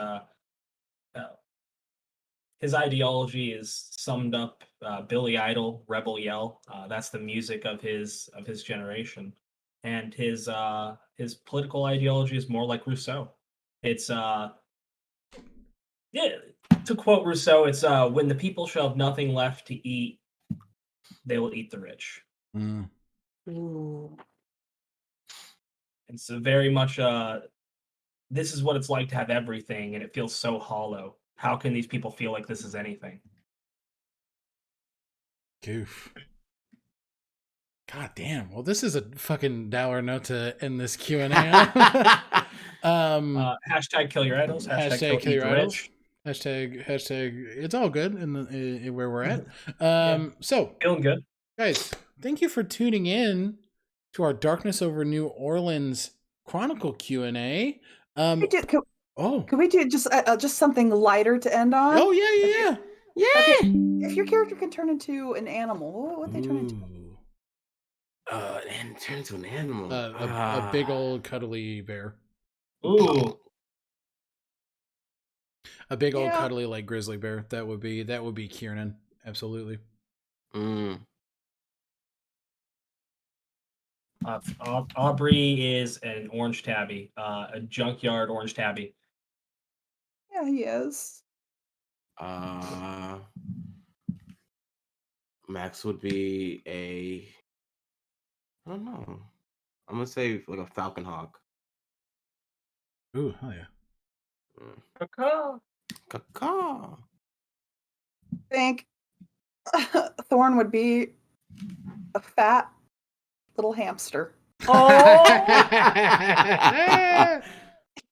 his ideology is summed up. Billy Idol, Rebel Yell. That's the music of his generation, and his political ideology is more like Rousseau. It's to quote Rousseau, it's when the people shall have nothing left to eat, they will eat the rich. Ooh. And so very much this is what it's like to have everything, and it feels so hollow. How can these people feel like this is anything? Goof. God damn. Well, this is a fucking dour note to end this Q&A. Hashtag kill your idols. Hashtag kill eat your the idols. rich. Hashtag it's all good in where we're at. So Feeling good. guys, thank you for tuning in to our Darkness Over New Orleans Chronicle Q&A. Could we do just something lighter to end on? Oh yeah. Okay. If your character can turn into an animal, what would they turn into? And turn into an animal. A big old cuddly bear. Ooh. A big old cuddly like grizzly bear. That would be Kieran. Absolutely. Aubrey is an orange tabby, a junkyard orange tabby. Yeah, he is. Max would be I don't know. I'm gonna say like a falcon hawk. Ooh, hell yeah. Caw. Caw. I think Thorn would be a fat little hamster. Oh!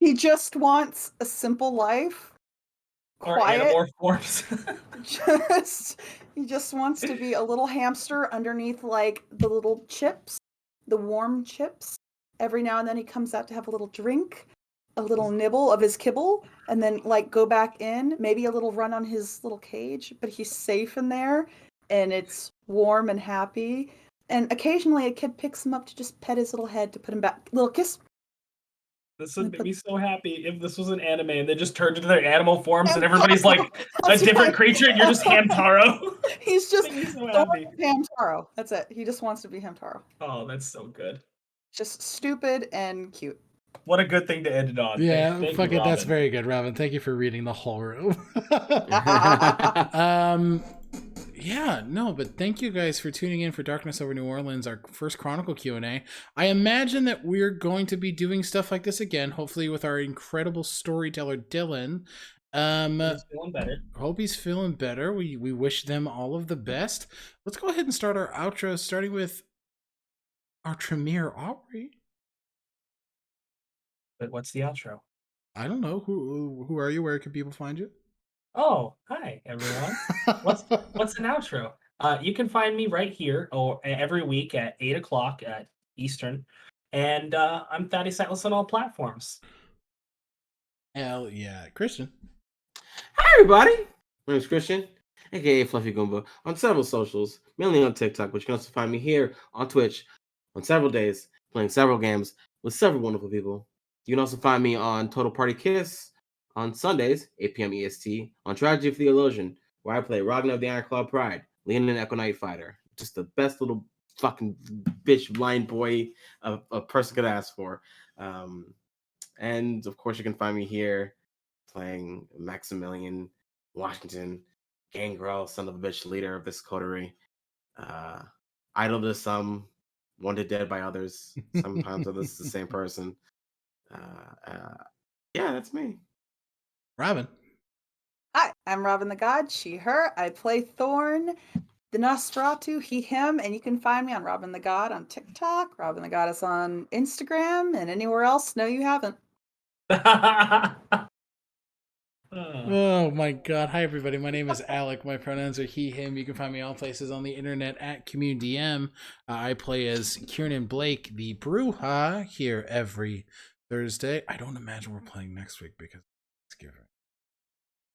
He just wants a simple life. Or Quiet. animorph forms. He just wants to be a little hamster underneath like the little chips, the warm chips. Every now and then he comes out to have a little drink, a little nibble of his kibble, and then like go back in, maybe a little run on his little cage, but he's safe in there and it's warm and happy. And occasionally a kid picks him up to just pet his little head to put him back. Little kiss. This would make me so happy if this was an anime and they just turned into their animal forms and everybody's like a different creature and you're just Hamtaro. He's just so happy. Hamtaro. That's it. He just wants to be Hamtaro. Oh, that's so good. Just stupid and cute. What a good thing to end it on. Yeah, Thank fuck you, it. That's Robin. very good, Robin. Thank you for reading the whole room. Yeah, no, but thank you guys for tuning in for Darkness Over New Orleans, our first Chronicle Q&A. I imagine that we're going to be doing stuff like this again, hopefully with our incredible storyteller, Dylan. He's feeling better. Hope he's feeling better. We wish them all of the best. Let's go ahead and start our outro, starting with our Tremere, Aubrey. But what's the outro? I don't know. Who are you? Where can people find you? Oh, hi everyone. What's an outro? You can find me right here or every week at 8:00 at Eastern, and I'm Thaddeus Atlas on all platforms. Hell yeah, Christian. Hi everybody. My name's Christian, aka Fluffy Goomba, on several socials, mainly on TikTok, but you can also find me here on Twitch on several days, playing several games with several wonderful people. You can also find me on Total Party Kiss on Sundays, 8 p.m. EST, on Tragedy for the Illusion, where I play Ragnar of the Iron Claw Pride, Leon and Echo Knight Fighter. Just the best little fucking bitch blind boy a person could ask for. And of course, you can find me here playing Maximilian Washington, Gangrel, son of a bitch, leader of this coterie. Idol to some, wanted dead by others. Sometimes others the same person. Yeah, that's me. Robin. Hi, I'm Robin the God, she, her. I play Thorn, the Nosferatu, he, him, and you can find me on Robin the God on TikTok. Robin the God is on Instagram and anywhere else. No, you haven't. Oh my god. Hi everybody. My name is Alec. My pronouns are he, him. You can find me all places on the internet at CommunityDM. I play as Kieran Blake, the Bruja, here every Thursday. I don't imagine we're playing next week because it's Thanksgiving.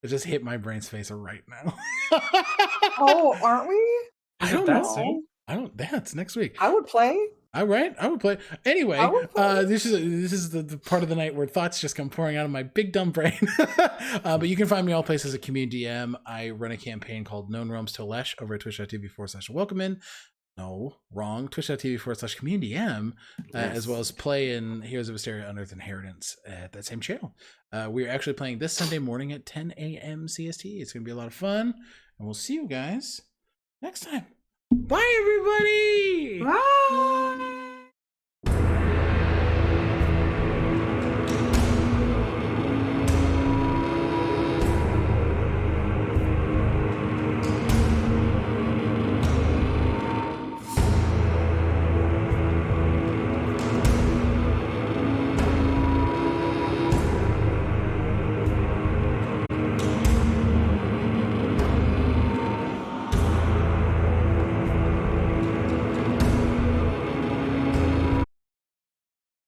It just hit my brain space right now. Oh, aren't we? I don't that know. soon? That's next week. I would play. All right, I would play. Anyway, would play. this is the part of the night where thoughts just come pouring out of my big dumb brain. But you can find me all places at CommunityDM. I run a campaign called Known Realms to Lesh over at twitch.tv/welcome. No, wrong. Twitch.tv/CommunityDM, as well as play in Heroes of Asteria Unearthed Inheritance at that same channel. We're actually playing this Sunday morning at 10 a.m. CST. It's going to be a lot of fun, and we'll see you guys next time. Bye, everybody!